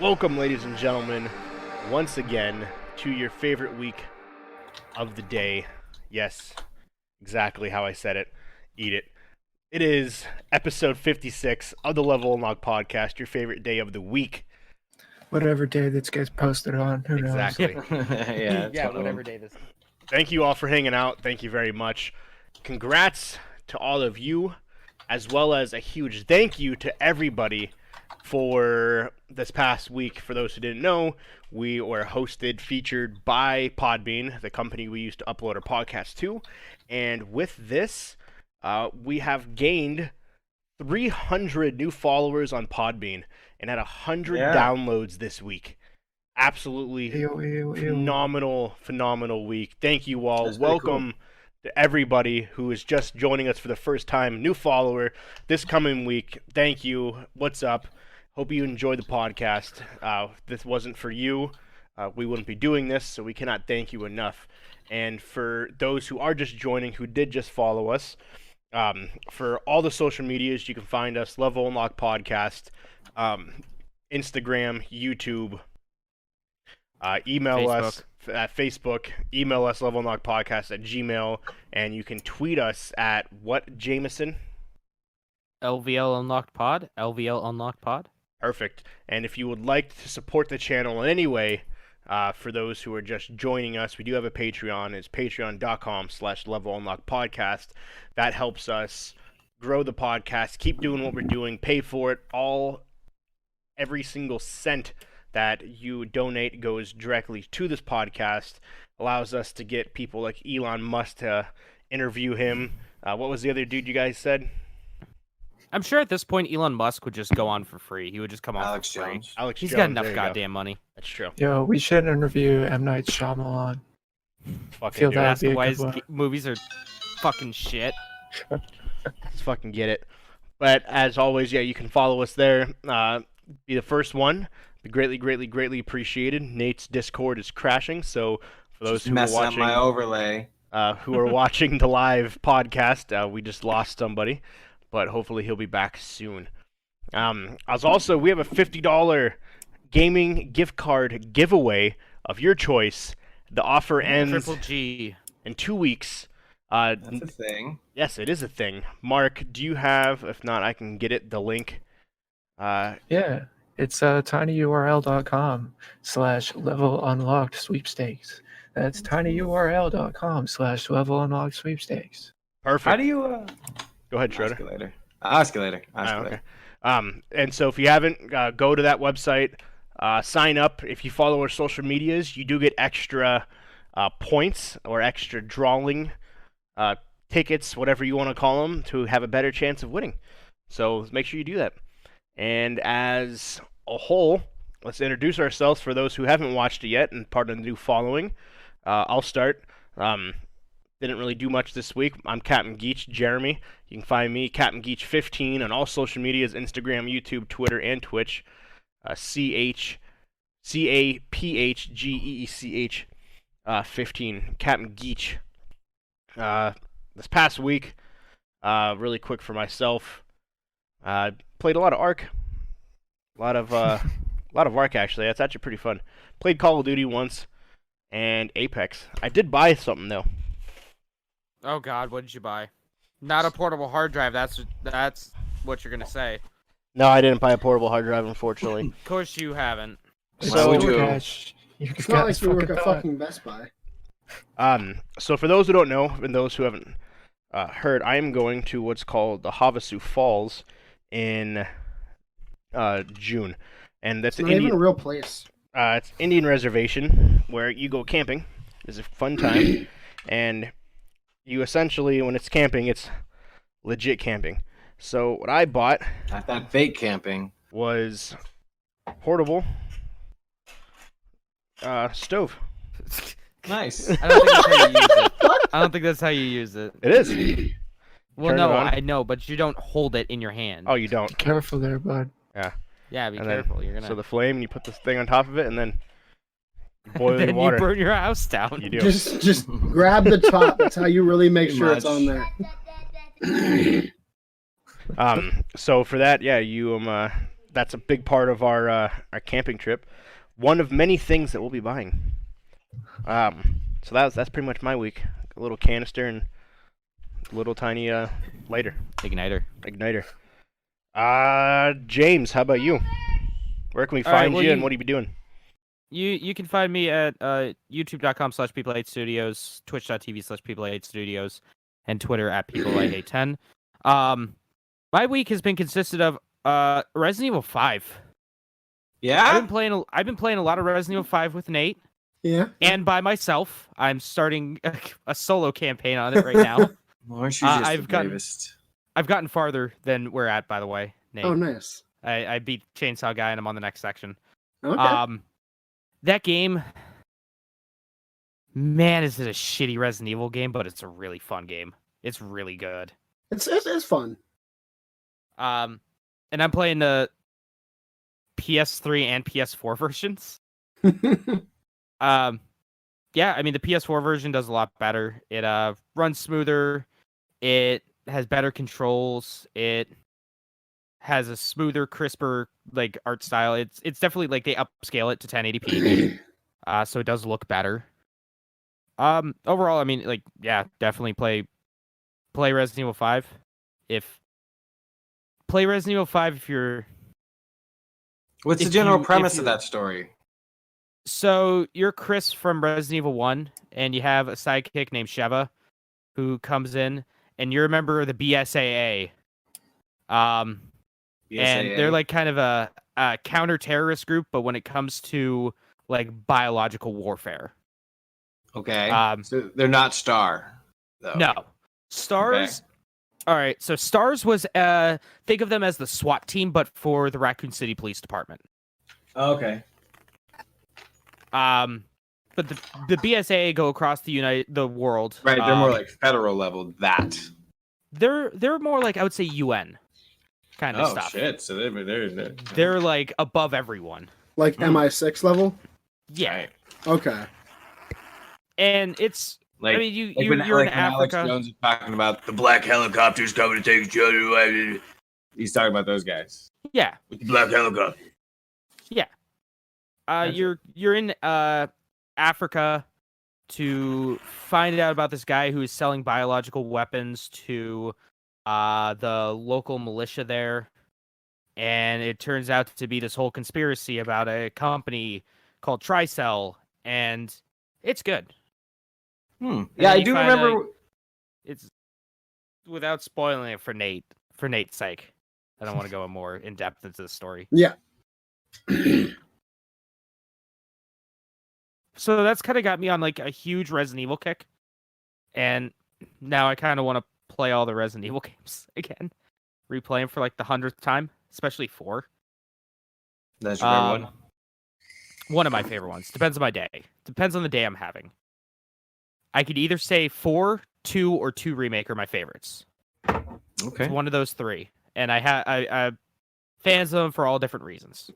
Welcome, ladies and gentlemen, once again to your favorite week of the day. Yes, exactly how I said it. Eat it. It is episode 56 of the Level Unlock podcast, your favorite day of the week. Whatever day this gets posted on, who knows? Exactly. Whatever day this. Thank you all for hanging out. Thank you very much. Congrats to all of you, as well as a huge thank you to everybody for this past week. For those who didn't know, we were featured by Podbean, the company we used to upload our podcast to. And with this, we have gained 300 new followers on Podbean and had 100 downloads this week. Absolutely phenomenal week. Thank you all. Welcome to everybody who is just joining us for the first time, new follower this coming week. Thank you. What's up? Hope you enjoyed the podcast. If this wasn't for you, we wouldn't be doing this, so we cannot thank you enough. And for those who are just joining, who did just follow us, for all the social medias, you can find us, Level Unlock Podcast, Instagram, YouTube, email us at Facebook, email us levelunlockpodcast@gmail, and you can tweet us at what, Jameson? LVL Unlocked Pod. LVL Unlocked Pod. Perfect. And if you would like to support the channel in any way, for those who are just joining us, we do have a Patreon. It's patreon.com/levelunlockpodcast. That helps us grow the podcast, keep doing what we're doing, pay for it. Every single cent that you donate goes directly to this podcast, allows us to get people like Elon Musk to interview him. What was the other dude you guys said? I'm sure at this point Elon Musk would just go on for free. He would just come on Alex for free. Jones. Alex He's Jones, got enough there you goddamn money. That's true. Yo, we should interview M. Night Shyamalan. Fucking Feel do that. it. That's be a why good his one. movies are fucking shit. Let's fucking get it. But as always, you can follow us there. Be the first one. Be greatly appreciated. Nate's Discord is crashing, so for those who are Messing up watching, my overlay. who are watching the live podcast, we just lost somebody, but hopefully he'll be back soon. We have a $50 gaming gift card giveaway of your choice. The offer ends Triple G. in 2 weeks. That's a thing. Yes, it is a thing. Mark, do you have? If not, I can get it. The link. Yeah, it's tinyurl.com/levelunlocked sweepstakes. That's tinyurl.com/levelunlocked sweepstakes. Perfect. How do you? Go ahead, Schroeder. Ask you later. Okay. And so if you haven't, go to that website, sign up. If you follow our social medias, you do get extra points or extra drawing tickets, whatever you want to call them, to have a better chance of winning. So make sure you do that. And as a whole, let's introduce ourselves for those who haven't watched it yet and part of the new following. I'll start. Didn't really do much this week. I'm Captain Geach, Jeremy. You can find me, Captain Geach 15, on all social medias, Instagram, YouTube, Twitter, and Twitch. CAPHGEECH 15. Captain Geach. This past week, really quick for myself, played a lot of Ark. A lot of Ark, actually. That's actually pretty fun. Played Call of Duty once, and Apex. I did buy something, though. Oh God, what did you buy? Not a portable hard drive. That's what you're gonna say. No, I didn't buy a portable hard drive, unfortunately. Of course you haven't. So, It's not like we work at fucking Best Buy. So for those who don't know, and those who haven't heard, I am going to what's called the Havasu Falls in June, and that's It's not even a real place. It's Indian reservation where you go camping. It's a fun time, and you essentially, when it's camping, it's legit camping. So what I bought, Not that fake camping. was portable stove. Nice. I don't think that's how you use it. I don't think that's how you use it. It is. Well, Turn it no, on. I know, but you don't hold it in your hand. Oh, you don't. Careful there, bud. Yeah, be And careful. You're gonna. So the flame, you put this thing on top of it, and then you boil the then water. you burn your house down. You do. Just grab the top. That's how you really make Pretty sure it's much. on there. So for that, yeah, that's a big part of our camping trip. One of many things that we'll be buying. So that's pretty much my week. A little canister and a little tiny lighter. Igniter. James, how about you? Where can we find you, and what do you be doing? You can find me at youtube.com/people8studios, twitch.tv/people8studios, and Twitter at people810. My week has been consisted of Resident Evil 5. Yeah. I've been playing a lot of Resident Evil 5 with Nate. Yeah. And by myself. I'm starting a solo campaign on it right now. Aren't you just I've the gotten- bravest? I've gotten farther than we're at, by the way, Nate. Oh, nice. I beat Chainsaw Guy and I'm on the next section. Okay. That game, man, is it a shitty Resident Evil game, but it's a really fun game. It's really good. It's fun. And I'm playing the PS3 and PS4 versions. Yeah, I mean the PS4 version does a lot better. It runs smoother. It has better controls. It has a smoother, crisper like art style. It's definitely like they upscale it to 1080p. So it does look better. Overall, I mean, like, yeah, definitely play Resident Evil 5. Play Resident Evil 5 if you're. What's the general premise of that story? So you're Chris from Resident Evil 1, and you have a sidekick named Sheva, who comes in, and you're a member of the BSAA. And they're like kind of a counter-terrorist group, but when it comes to like biological warfare. Okay. So they're not Star, though. No. Stars. Okay. All right. So Stars was think of them as the SWAT team, but for the Raccoon City Police Department. Okay. But the BSAA go across the world. Right. They're more like federal level. They're more like I would say UN kind of stuff. Oh shit! So they're like above everyone. Like MI6 level. Yeah. Right. Okay. And it's like, I mean you're when in Alex Africa. Jones is talking about the black helicopters coming to take each other away. He's talking about those guys. Yeah. With the black helicopter. Yeah. You're in Africa to find out about this guy who is selling biological weapons to the local militia there, and it turns out to be this whole conspiracy about a company called Tricell, and it's good. Yeah, I do remember. It's without spoiling it for Nate. For Nate's sake, I don't want to go more in depth into the story. Yeah. So that's kind of got me on like a huge Resident Evil kick, and now I kind of want to play all the Resident Evil games again, replay them for like the 100th time, especially 4. That's your favorite one. One of my favorite ones. Depends on my day. Depends on the day I'm having. I could either say 4, 2, or 2 remake are my favorites. Okay. It's one of those 3, and I fans of them for all different reasons.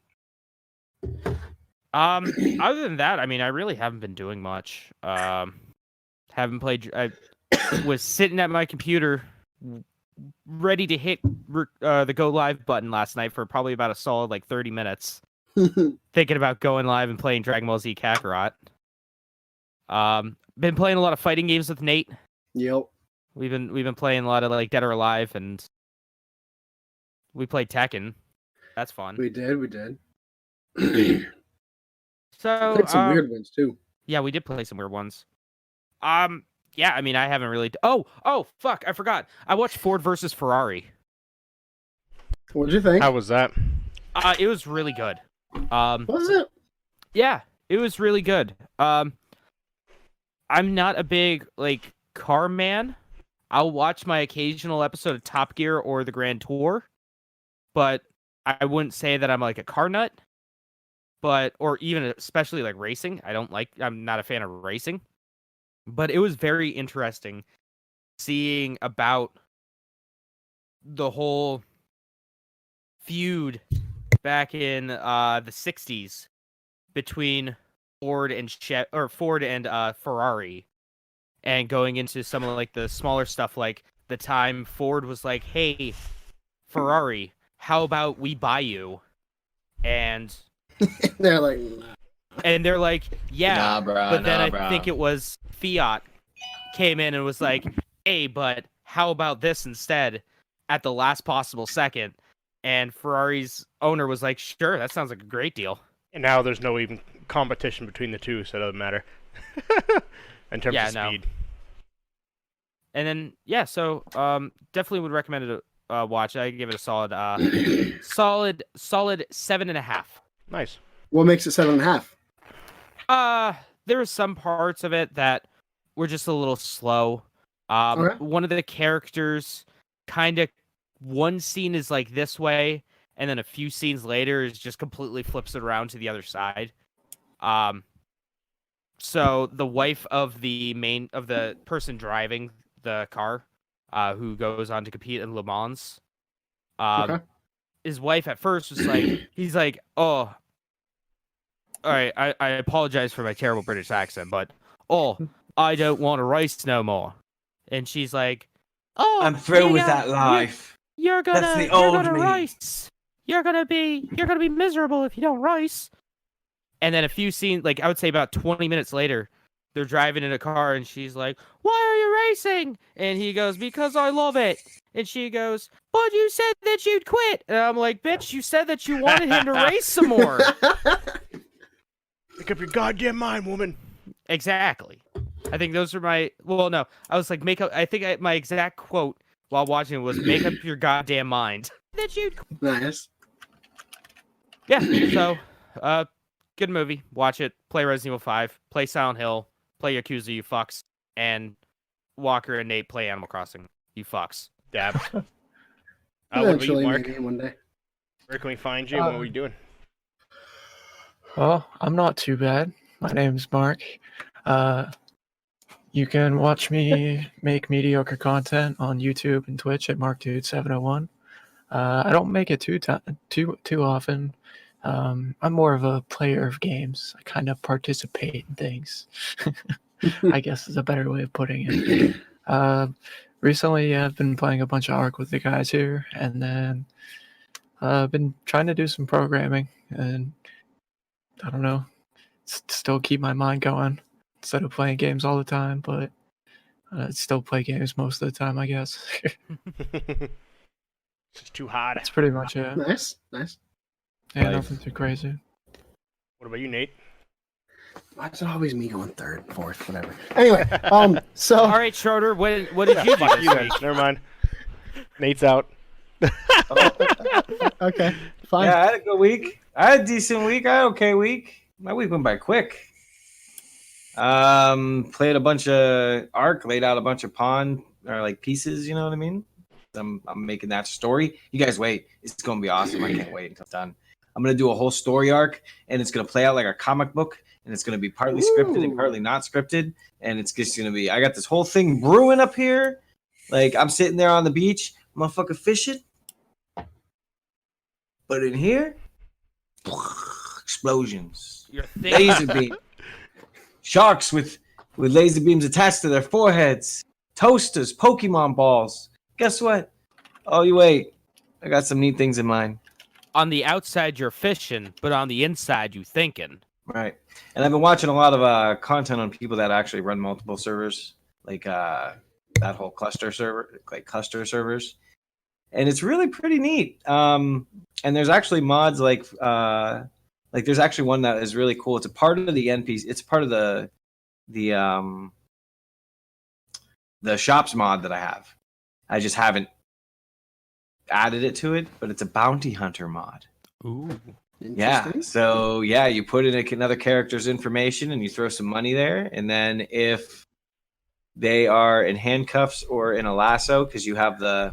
Other than that, I mean, I really haven't been doing much. Haven't played. I was sitting at my computer, ready to hit the go live button last night for probably about a solid like 30 minutes, thinking about going live and playing Dragon Ball Z Kakarot. Been playing a lot of fighting games with Nate. Yep. We've been playing a lot of like Dead or Alive, and we played Tekken. That's fun. We did. So played some weird ones too. Yeah, we did play some weird ones. Yeah, I mean, I haven't really. Oh, fuck! I forgot. I watched Ford versus Ferrari. What did you think? How was that? It was really good. Was it? Yeah, it was really good. I'm not a big like car man. I'll watch my occasional episode of Top Gear or the Grand Tour, but I wouldn't say that I'm like a car nut. Or even especially like racing. I'm not a fan of racing. But it was very interesting seeing about the whole feud back in the 60s between Ford and Ferrari, and going into some of like the smaller stuff, like the time Ford was like, "Hey, Ferrari, how about we buy you?" And They're like, yeah, Nah, bro. but then nah, I think it was Fiat came in and was like, hey, but how about this instead at the last possible second? And Ferrari's owner was like, sure, that sounds like a great deal. And now there's no even competition between the two, so it doesn't matter. In terms of speed. And then, yeah, so definitely would recommend it to watch. I give it a solid 7.5. Nice. what makes it 7.5? There were some parts of it that were just a little slow. Okay. One of the characters kind of, one scene is like this way, and then a few scenes later is just completely flips it around to the other side. So the wife of the person driving the car, who goes on to compete in Le Mans, Okay. his wife at first was like, he's like, oh, all right, I apologize for my terrible British accent, but I don't want to race no more. And she's like, oh, I'm through with that life. You're That's the gonna old me. race. You're gonna be miserable if you don't race. And then a few scenes, like I would say about 20 minutes later, they're driving in a car and she's like, why are you racing? And he goes, because I love it. And she goes, but you said that you'd quit. And I'm like, bitch, you said that you wanted him to race some more. Make up your goddamn mind, woman. Exactly. I think those are my, well, no, I was like, my exact quote while watching it was, make up your goddamn mind. That you'd Nice. Yeah, so, good movie. Watch it. Play Resident Evil 5. Play Silent Hill. Play Yakuza, you fucks. And Walker and Nate play Animal Crossing, you fucks. Dab. What about you, Eventually, Mark? maybe one day. Where can we find you? What are we doing? Well, I'm not too bad. My name's Mark. You can watch me make mediocre content on YouTube and Twitch at MarkDude701. I don't make it too often. I'm more of a player of games. I kind of participate in things. I guess is a better way of putting it. Recently, I've been playing a bunch of Ark with the guys here, and then I've been trying to do some programming, and I don't know, still keep my mind going instead of playing games all the time, but still play games most of the time, I guess. It's too hard. That's pretty much it. Nice. Yeah, nothing too crazy. What about you, Nate? Why is it always me going third, fourth, whatever? Anyway, so All right, Schroeder, what did you do Fuck this you then. week? Never mind. Nate's out. okay, fine. Yeah, I had a good week. I had a decent week. I had an okay week. My week went by quick. Played a bunch of Ark, laid out a bunch of pawn or like pieces. You know what I mean? I'm making that story. You guys wait. It's gonna be awesome. I can't wait until it's done. I'm gonna do a whole story arc, and it's gonna play out like a comic book, and it's gonna be partly scripted and partly not scripted, and it's just gonna be. I got this whole thing brewing up here. Like I'm sitting there on the beach, motherfucker fishing, but in here, explosions, laser beam, sharks with laser beams attached to their foreheads, toasters, Pokemon balls. Guess what? Oh, you wait. I got some neat things in mind. On the outside, you're fishing, but on the inside, you thinking. Right. And I've been watching a lot of content on people that actually run multiple servers, like that whole cluster servers. And it's really pretty neat. And there's actually mods like there's actually one that is really cool. It's a part of the NPC. It's part of the shops mod that I have. I just haven't added it to it, but it's a bounty hunter mod. Ooh. Yeah. So yeah, you put in another character's information and you throw some money there, and then if they are in handcuffs or in a lasso, because you have the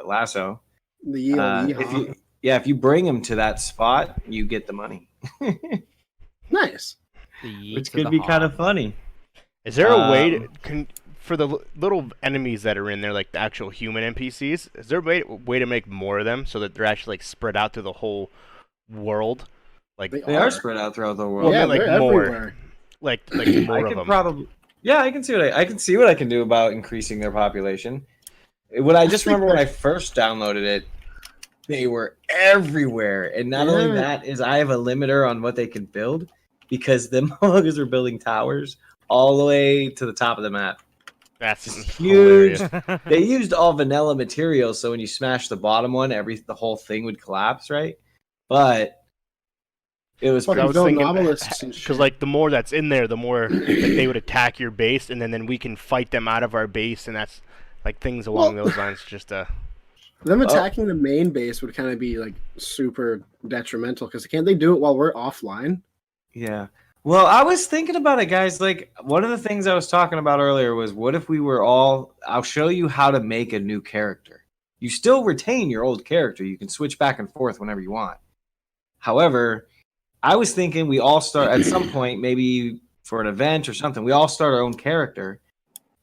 lasso. If you bring them to that spot, you get the money. Nice. Which could be kind of funny. Is there a way to for the little enemies that are in there, like the actual human NPCs? Is there a way to make more of them so that they're actually like spread out through the whole world? Like They are spread out throughout the world. Well, Yeah, like they're more, everywhere. like more I of could them. probably. Yeah, I can see what I can do about increasing their population. What I just remember when I first downloaded it, they were everywhere. And not only Yeah. that is I have a limiter on what they can build because the motherfuckers are building towers all the way to the top of the map. That's Just hilarious. huge. They used all vanilla materials, so when you smash the bottom one, the whole thing would collapse, right? But it was Fucking I was building thinking, obelisks and shit. because like the more that's in there, the more like they would attack your base, and then we can fight them out of our base, and that's like things along Well- those lines. Just Them attacking the main base would kind of be like super detrimental because can't they do it while we're offline? yeah. Well, I was thinking about it, guys. Like, one of the things I was talking about earlier was what if we were all. I'll show you how to make a new character. You still retain your old character. You can switch back and forth whenever you want. However, I was thinking we all start at some point, maybe for an event or something, we all start our own character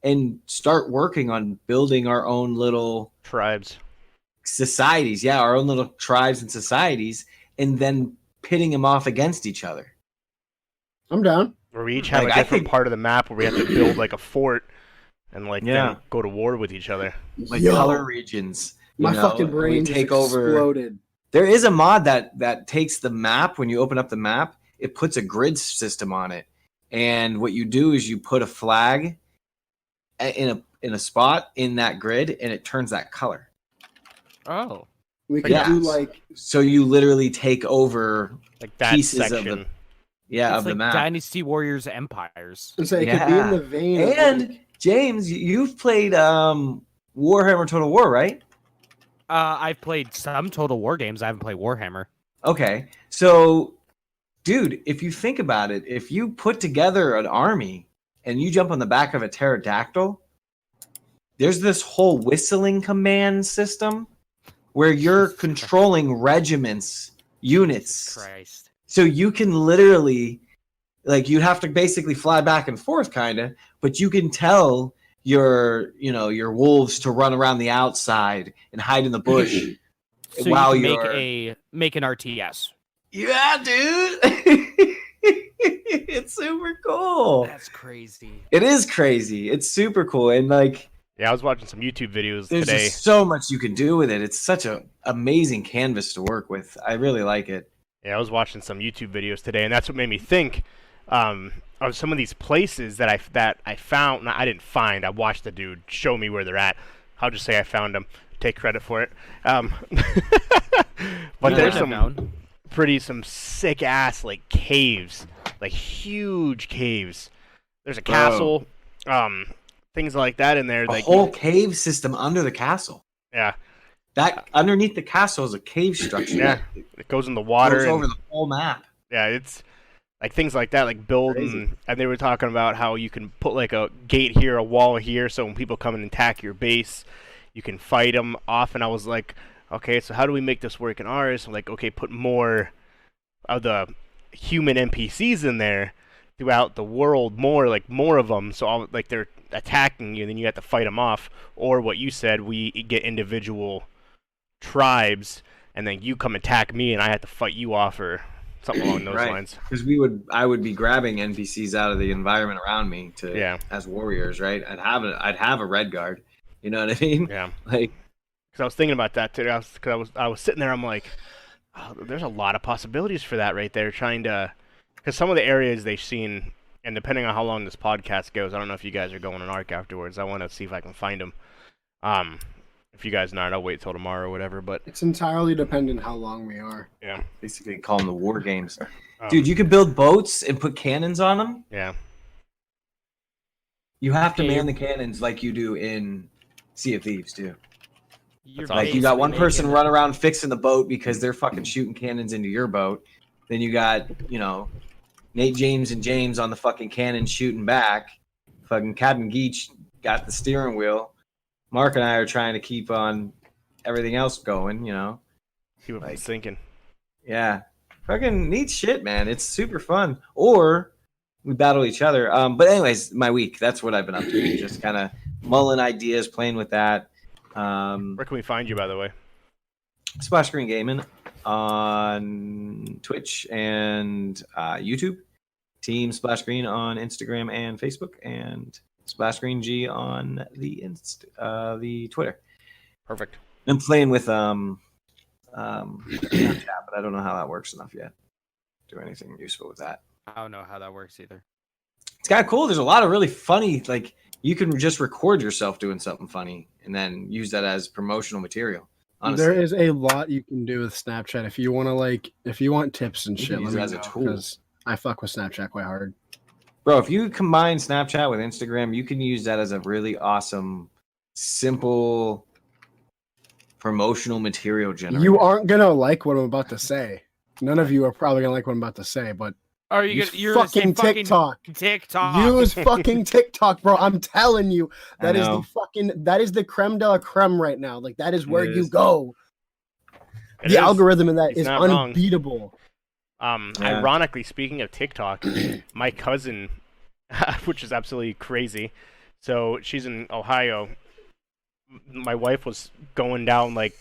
and start working on building our own little tribes. societies. Yeah, our own little tribes and societies, and then pitting them off against each other. I'm down. Where we each have Like, a I different think- part of the map where we have to build like a fort and like Yeah. then go to war with each other. Like Yo, color regions. you my know, fucking and we brain just take over. exploded. There is a mod that takes the map. When you open up the map, it puts a grid system on it, and what you do is you put a flag in a spot in that grid, and it turns that color. Oh. We could Yeah. do like So you literally take over, Like that Pieces of section. the It's of the like map. Dynasty Warriors Empires. and say it could be in the vein of And like, James, you've played Warhammer Total War, right? I've played some Total War games. I haven't played Warhammer. Okay. So, dude, if you think about it, if you put together an army and you jump on the back of a pterodactyl, there's this whole whistling command system where you're Jesus controlling regiments, units. Christ. So you can literally, like, you have to basically fly back and forth, kind of, but you can tell your wolves to run around the outside and hide in the bush So while you you're can make an RTS. Yeah, dude. It's super cool. That's crazy. It is crazy. It's super cool, and like, Yeah, I was watching some YouTube videos there's today. just so much you can do with it. It's such an amazing canvas to work with. I really like it. Yeah, I was watching some YouTube videos today, and that's what made me think of some of these places that I found. No, I didn't find. I watched the dude show me where they're at. I'll just say I found them. Take credit for it. But Yeah. there's I've some known. some sick ass like caves, like huge caves. There's a Bro. castle, things like that in there. A Like whole cave system under the castle. yeah, That underneath the castle is a cave structure. yeah, it goes in the That water. goes and- over the whole map. Yeah, it's like things like that, like building, Crazy. and they were talking about how you can put like a gate here, a wall here, so when people come and attack your base, you can fight them off. And I was like, okay, so how do we make this work in ours? I'm like, okay, put more of the human NPCs in there throughout the world, more of them, so all like they're attacking you, and then you have to fight them off. Or what you said, we get individual tribes, and then you come attack me, and I have to fight you off, or something along those Right. lines. Because I would be grabbing NPCs out of the environment around me to Yeah. as warriors, right? I'd have a red guard. You know what I mean? Yeah, Like, because I was thinking about that today. I was sitting there. I'm like, oh, there's a lot of possibilities for that right there. Trying to, because some of the areas they've seen, and depending on how long this podcast goes, I don't know if you guys are going on ARC afterwards. I want to see if I can find them. If you guys not, I'll wait till tomorrow or whatever. But it's entirely dependent how long we are. yeah, basically call them the war games. um, Dude, you can build boats and put cannons on them. yeah, You have to Yeah, man the cannons like you do in Sea of Thieves, too. You're That's awesome. Like, you got one basically person making- run around fixing the boat because they're fucking shooting cannons into your boat. Then you got, Nate, James, and James on the fucking cannon shooting back. Fucking Captain Geach got the steering wheel. Mark and I are trying to keep on everything else going, keep it from Like- sinking. Yeah. Fucking neat shit, man. It's super fun. Or we battle each other. But anyways, my week, that's what I've been up to. Just kind of mulling ideas, playing with that. Where can we find you, by the way? Splash Screen Gaming on Twitch and YouTube. Team Splash Screen on Instagram and Facebook, and Splash Screen G on the Twitter. Perfect. I'm playing with Snapchat, but I don't know how that works enough yet. Do anything useful with that. I don't know how that works either. It's kind of cool. There's a lot of really funny, like you can just record yourself doing something funny and then use that as promotional material. Honestly. There is a lot you can do with Snapchat if you want to if you want tips and You shit. can use Let it me as a know, tool. 'cause I fuck with Snapchat quite hard. Bro, if you combine Snapchat with Instagram, you can use that as a really awesome, simple promotional material generator. You aren't gonna like what I'm about to say. None of you are probably gonna like what I'm about to say, but Are use you're gonna say fucking TikTok. TikTok. Use fucking TikTok, bro. I'm telling you, I that is know. that is the creme de la creme right now. Like that is where It you is. go. It The is. algorithm in that He's is not wrong. unbeatable. Yeah. Ironically, speaking of TikTok, my cousin, which is absolutely crazy, so she's in Ohio. My wife was going down like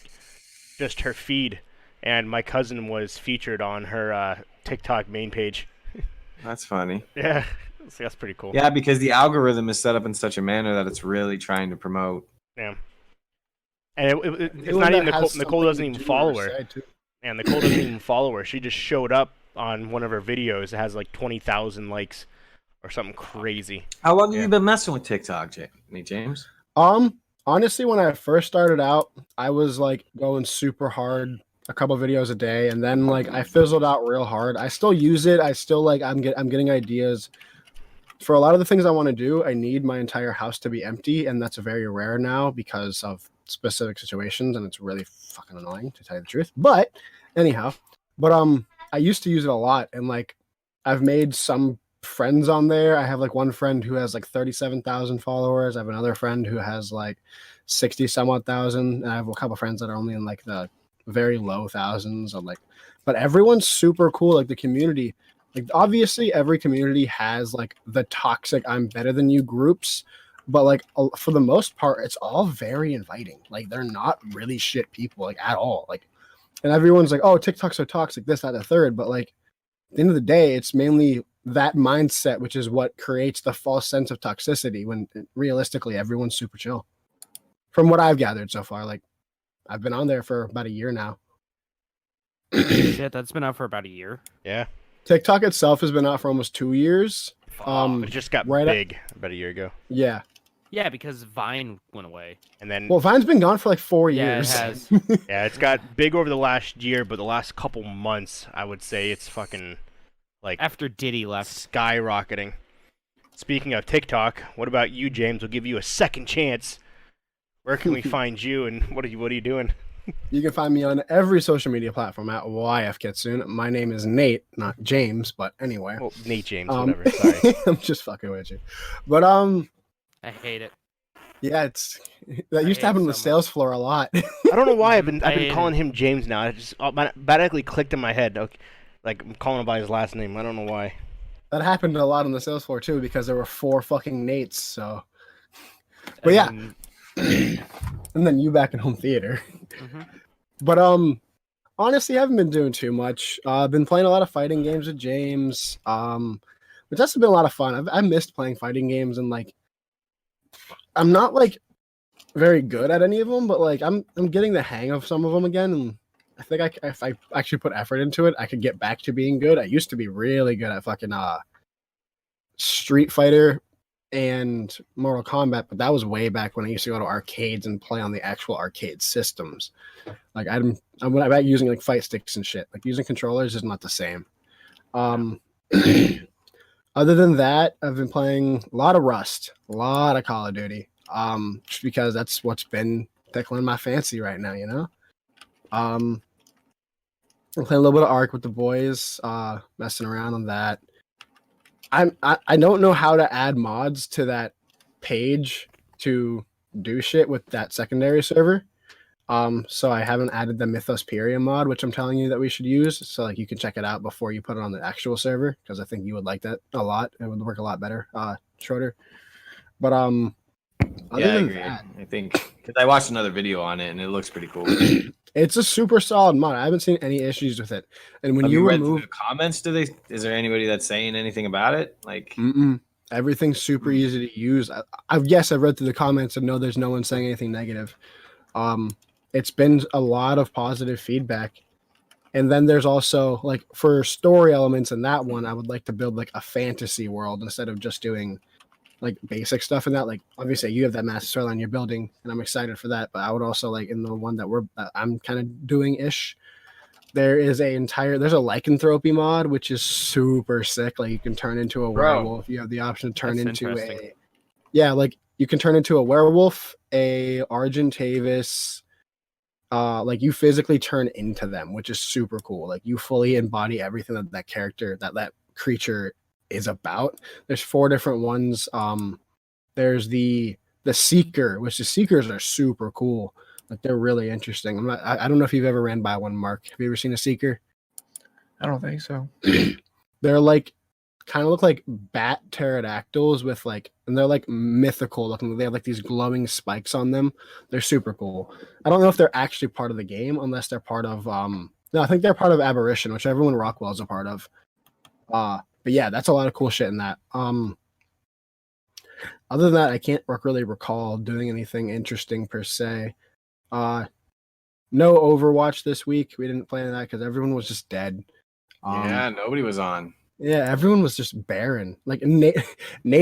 just her feed, and my cousin was featured on her TikTok main page. That's funny. Yeah, so that's pretty cool. Yeah, because the algorithm is set up in such a manner that it's really trying to promote. Yeah. And it's Anyone not that even Nicole. has Nicole something doesn't to even do follow or her. say to- And Nicole doesn't even follow her. She just showed up on one of her videos. It has like 20,000 likes or something crazy. How long have Yeah. you been messing with TikTok, James? Honestly, when I first started out, I was like going super hard, a couple videos a day, and then like I fizzled out real hard. I still use it. I still like I'm getting ideas for a lot of the things I want to do. I need my entire house to be empty, and that's very rare now because of specific situations, and it's really fucking annoying to tell you the truth. But anyhow, I used to use it a lot, and like I've made some friends on there. I have like one friend who has like 37,000 followers. I have another friend who has like 60 some odd thousand, and I have a couple friends that are only in like the very low thousands. Of like, but everyone's super cool. Like the community, like obviously every community has like the toxic "I'm better than you" groups, but like for the most part, it's all very inviting. Like they're not really shit people like at all. Like, and everyone's like, "Oh, TikTok's so toxic," this, that, the third. But like at the end of the day, it's mainly that mindset, which is what creates the false sense of toxicity when realistically everyone's super chill. From what I've gathered so far, like I've been on there for about a year now. Shit, that's been out for about a year. Yeah. TikTok itself has been out for almost 2 years. But it just got right big about a year ago. Yeah. Yeah, because Vine went away. And then, Well, Vine's been gone for like 4 Yeah, it years. has. yeah, it's got big over the last year, but the last couple months, I would say it's fucking like After Diddy left. skyrocketing. Speaking of TikTok, what about you, James? We'll give you a second chance. Where can we find you, and what are you doing? You can find me on every social media platform at YFKitsune. My name is Nate, not James, but anyway. Well, Nate James, whatever. Sorry. I'm just fucking with you. But I hate it. yeah, that used hate to happen on it the so sales floor a lot. I don't know why I've been I hate calling him James now. It just automatically clicked in my head. Okay, like I'm calling him by his last name. I don't know why. That happened a lot on the sales floor too because there were 4 fucking Nates. So, but yeah, And- and then you back in home theater. Mhm. But honestly, I haven't been doing too much. I've been playing a lot of fighting games with James. Which has been a lot of fun. I missed playing fighting games, and like I'm not like very good at any of them, but like I'm getting the hang of some of them again, and I think if I actually put effort into it, I could get back to being good. I used to be really good at fucking Street Fighter and Mortal Kombat, but that was way back when I used to go to arcades and play on the actual arcade systems. Like I'm back using like fight sticks and shit. Like using controllers is not the same. Other than that, I've been playing a lot of Rust, a lot of Call of Duty. Just because that's what's been tickling my fancy right now, you know. I'm playing a little bit of Ark with the boys, messing around on that. I don't know how to add mods to that page to do shit with that secondary server. So I haven't added the Mythosperia mod, which I'm telling you that we should use. So like you can check it out before you put it on the actual server, because I think you would like that a lot. It would work a lot better, Schroeder. But other Yeah, I than agree. that, I think because I watched another video on it and it looks pretty cool. it's a super solid mod. I haven't seen any issues with it. And when Have you you read remove the comments? Is there anybody that's saying anything about it? Like, everything's super easy to use. Yes, I've read through the comments and no, there's no one saying anything negative. it's been a lot of positive feedback. And then there's also like for story elements in that one, I would like to build like a fantasy world instead of just doing like basic stuff in that. Like obviously you have that master storyline you're building, and I'm excited for that. But I would also like in the one that I'm kind of doing ish. There's a lycanthropy mod which is super sick. Like you can turn into a werewolf. You have the option to turn That's into interesting. like you can turn into a werewolf, a Argentavis. Like you physically turn into them, which is super cool. Like you fully embody everything that character that creature is about. There's 4 different ones. There's the Seeker, which the Seekers are super cool. Like they're really interesting. I don't know if you've ever ran by one, Mark. Have you ever seen a Seeker? I don't think so. They're like kind of look like bat pterodactyls with like, and they're like mythical looking. They have like these glowing spikes on them. They're super cool. I don't know if they're actually part of the game unless they're part of no, I think they're part of Aberration, which everyone in Rockwell is a part of. But yeah, that's a lot of cool shit in that. Other than that, I can't really recall doing anything interesting per se. No Overwatch this week. We didn't plan that because everyone was just dead. Yeah, nobody was on. Yeah, everyone was just barren. Like Nate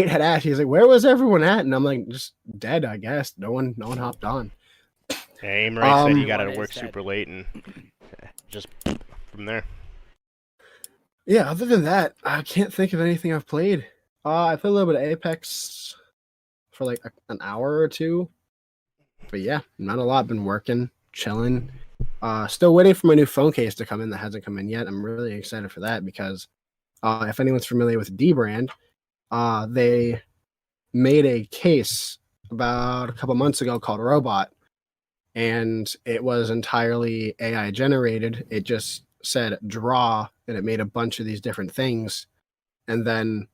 had asked, he's like, "Where was everyone at?" And I'm like, "Just dead, I guess. No one hopped on." Yeah, Amory said he got out of Everyone work is dead. super late and just from there. Yeah, other than that, I can't think of anything I've played. I played a little bit of Apex for like an hour or two. But yeah, not a lot. Been working, chilling. Still waiting for my new phone case to come in that hasn't come in yet. I'm really excited for that because if anyone's familiar with D-Brand, they made a case about a couple months ago called Robot, and it was entirely AI generated. It just said draw, and it made a bunch of these different things, and then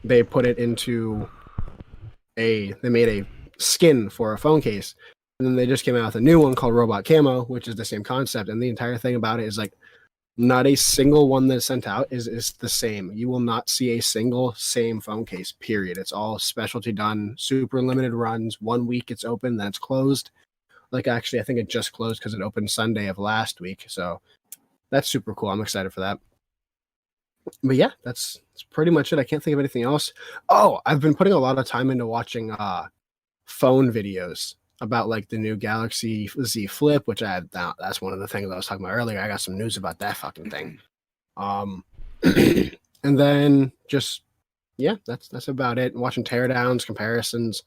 they put it into they made a skin for a phone case, and then they just came out with a new one called Robot Camo, which is the same concept. And the entire thing about it is like not a single one that's sent out is the same. You will not see a single same phone case, period. It's all specialty done, super limited runs. 1 week it's open, then it's closed. Like actually, I think it just closed because it opened Sunday of last week. So that's super cool. I'm excited for that. But yeah, that's pretty much it. I can't think of anything else. Oh, I've been putting a lot of time into watching phone videos about like the new Galaxy Z Flip, which that's one of the things I was talking about earlier. I got some news about that fucking thing. And then just yeah, that's about it. Watching teardowns, comparisons.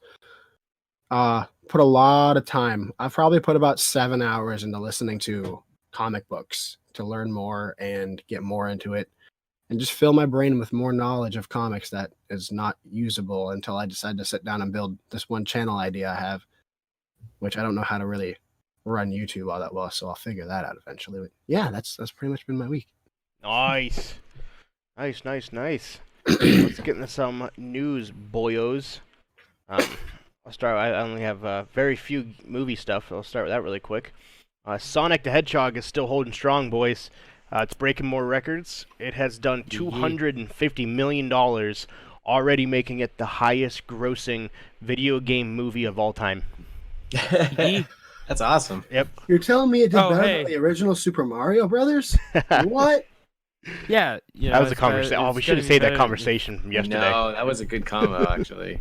Put a lot of time. I've probably put about 7 hours into listening to comic books to learn more and get more into it, and just fill my brain with more knowledge of comics that is not usable until I decide to sit down and build this one channel idea I have, which I don't know how to really run YouTube all that well, so I'll figure that out eventually. But yeah, that's pretty much been my week. Nice. Nice. Let's get into some news, boyos. I'll start. I only have very few movie stuff. I'll start with that really quick. Sonic the Hedgehog is still holding strong, boys. It's breaking more records. It has done $250 million, already making it the highest grossing video game movie of all time. That's awesome. Yep. You're telling me it did better hey. than the original Super Mario Brothers? What? Yeah, you know, That was a it's conversation. better- Oh, it's we should have getting saved that better- conversation from yesterday. No, that was a good combo, actually.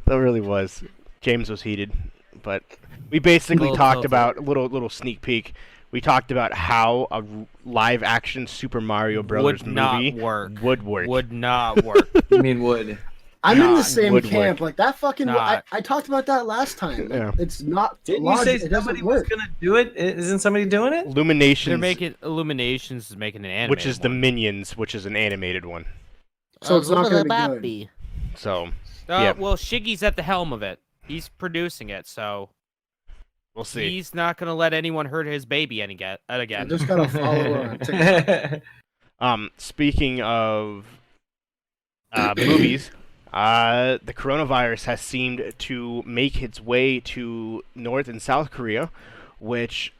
That really was. James was heated, but we basically Little talked tilted. about a little sneak peek. We talked about how a live action Super Mario Brothers Would not movie work. would work. Would not work. You mean wood? I'm in the Not same woodwork. camp. Like that fucking. Not. I talked about that last time. Like, Yeah. it's not. Didn't logic. you say It doesn't somebody was work. gonna do it? Isn't somebody doing it? Illuminations, They're making Illuminations is making an animated which is the one. Minions, which is an animated one. So it's not going to be good. So yeah. Well, Shiggy's at the helm of it. He's producing it, so we'll see. he's not gonna let anyone hurt his baby I again. just got to follow her on TikTok. Speaking of movies, the coronavirus has seemed to make its way to North and South Korea, which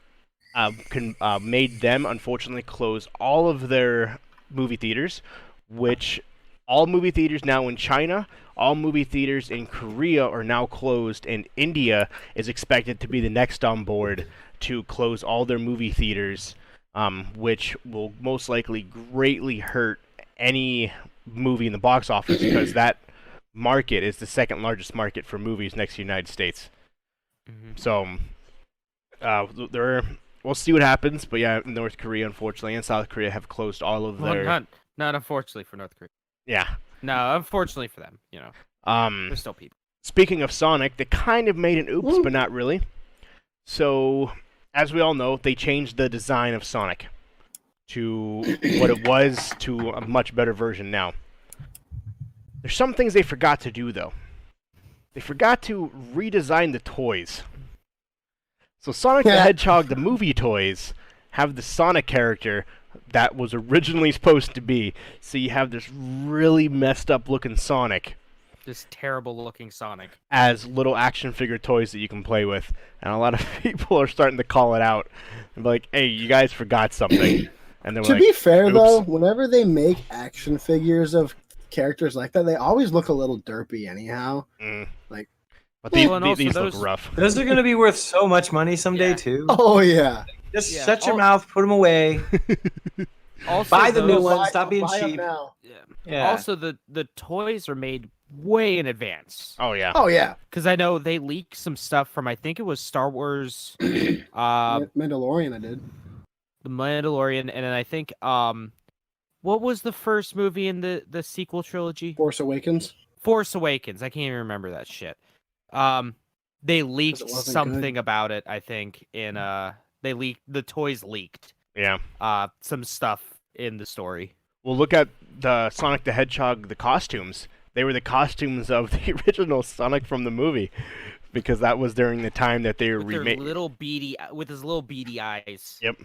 made them unfortunately close all of their movie theaters, which all movie theaters now in China, all movie theaters in Korea are now closed, and India is expected to be the next on board to close all their movie theaters, which will most likely greatly hurt any movie in the box office because that market is the second largest market for movies next to the United States. So we'll see what happens, but yeah, North Korea, unfortunately, and South Korea have closed all of their... Not unfortunately for North Korea. Yeah. No, unfortunately for them, They're still people. Speaking of Sonic, they kind of made an oops, but not really. So, as we all know, they changed the design of Sonic to what it was to a much better version now. There's some things they forgot to do, though. They forgot to redesign the toys. So Sonic the Hedgehog, the movie toys, have the Sonic character that was originally supposed to be. So you have this really messed up looking Sonic. This terrible looking Sonic. As little action figure toys that you can play with. And a lot of people are starting to call it out. And be like, hey, you guys forgot something. And then to be fair, though, whenever they make action figures of characters like that, they always look a little derpy anyhow. But these look rough. Those are going to be worth so much money someday, too. Oh, yeah. Just shut your mouth, put them away. Also, buy the new ones, stop being cheap. Now. Yeah. Also, the toys are made way in advance. Oh, yeah. Oh, yeah. Because I know they leaked some stuff from, I think it was Star Wars... Mandalorian, I did. The Mandalorian, and then I think... what was the first movie in the sequel trilogy? Force Awakens. Force Awakens. I can't even remember that shit. They leaked something about it, I think, in the toys leaked. Yeah. Some stuff in the story. Well, look at the Sonic the Hedgehog, the costumes. They were the costumes of the original Sonic from the movie, because that was during the time that they were remaking. With his little beady eyes. Yep.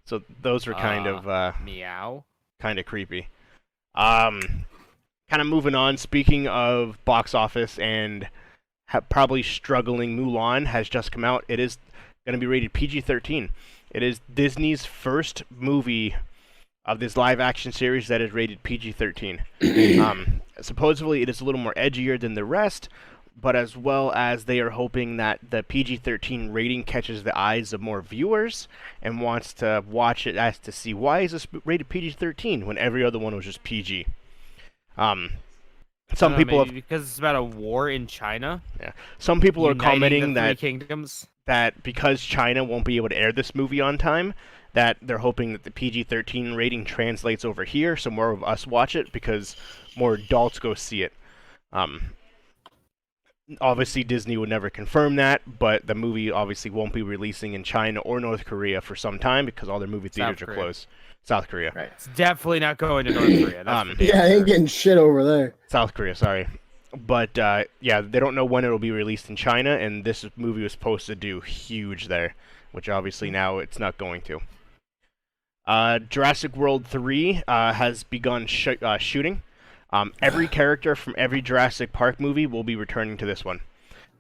So those are kind of meow. Kind of creepy. Kind of moving on. Speaking of box office and probably struggling, Mulan has just come out. It is going to be rated PG-13. It is Disney's first movie of this live-action series that is rated PG-13. Supposedly, it is a little more edgier than the rest, but as well as they are hoping that the PG-13 rating catches the eyes of more viewers and wants to watch it as to see why is this rated PG-13 when every other one was just PG. Some people have, because it's about a war in China. Yeah. Some people are commenting that kingdoms. That because China won't be able to air this movie on time, that they're hoping that the PG-13 rating translates over here, so more of us watch it because more adults go see it. Obviously, Disney would never confirm that, but the movie obviously won't be releasing in China or North Korea for some time because all their movie theaters are closed. South Korea. Right. It's definitely not going to North Korea. Yeah, I ain't getting shit over there. South Korea, sorry. But, yeah, they don't know when it'll be released in China, and this movie was supposed to do huge there, which obviously now it's not going to. Jurassic World 3 has begun shooting. Every character from every Jurassic Park movie will be returning to this one,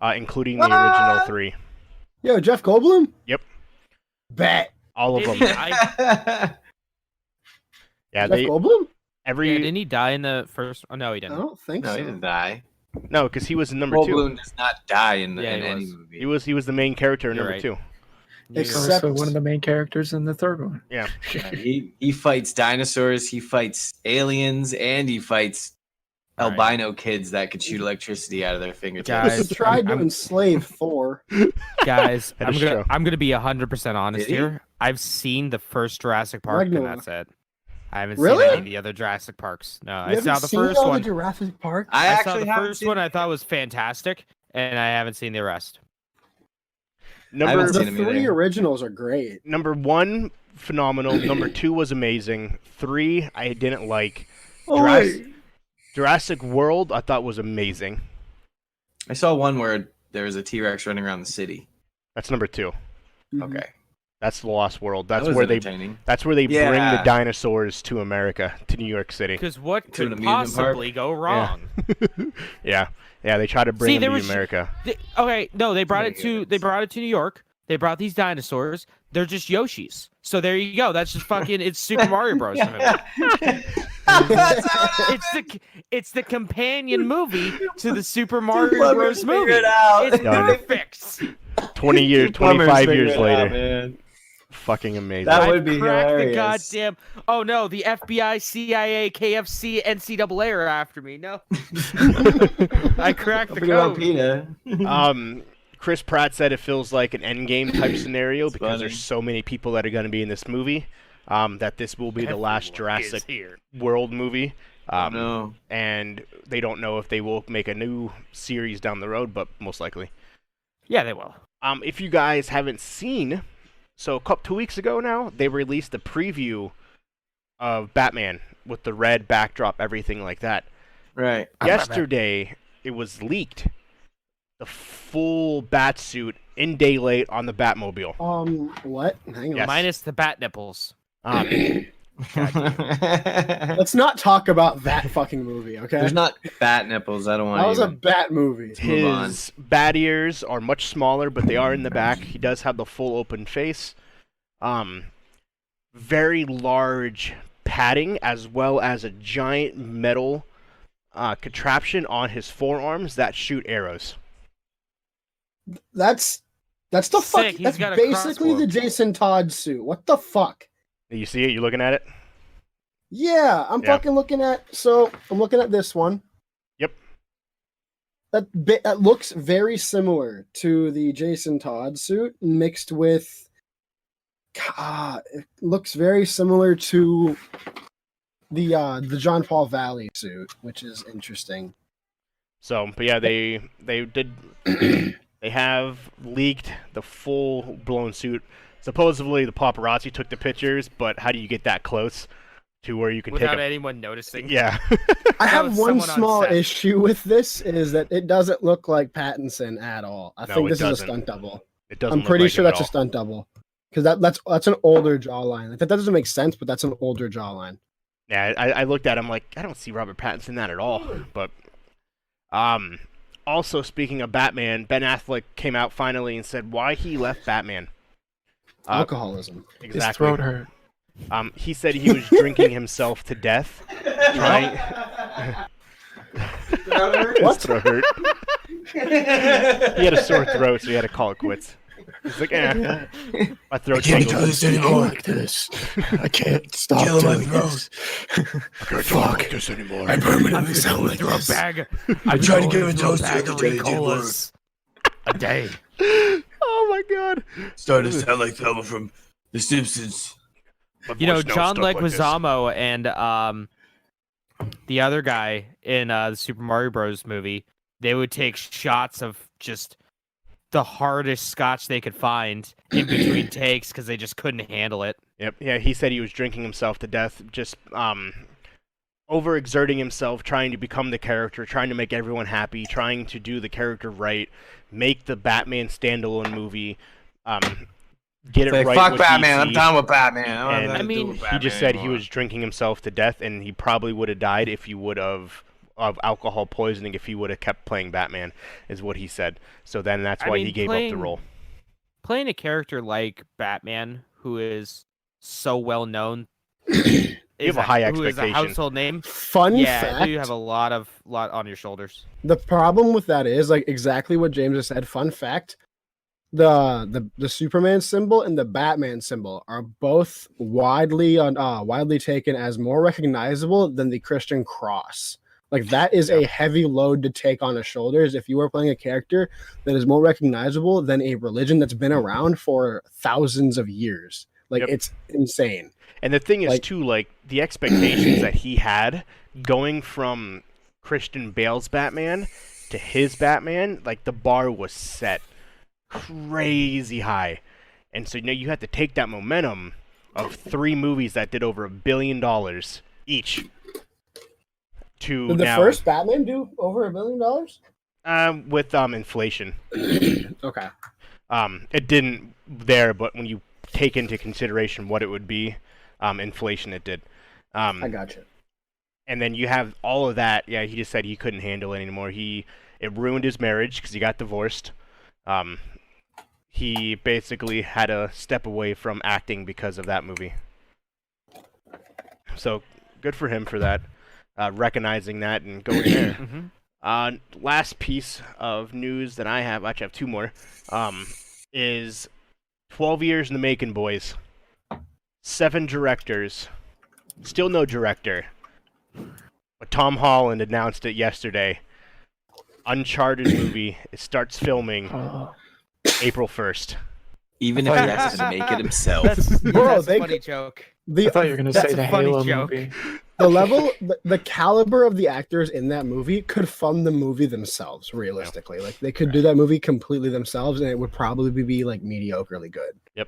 including the original 3. Yo, Jeff Goldblum? Yep. Bet. All of them. Yeah, Jeff Goldblum? Didn't he die in the first? Oh no, he didn't. I don't think so. No, he didn't die. No, because he was in number 2. Goldblum does not die in any movie. He was the main character in number 2. Except one of the main characters in the third one. Yeah. He fights dinosaurs, he fights aliens, and he fights albino kids that could shoot electricity out of their fingertips. Guys, He tried to enslave Thor. Guys, That is I'm gonna be 100% honest Did he? here. I've seen the first Jurassic Park, and Ragnarok. that's it. I haven't Really? seen any of the other Jurassic Parks. No, You I saw haven't the seen first all one. the Jurassic Park? I saw the first one. I thought was fantastic, and I haven't seen the rest. Number The 3 originals are great. Number 1, phenomenal. Number 2 was amazing. 3, I didn't like. Jurassic World, I thought was amazing. I saw one where there was a T-Rex running around the city. That's number 2. Okay. That's the Lost World. That That's was where they. entertaining. That's where they bring Yeah. the dinosaurs to America, to New York City. Because what To an could amusement park? possibly go wrong? Yeah, they try to bring them to America. They brought it to New York. They brought these dinosaurs. They're just Yoshis. So there you go. That's just fucking. It's Super Mario Bros. That's how it It's the companion movie to the Super Mario Plumbers Bros. figure movie. it out. It's Done. perfect. 20 years, Plumbers 25 figure years it out, later. man. Fucking amazing. That would I've be cracked hilarious. the goddamn. Oh no, the FBI, CIA, KFC, NCAA are after me. No, I cracked the Put it on code. PETA. Chris Pratt said it feels like an Endgame type scenario because funny. there's so many people that are going to be in this movie. That this will be the last Everyone is Jurassic here. World movie. No. And they don't know if they will make a new series down the road, but most likely. Yeah, they will. If you guys haven't seen, so 2 weeks ago now, they released a preview of Batman with the red backdrop, everything like that. Right. Yesterday, it was leaked. The full Batsuit in daylight on the Batmobile. What? Hang on. Yes. Minus the bat nipples. Let's not talk about that fucking movie, okay? There's not bat nipples. I don't want That was a even... bat movie. move on. His bat ears are much smaller, but they are in the back. He does have the full open face. Very large padding, as well as a giant metal contraption on his forearms that shoot arrows. That's the fuck. Sick, he's That's got a basically crossbow. the Jason Todd suit. What the fuck? You see it? You looking at it? Yeah, I'm Yeah. fucking looking at. So I'm looking at this one. Yep. That looks very similar to the Jason Todd suit, mixed with. It looks very similar to the John Paul Valley suit, which is interesting. So, but yeah, they did. They have leaked the full blown suit. Supposedly, the paparazzi took the pictures, but how do you get that close to where you can Without take a... anyone noticing. Yeah. I have was one someone on small set. issue with this is that it doesn't look like Pattinson at all. I No, think it this is a doesn't. stunt double. It doesn't. I'm look pretty like sure him at that's a all. stunt double. Because that's an older jawline. Like, that doesn't make sense, but that's an older jawline. Yeah, I looked at him like, I don't see Robert Pattinson in that at all. But also speaking of Batman, Ben Affleck came out finally and said why he left Batman. Alcoholism. His Exactly. throat hurt. He said he was drinking himself to death. Trying... His throat hurt. He had a sore throat, so he had to call it quits. He's like, my throat tingles. like this. I can't stop doing this. Fuck. this anymore. I permanently sound like Through a this. bag. I tried to give a through toast to bag the of day it didn't work. Ricolas a day. Oh my god. Started to sound like Thelma from The Simpsons. My You know, voice now John stuck like this. Leguizamo and the other guy in the Super Mario Bros. Movie, they would take shots of just the hardest scotch they could find in between takes because they just couldn't handle it. Yep. Yeah, he said he was drinking himself to death, just overexerting himself, trying to become the character, trying to make everyone happy, trying to do the character right, make the Batman standalone movie, get it Like, right. fuck with Batman. I'm DC. done with Batman. I, don't And- have I nothing to do mean, with He Batman just said he anymore. was drinking himself to death, and he probably would have died if he would have of alcohol poisoning if he would have kept playing Batman, is what he said. So then that's I why mean, he gave up the role. Playing a character like Batman, who is so well known, You have a high who is a expectation. household name. Fun Yeah, fact. you have a lot on your shoulders. The problem with that is like exactly what James just said. Fun fact: the Superman symbol and the Batman symbol are both widely taken as more recognizable than the Christian cross. Like that is a heavy load to take on the shoulders if you are playing a character that is more recognizable than a religion that's been around for thousands of years. Like Yep. it's insane. And the thing is, Like- too, like, the expectations that he had going from Christian Bale's Batman to his Batman, like, the bar was set crazy high. And so, you had to take that momentum of 3 movies that did over $1 billion each to Did the now, first Batman do over $1 billion? with inflation. Okay. It didn't there, but when you take into consideration what it would be, inflation, it did. I got you. And then you have all of that. Yeah, he just said he couldn't handle it anymore. It ruined his marriage because he got divorced. He basically had to step away from acting because of that movie. So good for him for that, recognizing that and going there. Mhm. Last piece of news that I have, actually I have two more, is 12 years in the making, boys. 7 directors, still no director. But Tom Holland announced it yesterday. Uncharted movie, it starts filming April 1st. Even if he has to make it himself. That's Bro, a they funny could- joke. I thought you were gonna say That's the a funny Halo joke. movie. The level, the caliber of the actors in that movie could fund the movie themselves. Realistically, like they could do that movie completely themselves, and it would probably be like mediocrely good.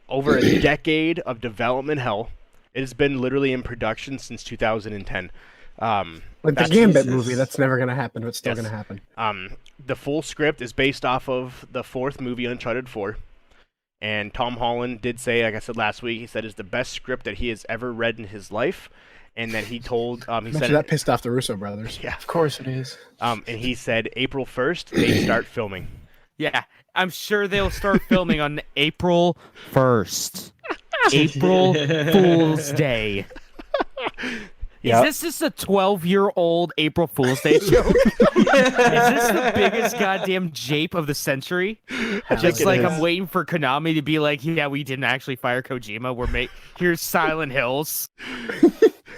Over a decade of development hell. It has been literally in production since 2010. Like the That's- Gambit Jesus. movie, that's never gonna happen, but it's still Yes. gonna happen. The full script is based off of the 4th movie, Uncharted 4. And Tom Holland did say, like I said last week, he said it's the best script that he has ever read in his life. And then he told, he Imagine said, that pissed off the Russo brothers. yeah, Of course it is. and he said April 1st, they start filming. Yeah, I'm sure they'll start filming on April 1st. April Fool's Day. Yeah. Is this just a 12-year-old April Fool's Day joke? Is this the biggest goddamn jape of the century? Just it like is. I'm waiting for Konami to be like, yeah, we didn't actually fire Kojima. Here's Silent Hills.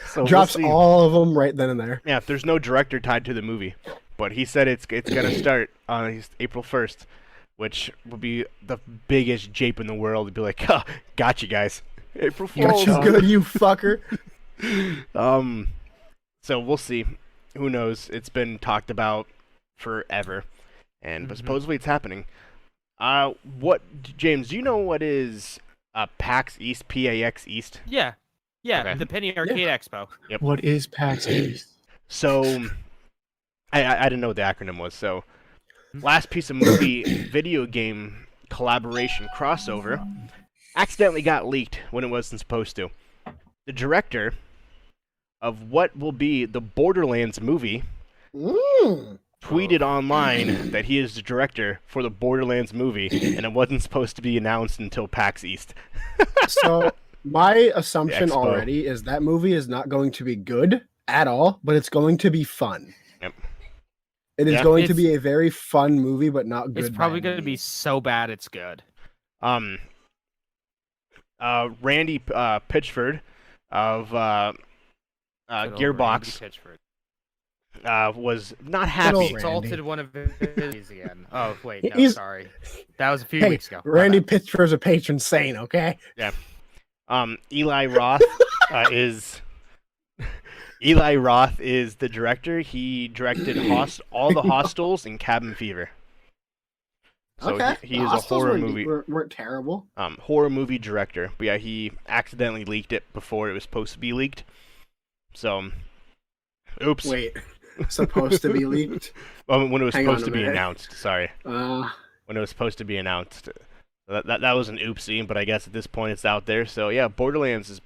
So Drops we'll see. all of them right then and there. Yeah, there's no director tied to the movie, but he said it's gonna start on April 1st, which will be the biggest jape in the world. To be like, huh, got you guys, April Fool's. Gotcha. Good, you fucker. So we'll see. Who knows? It's been talked about forever, and but Mhm. supposedly it's happening. James? Do you know what is PAX East? PAX East. Yeah. Yeah, Okay. the Penny Arcade Expo. What is PAX East? So, I didn't know what the acronym was. So, last piece of movie video game collaboration crossover accidentally got leaked when it wasn't supposed to. The director of what will be the Borderlands movie tweeted online that he is the director for the Borderlands movie, and it wasn't supposed to be announced until PAX East. So my assumption Expo. already is that movie is not going to be good at all, but it's going to be fun. Yep. It is Yeah. going to It's- be a very fun movie, but not good. It's probably by going to be any so bad it's good. Randy Pitchford of Good old Randy Gearbox Pitchford. was not old happy. Randy. Exalted one of his again. Oh, wait, no, He's- sorry. That was a few Hey, weeks ago. My Randy bad. Pitchford's a patron saint, okay? Eli Roth Eli Roth is the director. He directed all the Hostels and Cabin Fever. So Okay. he The is a Hostels horror movie weren't terrible. horror movie director. But yeah, he accidentally leaked it before it was supposed to be leaked. So, oops. Wait, supposed to be leaked? When it was Hang on supposed a to be minute. announced. Sorry. When it was supposed to be announced. That was an oopsie, but I guess at this point it's out there. So yeah, Borderlands is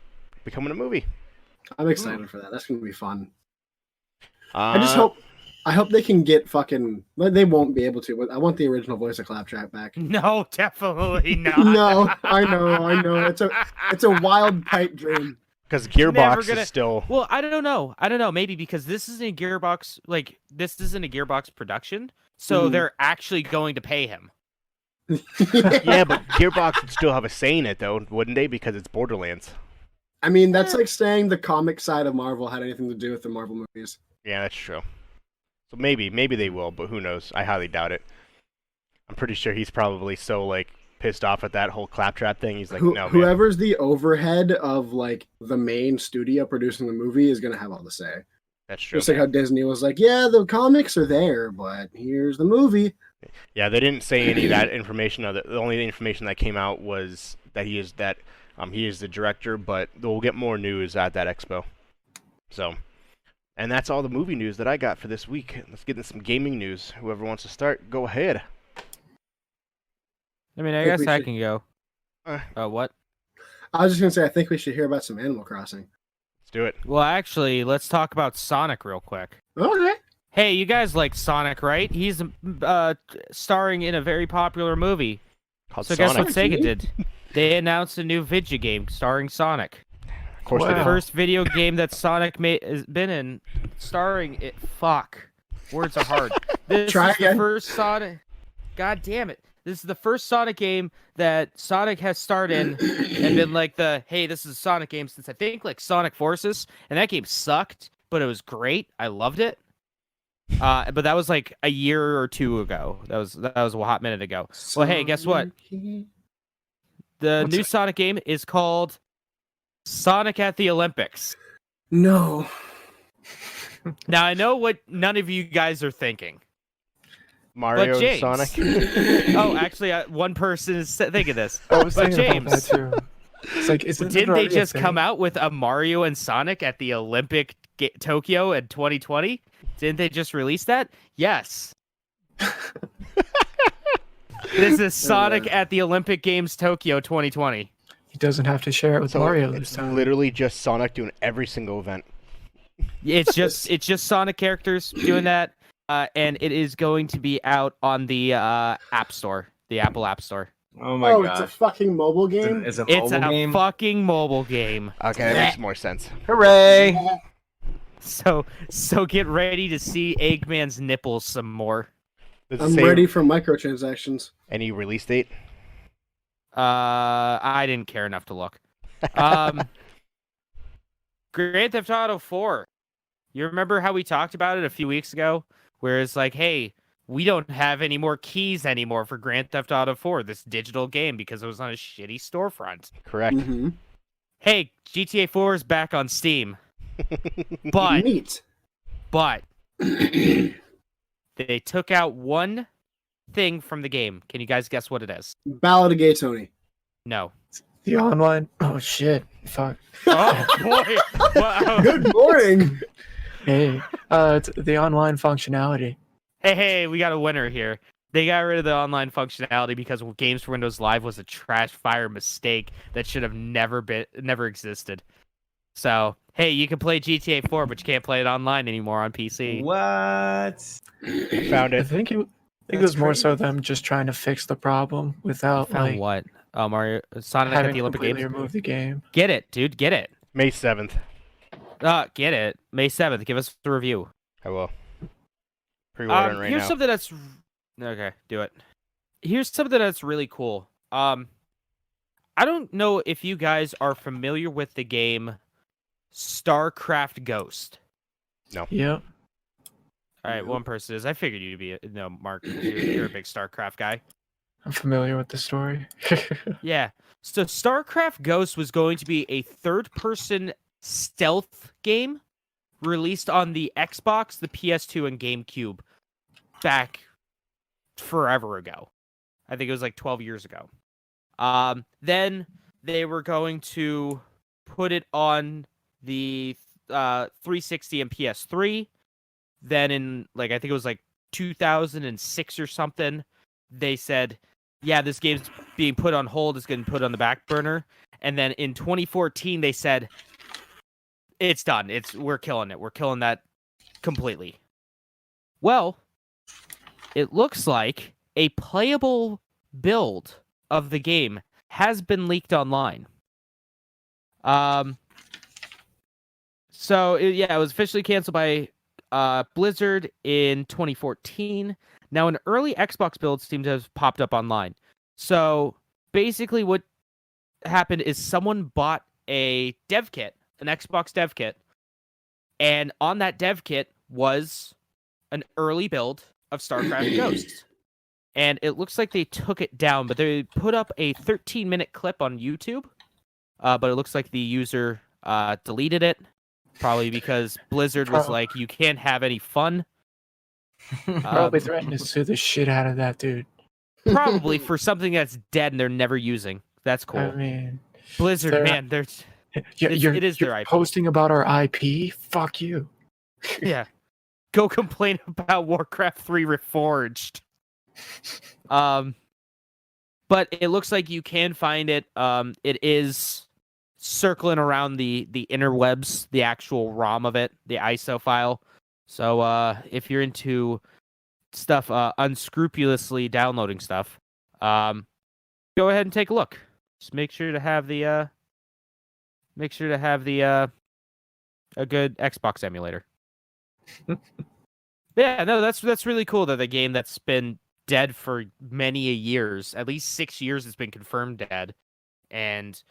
becoming a movie. I'm excited for that. That's gonna be fun. I I just hope they can get fucking. They won't be able to, but I want the original voice of Claptrap back. No, definitely not. No, I know. It's a wild pipe dream. because Never Gearbox gonna- is still. Well, I don't know. Maybe because this isn't a Gearbox, this isn't a Gearbox production, so Mhm. they're actually going to pay him. Yeah, but Gearbox would still have a say in it, though, wouldn't they? Because it's Borderlands. I mean, that's like saying the comic side of Marvel had anything to do with the Marvel movies. Yeah, that's true. So maybe they will, but who knows? I highly doubt it. I'm pretty sure he's probably so pissed off at that whole Claptrap thing. He's like, no, man. Whoever's the overhead of the main studio producing the movie is gonna have all the say. That's true. Just like how Disney was like, yeah, the comics are there, but here's the movie. Yeah, they didn't say any of that information. The only information that came out was that he is the director, but we'll get more news at that expo. So, and that's all the movie news that I got for this week. Let's get into some gaming news. Whoever wants to start, go ahead. I mean, I think guess we I should- can go. What? I was just gonna say, I think we should hear about some Animal Crossing. Let's do it. Well, actually, let's talk about Sonic real quick. Okay. Hey, you guys like Sonic, right? He's starring in a very popular movie. Called So guess Sonic. what Sega did? They announced a new video game starring Sonic. course they Wow. did. First video game that Sonic has been in, starring it. Fuck, words are hard. This Try is the again. first Sonic. God damn it! This is the first Sonic game that Sonic has starred in and been like hey, this is a Sonic game since I think like Sonic Forces, and that game sucked, but it was great. I loved it. But that was like a year or two ago. That was a hot minute ago. Well, hey, guess what? The What's new it? Sonic game is called Sonic at the Olympics. No. Now I know what none of you guys are thinking. Mario and James- Sonic. Oh, actually, one person is thinking this. I was But thinking about that James, too. It's like, isn't it didn't they already a just come thing? out with a Mario and Sonic at the Olympic Tokyo in 2020? Didn't they just release that? Yes. This is Sonic at the Olympic Games Tokyo 2020. He doesn't have to share it with So Mario this it's time. literally just Sonic doing every single event. It's just Sonic characters doing that, and it is going to be out on the App Store, the Apple App Store. Oh my Oh, it's a gosh. fucking mobile game. It's a It's mobile a game. fucking mobile game. Okay, that makes more sense. Hooray! So get ready to see Eggman's nipples some more. Does it I'm say ready for microtransactions. any release date? I didn't care enough to look. Grand Theft Auto 4. You remember how we talked about it a few weeks ago? Where it's like, hey, we don't have any more keys anymore for Grand Theft Auto 4, this digital game, because it was on a shitty storefront. Correct. Mm-hmm. Hey, GTA 4 is back on Steam. But Neat. they took out one thing from the game. Can you guys guess what it is? Ballad of Gay Tony. No. The online. Oh shit! Fuck. Oh boy. Wow. Good morning. Hey, it's the online functionality. Hey, we got a winner here. They got rid of the online functionality because Games for Windows Live was a trash fire mistake that should have never existed. So, hey, you can play GTA 4, but you can't play it online anymore on PC. What? I found I it. think it That's was more so crazy. them just trying to fix the problem without Found like what? Mario Sonic at having the Olympic completely Games. removed the game. Get it, dude. Get it. May 7th. Get it. May 7th. Give us the review. I will. Pre-ordering right Here's now. something that's okay. Do it. Here's something that's really cool. I don't know if you guys are familiar with the game StarCraft Ghost. Yep. All right, one person is. I figured you'd be no, Mark. You're a big StarCraft guy. I'm familiar with the story. Yeah. So StarCraft Ghost was going to be a third-person stealth game released on the Xbox, the PS2, and GameCube back forever ago. I think it was like 12 years ago. Then they were going to put it on the 360 and PS3. Then in like I think it was like 2006 or something, they said, "Yeah, this game's being put on hold. It's getting put on the back burner." And then in 2014, they said, "It's done. We're killing it. We're killing that completely." Well, it looks like a playable build of the game has been leaked online. So it was officially canceled by Blizzard in 2014. Now, an early Xbox build seemed to have popped up online. So basically, what happened is someone bought a dev kit, an Xbox dev kit, and on that dev kit was an early build of StarCraft Ghosts. And it looks like they took it down, but they put up a 13-minute clip on YouTube. But it looks like the user deleted it, probably because Blizzard was like, "You can't have any fun." Probably threatened to sue the shit out of that dude. Probably for something that's dead and they're never using. That's cool. I mean, Blizzard, they're- man, they're it is their IP. posting about our IP. Fuck you. yeah. Go complain about Warcraft 3 Reforged. But it looks like you can find it. It is circling around the interwebs, the actual ROM of it, the ISO file. So if you're into stuff unscrupulously downloading stuff, go ahead and take a look. Just make sure to have the make sure to have the a good Xbox emulator. Yeah, no, that's really cool that the game that's been dead for many a years, at least 6 years, it's been confirmed dead, and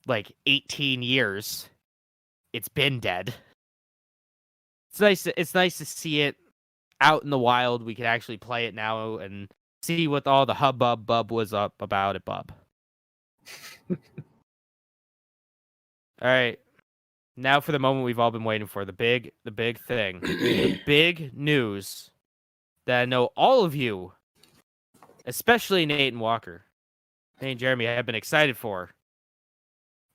like 18 years, it's been dead. It's nice. It's nice to see it out in the wild. We can actually play it now and see what all the hubbub was up about it, bub. All right, now for the moment we've all been waiting for, the big thing, the big news that I know all of you, especially Nate and Walker, Nate and Jeremy, have been excited for.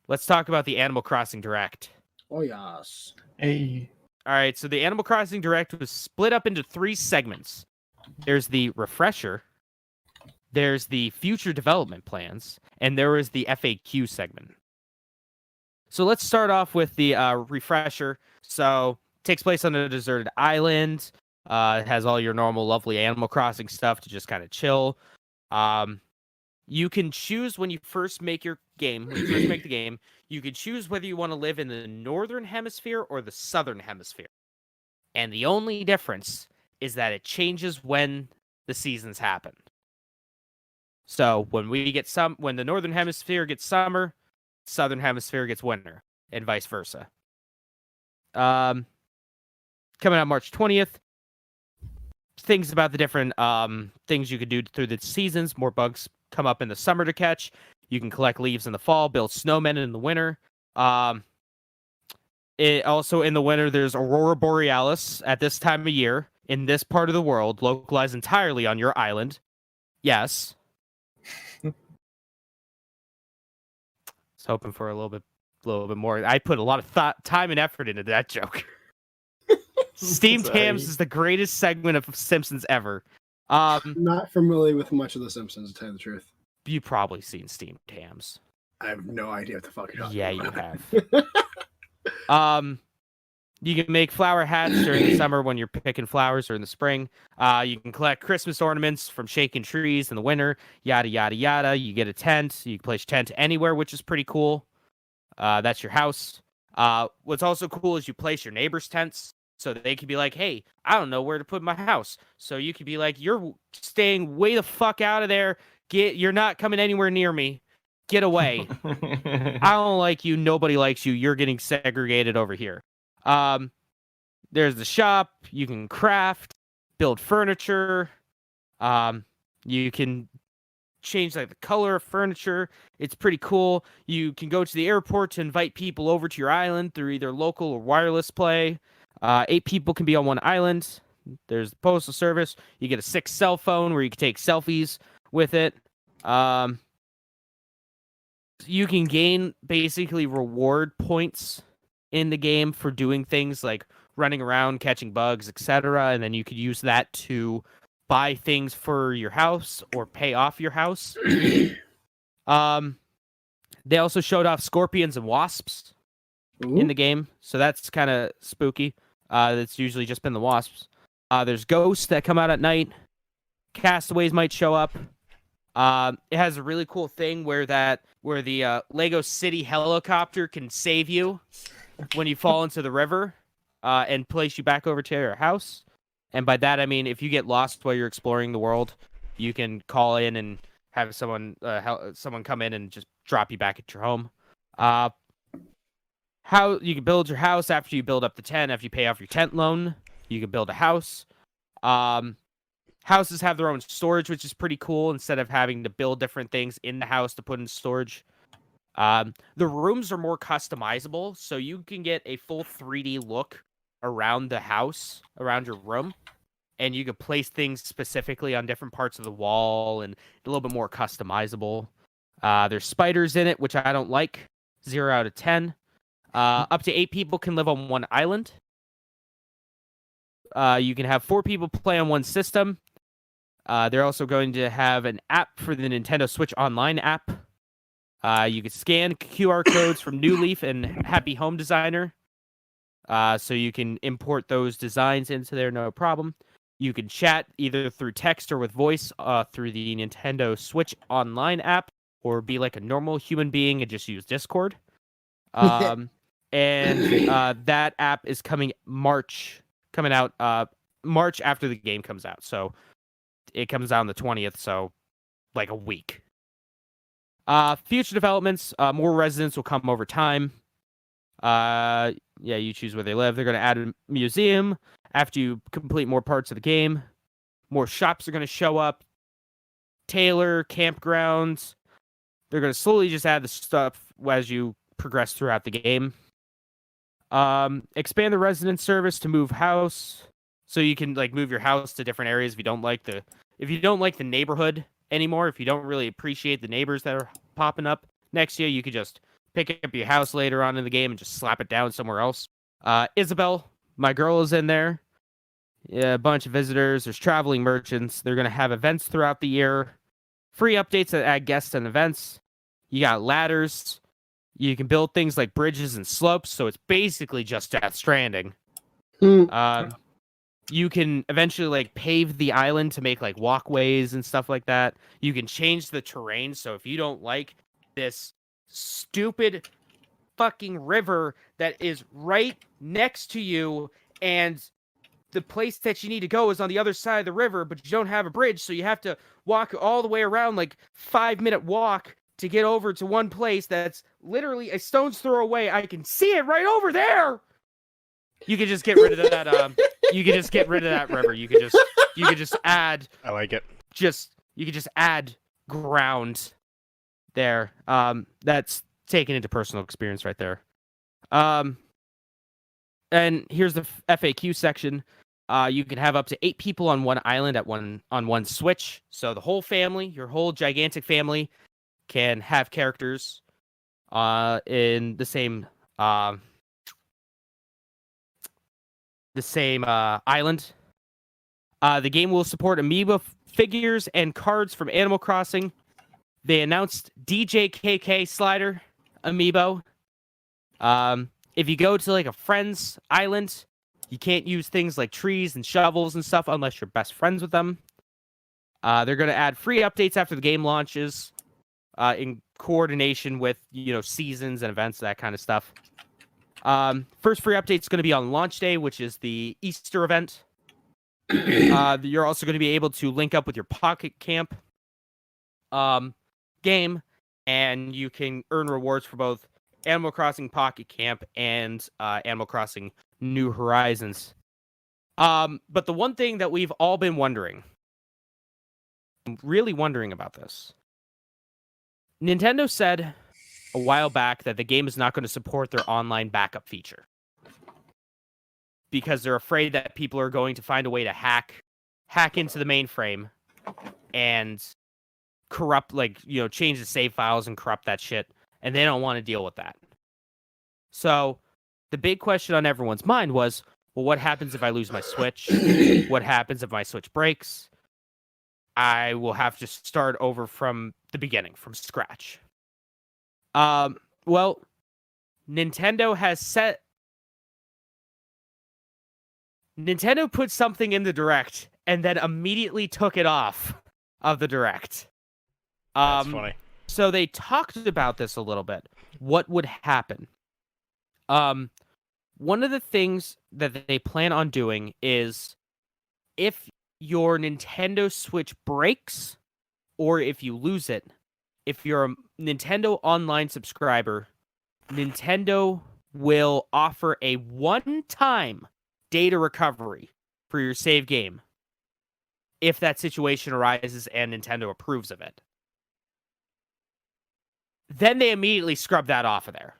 Let's talk about the Animal Crossing Direct. Oh yes. Hey. All right, so the Animal Crossing Direct was split up into 3 segments. There's the refresher, there's the future development plans, and there is the FAQ segment. So let's start off with the refresher. So it takes place on a deserted island. It has all your normal lovely Animal Crossing stuff to just kind of chill. You can choose when you first make your game, when you first make the game, you can choose whether you want to live in the northern hemisphere or the southern hemisphere. And the only difference is that it changes when the seasons happen. So when the northern hemisphere gets summer, southern hemisphere gets winter, and vice versa. Coming out March 20th. Things about the different things you could do through the seasons. More bugs come up in the summer to catch. You can collect leaves in the fall, build snowmen in the winter. It also in the winter, there's Aurora Borealis at this time of year in this part of the world, localized entirely on your island. Yes. I was hoping for a little bit more. I put a lot of time and effort into that joke. Steamed Hams is the greatest segment of Simpsons ever. Not familiar with much of The Simpsons, to tell you the truth. You've probably seen Steamed Hams. I have no idea what the fuck you're talking Yeah, about. you have. You can make flower hats during the summer when you're picking flowers, or in the spring. You can collect Christmas ornaments from shaken trees in the winter. Yada yada yada. You get a tent. You can place your tent anywhere, which is pretty cool. That's your house. What's also cool is you place your neighbors' tents. So that they could be like, hey, I don't know where to put my house. So you could be like, you're staying way the fuck out of there. You're not coming anywhere near me. Get away. I don't like you. Nobody likes you. You're getting segregated over here. There's the shop. You can craft, build furniture. You can change like the color of furniture. It's pretty cool. You can go to the airport to invite people over to your island through either local or wireless play. 8 people can be on one island. There's the postal service. You get a 6 cell phone where you can take selfies with it. You can gain basically reward points in the game for doing things like running around, catching bugs, etc. And then you could use that to buy things for your house or pay off your house. They also showed off scorpions and wasps in the game, so that's kind of spooky. That's usually just been the wasps. There's ghosts that come out at night. Castaways might show up. It has a really cool thing where the Lego City helicopter can save you when you fall into the river and place you back over to your house. And by that I mean if you get lost while you're exploring the world, you can call in and have someone come in and just drop you back at your home. How you can build your house after you build up the tent. After you pay off your tent loan, you can build a house. Houses have their own storage, which is pretty cool. Instead of having to build different things in the house to put in storage, the rooms are more customizable, so you can get a full 3D look around the house, around your room, and you can place things specifically on different parts of the wall, and a little bit more customizable. There's spiders in it, which I don't like. 0 out of 10. Up to 8 people can live on one island. You can have 4 people play on one system. They're also going to have an app for the Nintendo Switch Online app. You can scan QR codes from New Leaf and Happy Home Designer. So you can import those designs into there, no problem. You can chat either through text or with voice through the Nintendo Switch Online app, or be like a normal human being and just use Discord. And that app is coming out March after the game comes out. So it comes out on the 20th, so like a week. Future developments, more residents will come over time. You choose where they live. They're going to add a museum after you complete more parts of the game. More shops are going to show up. Tailor, campgrounds. They're going to slowly just add the stuff as you progress throughout the game. Expand the resident service to move house, so you can like move your house to different areas if you don't like the neighborhood anymore. If you don't really appreciate the neighbors that are popping up next to you, you could just pick up your house later on in the game and just slap it down somewhere else. Isabel, my girl, is in there. Yeah, a bunch of visitors. There's traveling merchants. They're going to have events throughout the year. Free updates that add guests and events. You got ladders. You can build things like bridges and slopes, so it's basically just Death Stranding. You can eventually like pave the island to make like walkways and stuff like that. You can change the terrain, so if you don't like this stupid fucking river that is right next to you and the place that you need to go is on the other side of the river, but you don't have a bridge, so you have to walk all the way around, like 5-minute walk to get over to one place that's literally a stone's throw away. I can see it right over there. You could just get rid of that. You could just get rid of that river. You could just add. I like it. You could just add ground there. That's taken into personal experience right there. And here's the FAQ section. You can have up to 8 people on one island on one Switch. So the whole family, your whole gigantic family, can have characters in the same island. The game will support amiibo figures and cards from Animal Crossing. They announced DJKK slider amiibo. If you go to like a friend's island, you can't use things like trees and shovels and stuff unless you're best friends with them. They're going to add free updates after the game launches, in coordination with seasons and events, that kind of stuff. First free update is going to be on launch day, which is the Easter event. You're also going to be able to link up with your Pocket Camp game, and you can earn rewards for both Animal Crossing Pocket Camp and Animal Crossing New Horizons. But the one thing that we've all been wondering, really wondering about this, Nintendo said a while back that the game is not going to support their online backup feature because they're afraid that people are going to find a way to hack into the mainframe and corrupt, change the save files and corrupt that shit, and they don't want to deal with that. So the big question on everyone's mind was, well, what happens if I lose my Switch? What happens if my Switch breaks? I will have to start over from the beginning, from scratch. Well, Nintendo put something in the Direct and then immediately took it off of the Direct. That's funny. So they talked about this a little bit. What would happen? One of the things that they plan on doing is if your Nintendo Switch breaks or if you lose it, if you're a Nintendo Online subscriber, Nintendo will offer a one-time data recovery for your save game if that situation arises and Nintendo approves of it. Then they immediately scrub that off of there.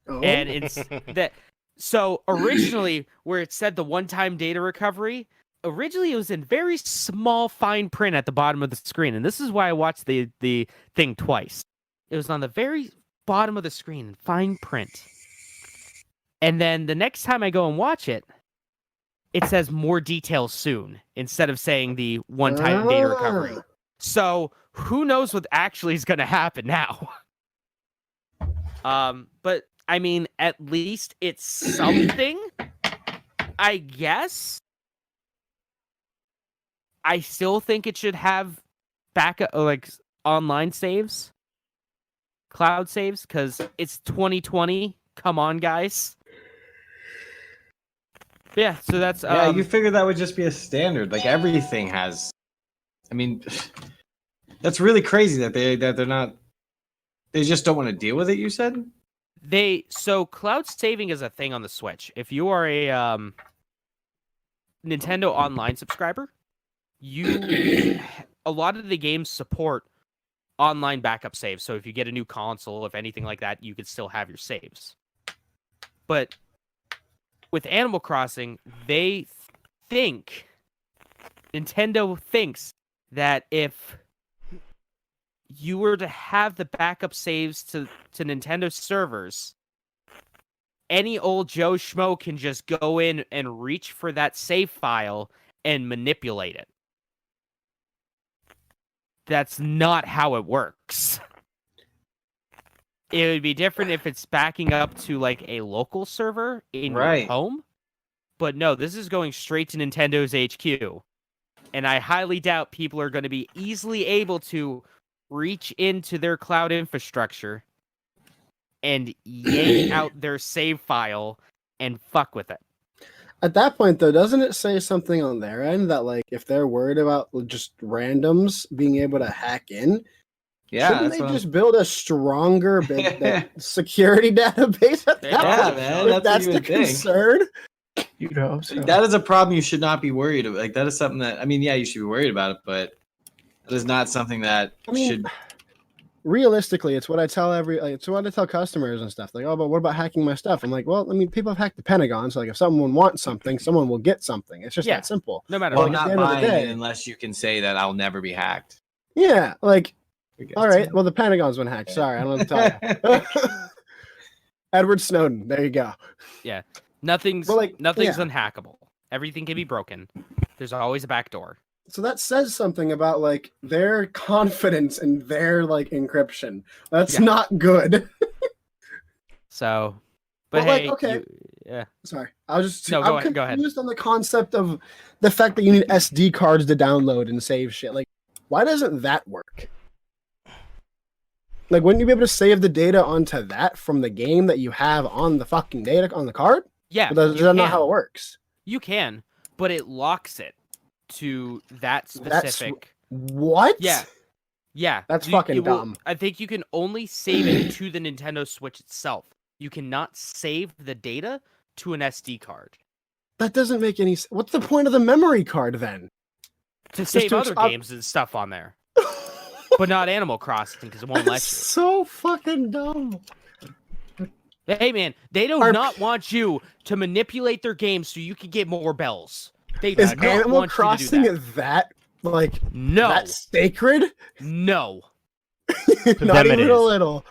Oh. And it's that. So originally, where it said the one-time data recovery, originally it was in very small fine print at the bottom of the screen, and this is why I watched the thing twice. It was on the very bottom of the screen in fine print. And then the next time I go and watch it, it says more details soon instead of saying the one-time data recovery. So who knows what actually is going to happen now? But I mean, at least it's something, I guess. I still think it should have backup, online saves. cloud saves because it's 2020. Come on, guys. Yeah, so that's Yeah, you figured that would just be a standard. Like everything has. I mean, that's really crazy that they're not. They just don't want to deal with it. You said. So cloud saving is a thing on the Switch. If you are a Nintendo Online subscriber, a lot of the games support online backup saves. So if you get a new console, if anything like that, you could still have your saves. But with Animal Crossing, Nintendo thinks that if you were to have the backup saves to Nintendo servers, any old Joe Schmo can just go in and reach for that save file and manipulate it. That's not how it works. It would be different if it's backing up to like a local server in your home. But no, this is going straight to Nintendo's HQ. And I highly doubt people are going to be easily able to reach into their cloud infrastructure and yank out their save file and fuck with it. At that point, though, doesn't it say something on their end that, like, if they're worried about just randoms being able to hack in, shouldn't they just build a stronger security database at that point? Man, that's the concern. You know, so. That is a problem you should not be worried about. Like, that is something that, I mean, yeah, you should be worried about it, but that is not something that should. Realistically, it's what I tell it's what I tell customers and stuff. Like, oh, but what about hacking my stuff? I'm like, well, I mean, people have hacked the Pentagon, so like, if someone wants something, someone will get something. It's just that simple. No matter what. Well, not buying it unless you can say that I'll never be hacked. Yeah, like, all right, well, the Pentagon's been hacked. Sorry, I don't know what to tell you. Edward Snowden. There you go. Yeah, nothing's unhackable. Everything can be broken. There's always a back door. So that says something about like their confidence in their like encryption. That's not good. So, but hey, like, okay. Yeah. Sorry, I was just I'm go ahead. On the concept of the fact that you need SD cards to download and save shit. Like, why doesn't that work? Like, wouldn't you be able to save the data onto that from the game that you have on the fucking data on the card? Yeah, is that not how it works? You can, but it locks it to that specific. What? Yeah. That's fucking dumb. I think you can only save it to the Nintendo Switch itself. You cannot save the data to an SD card. That doesn't make any sense. What's the point of the memory card then? To save other games and stuff on there. But not Animal Crossing because it won't let you. So fucking dumb. Hey man, they do not want you to manipulate their game so you can get more bells. They is Animal Crossing that like that sacred? No. Not even a little.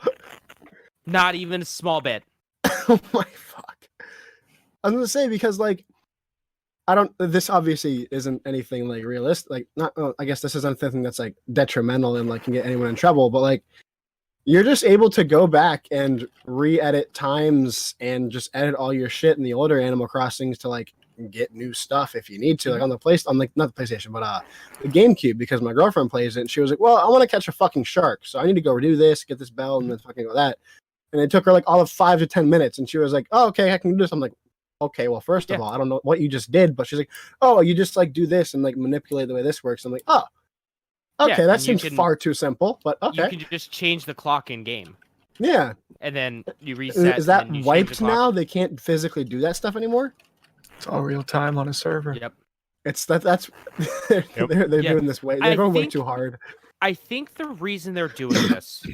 Not even a small bit. Oh my fuck. I was gonna say because like this obviously isn't anything like realistic. Like not I guess this isn't anything that's like detrimental and like can get anyone in trouble, but like you're just able to go back and re-edit times and just edit all your shit in the older Animal Crossings to like get new stuff if you need to, like on the not the PlayStation, but the GameCube, because my girlfriend plays it and she was like, well, I want to catch a fucking shark, so I need to go do this, get this bell, and then fucking go that. And it took her like all of 5 to 10 minutes, and she was like, oh, okay, I can do this. I'm like, okay, well, first of all, I don't know what you just did, but she's like, oh, you just like do this and like manipulate the way this works. I'm like, oh, okay, that seems far too simple, but okay. You can just change the clock in game. Yeah. And then you reset. Is that wiped now? They can't physically do that stuff anymore? It's all real time on a server. Yep. It's that's they're doing this way. They're going way too hard. I think the reason they're doing this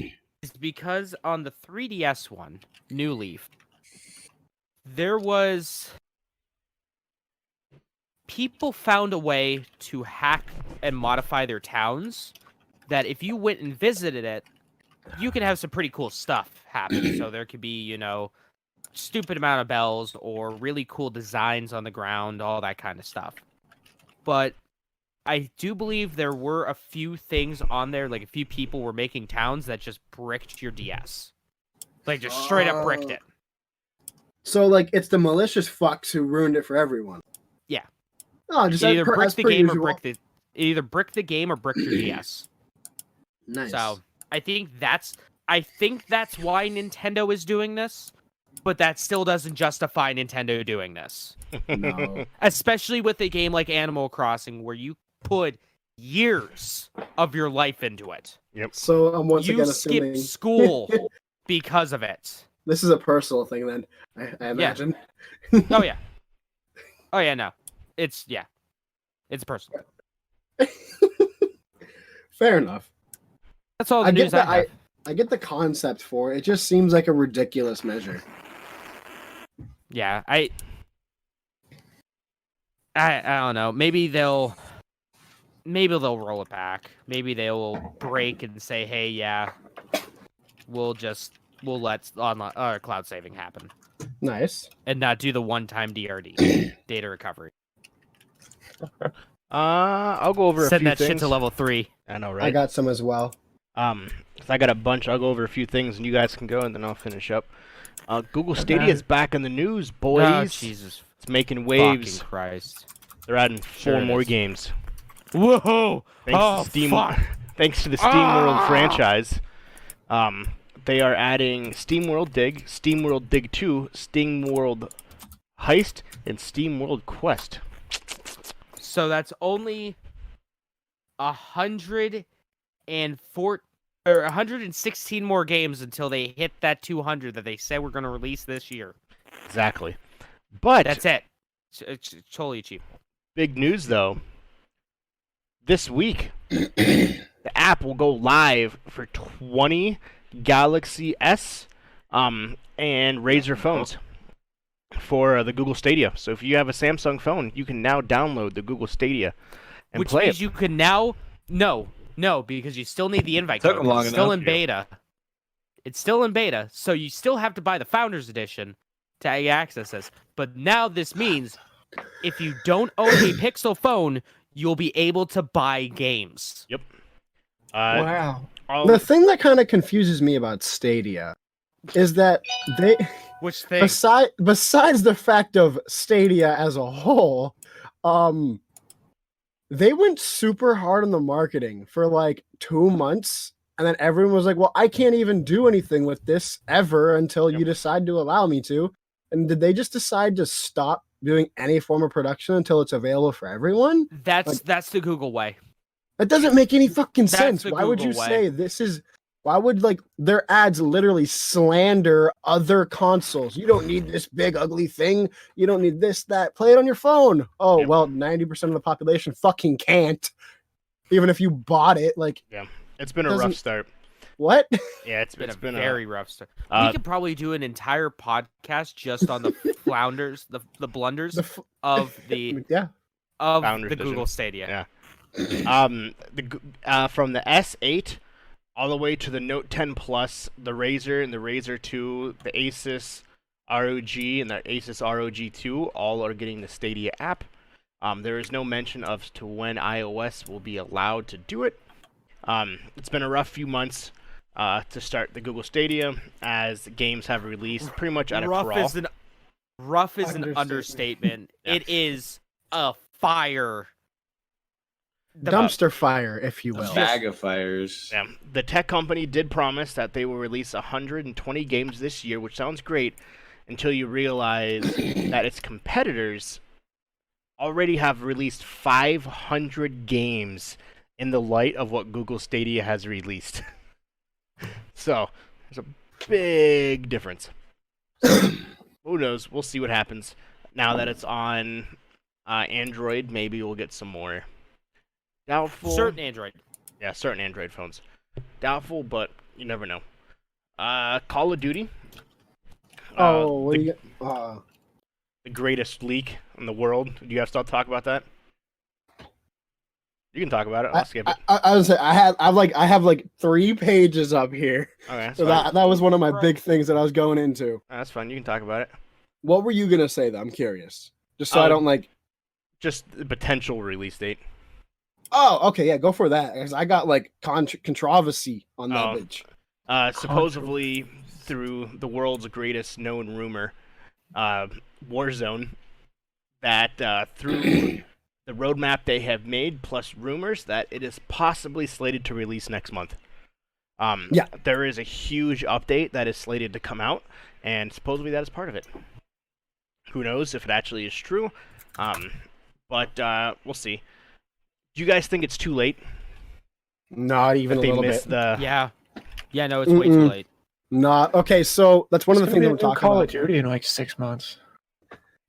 is because on the 3DS one, New Leaf, there was people found a way to hack and modify their towns that if you went and visited it, you could have some pretty cool stuff happen. So there could be, stupid amount of bells or really cool designs on the ground, all that kind of stuff. But I do believe there were a few things on there, like a few people were making towns that just bricked your DS. Like just straight up bricked it. So like it's the malicious fucks who ruined it for everyone. Yeah. Oh, just either brick the game or brick the game or brick your DS. Nice. So I think that's I think that's why Nintendo is doing this, but that still doesn't justify Nintendo doing this. No. Especially with a game like Animal Crossing, where you put years of your life into it. So I'm once You again skip assuming school because of it. this is a personal thing. Then I imagine. Oh yeah. Oh yeah. No, it's personal. Fair enough. That's all the I get news I have. I get the concept for it. It just seems like a ridiculous measure. Yeah, I don't know. Maybe they'll roll it back. Maybe they'll break and say, "Hey, yeah, we'll let online cloud saving happen Nice. and not do the one-time DRD data recovery." I'll go over a Send few that things. shit to level 3. I know, I right? got some as well. 'Cause I got a bunch. I'll go over a few things, and you guys can go, and then I'll finish up. Google Stadia is back in the news, boys. Oh, Jesus It's making waves. fucking Christ. They're adding 4 Sure it more is. games. Whoa! Thanks to Steam. Fuck. Thanks to the SteamWorld franchise. They are adding SteamWorld Dig, SteamWorld Dig 2, SteamWorld Heist, and SteamWorld Quest. So that's only 116 more games until they hit that 200 that they said we're going to release this year. Exactly. But That's it. It's totally achievable. big news, though. This week, the app will go live for 20 Galaxy S and Razer phones for the Google Stadia. So if you have a Samsung phone, you can now download the Google Stadia and Which play means it. you can now... No, because you still need the invite Took code. them long It's still enough. in beta. It's still in beta, so you still have to buy the Founders Edition to access this. But now this means if you don't own a Pixel phone, you'll be able to buy games. Wow. All- The thing that kind of confuses me about Stadia is that they, Which thing? besides the fact of Stadia as a whole, they went super hard on the marketing for like 2 months, and then everyone was like, "Well, I can't even do anything with this ever until you decide to allow me to." And did they just decide to stop doing any form of production until it's available for everyone? That's the Google way. That doesn't make any fucking That's sense. the Why would you Google way. say this is? Why would like their ads literally slander other consoles? You don't need this big ugly thing. You don't need this, that. Play it on your phone. Oh, Yep. well, 90% of the population fucking can't. Even if you bought it, like It's been a rough doesn't- start. what? Yeah, it's It's been been a very rough start. uh, We could probably do an entire podcast just on the flounders, the blunders of the Yeah. Founders the Edition. Google Stadia. Yeah. From the S8 all the way to the Note 10 Plus, the Razer and the Razer 2, the Asus ROG and the Asus ROG 2 all are getting the Stadia app. There is no mention of to when iOS will be allowed to do it. It's been a rough few months to start the Google Stadia, as games have released pretty much at a crawl. Rough is an Understatement. understatement. Yeah. It is a fire. Dumpster fire, if you will. Bag of fires. Yeah. The tech company did promise that they will release 120 games this year, which sounds great, until you realize that its competitors already have released 500 games in the light of what Google Stadia has released. So, there's a big difference. Who knows? We'll see what happens. Now that it's on Android, maybe we'll get some more. Doubtful. Certain Android. Yeah, certain Android phones. Doubtful, but you never know. Call of Duty. Oh, what the, do you? the greatest leak in the world. Do you guys still talk about that? You can talk about it. I'll skip it. I was say I have like 3 pages up here. Okay, that's So fine. that was one of my big things that I was going into. That's fine. You can talk about it. What were you gonna say though? I'm curious. Just so I don't like. Just the potential release date. Oh, okay, yeah, go for that. 'Cause I got like controversy on that Oh. bitch. Supposedly, through the world's greatest known rumor, Warzone, that through the roadmap they have made, plus rumors that it is possibly slated to release next month. Yeah. There is a huge update that is slated to come out, and supposedly that is part of it. Who knows if it actually is true? But we'll see. Do you guys think it's too late? Not even That a they little missed bit. the. Yeah, no, it's way too Mm-mm. late. Not okay. So that's one It's of the gonna things be that we're a new talking Call about. of Duty in like 6 months.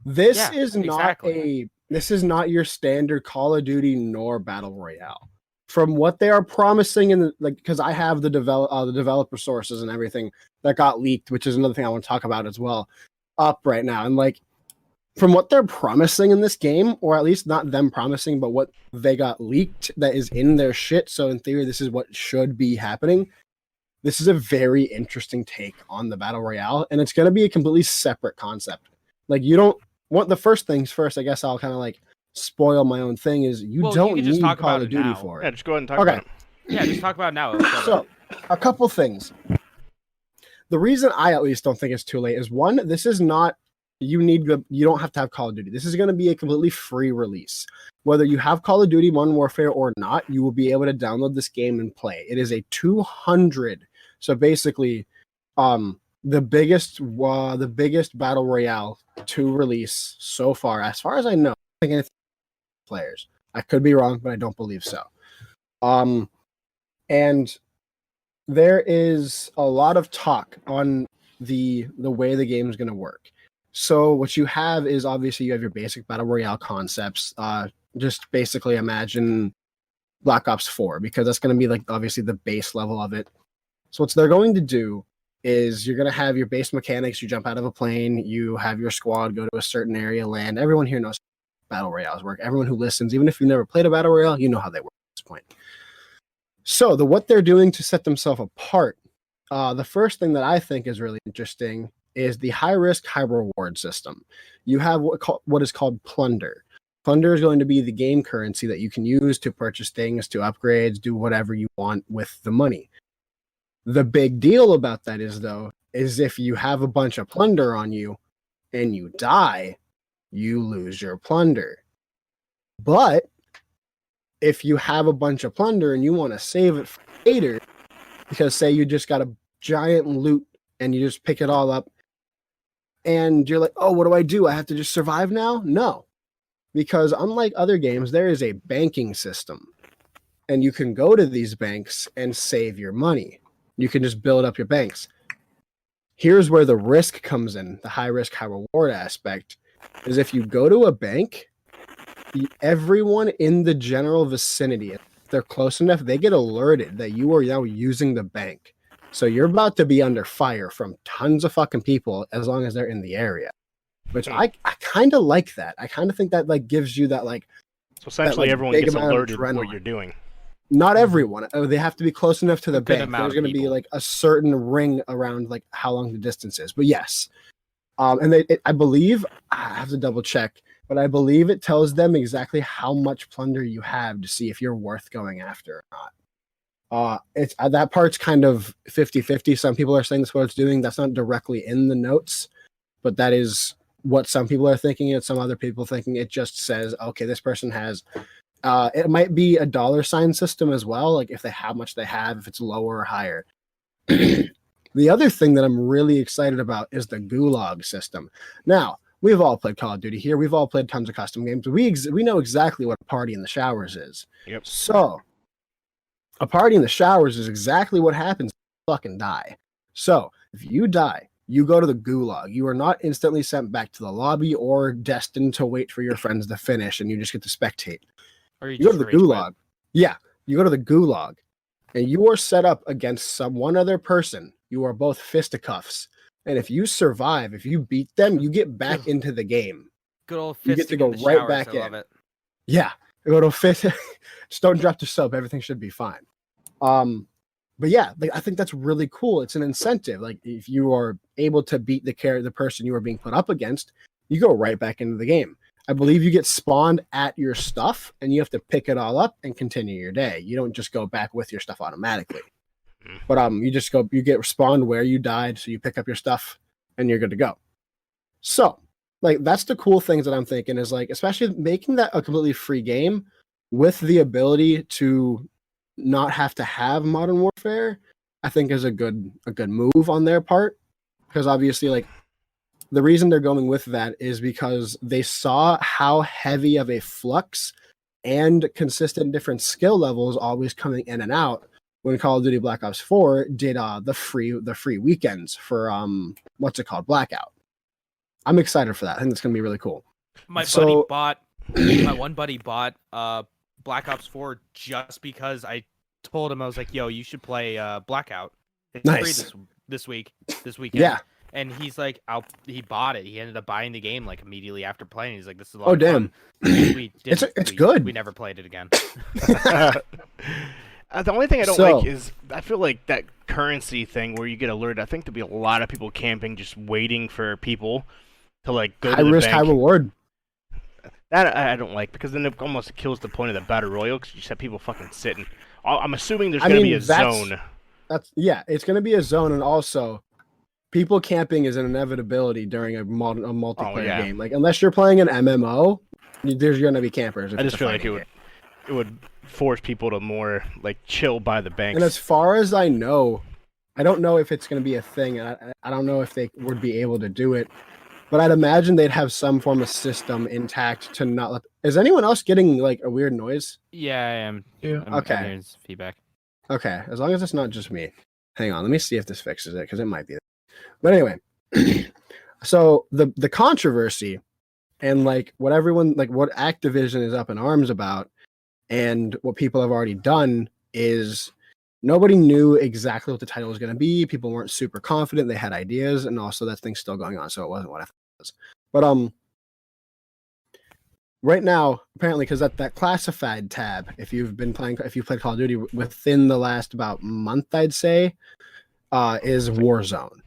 This Yeah, is not exactly. this is not your standard Call of Duty nor Battle Royale. From what they are promising in because I have the developer sources and everything that got leaked, which is another thing I want to talk about as well, up right now. And like from what they're promising in this game, or at least not them promising, but what they got leaked that is in their shit. So in theory, this is what should be happening. This is a very interesting take on the Battle Royale, and it's going to be a completely separate concept. Like you don't want the first things first. I guess I'll kind of like spoil my own thing. Is you Well, you don't can just need talk Call about of it Duty now. for Yeah, it. just go ahead and talk Okay. about it. Yeah, just talk about it now. So, a couple things. The reason I at least don't think it's too late is one, this is not you don't have to have Call of Duty. This is going to be a completely free release. Whether you have Call of Duty Modern Warfare or not, you will be able to download this game and play. It is a 200. So basically, the biggest battle royale to release so far as I know. I think anything players. I could be wrong, but I don't believe so. And there is a lot of talk on the way the game is going to work. So what you have is obviously you have your basic battle royale concepts. Just basically imagine Black Ops 4 because that's going to be like obviously the base level of it. So what they're going to do is you're going to have your base mechanics. You jump out of a plane, you have your squad go to a certain area, land. Everyone here knows how battle royales work. Everyone who listens, even if you've never played a battle royale, you know how they work at this point. So what they're doing to set themselves apart, the first thing that I think is really interesting is the high risk, high reward system. You have what is called plunder. Plunder is going to be the game currency that you can use to purchase things, to upgrades, do whatever you want with the money. The big deal about that is if you have a bunch of plunder on you and you die, you lose your plunder. But if you have a bunch of plunder and you want to save it for later, because say you just got a giant loot and you just pick it all up and you're like, oh, what do? I have to just survive now? No, because unlike other games, there is a banking system and you can go to these banks and save your money. You can just build up your banks. Here's where the risk comes in, the high risk, high reward aspect, is if you go to a bank, everyone in the general vicinity, if they're close enough, they get alerted that you are now using the bank. So you're about to be under fire from tons of fucking people as long as they're in the area. Which I kind of like that. I kind of think that like gives you that like. So essentially, everyone gets alerted what you're doing. Not everyone. They have to be close enough to the good bank. amount There's going to be people. like a certain ring around like how long the distance is. But yes, and I believe I have to double check, but I believe it tells them exactly how much plunder you have to see if you're worth going after or not. It's that part's kind of 50-50. Some people are saying that's what it's doing. That's not directly in the notes, but that is what some people are thinking. And some other people thinking it just says, okay, this person has. It might be a dollar sign system as well, like if they how much they have, if it's lower or higher. The other thing that I'm really excited about is the gulag system. Now, we've all played Call of Duty here. We've all played tons of custom games. We know exactly what a party in the showers is. Yep. So, a party in the showers is exactly what happens if you fucking die. So, if you die, you go to the gulag. You are not instantly sent back to the lobby or destined to wait for your friends to finish and you just get to spectate. Or You go to the gulag. Yeah, you go to the gulag, and you are set up against one other person. You are both fisticuffs, and if you survive, if you beat them, you get back into the game. Good old You get fisting to go in the right showers. back I love in. it. Yeah, you go to fist. Just don't drop the soap. Everything should be fine. But yeah, like, I think that's really cool. It's an incentive. Like if you are able to beat the person you are being put up against, you go right back into the game. I believe you get spawned at your stuff and you have to pick it all up and continue your day. You don't just go back with your stuff automatically. But you get spawned where you died, so you pick up your stuff and you're good to go. So, like that's the cool things that I'm thinking is like, especially making that a completely free game with the ability to not have to have Modern Warfare. I think is a good move on their part, because obviously, like, the reason they're going with that is because they saw how heavy of a flux and consistent different skill levels always coming in and out when Call of Duty Black Ops 4 did the free weekends for what's it called, Blackout. I'm excited for that. I think it's gonna be really cool. My one buddy bought Black Ops 4 just because I told him, I was like, yo, you should play Blackout. It's Nice. free this weekend. Yeah. And he's like, he bought it. He ended up buying the game like immediately after playing. He's like, this is a lot Oh of damn. fun. It's good. We never played it again. The only thing I don't So- like is I feel like that currency thing where you get alerted. I think there'll be a lot of people camping just waiting for people to like go High to the risk, bank. high reward. That I don't like, because then it almost kills the point of the battle royale, because you just have people fucking sitting. I'm assuming there's going to be a zone. It's gonna be a zone, and also people camping is an inevitability during a multiplayer yeah. game. Like, unless you're playing an MMO, there's gonna be campers. I just feel like it would force people to more like chill by the banks. And as far as I know, I don't know if it's going to be a thing. I don't know if they would be able to do it, but I'd imagine they'd have some form of system intact to not let. Is anyone else getting like a weird noise? Yeah, I am. Yeah. I'm Okay. hearing feedback. Okay, as long as it's not just me. Hang on, let me see if this fixes it, because it might be. But anyway, so the controversy and like what Activision is up in arms about, and what people have already done is nobody knew exactly what the title was going to be. People weren't super confident. They had ideas, and also that thing's still going on, so it wasn't what I thought it was. But right now, apparently, because that classified tab, if you've played Call of Duty within the last about month, I'd say, is Warzone.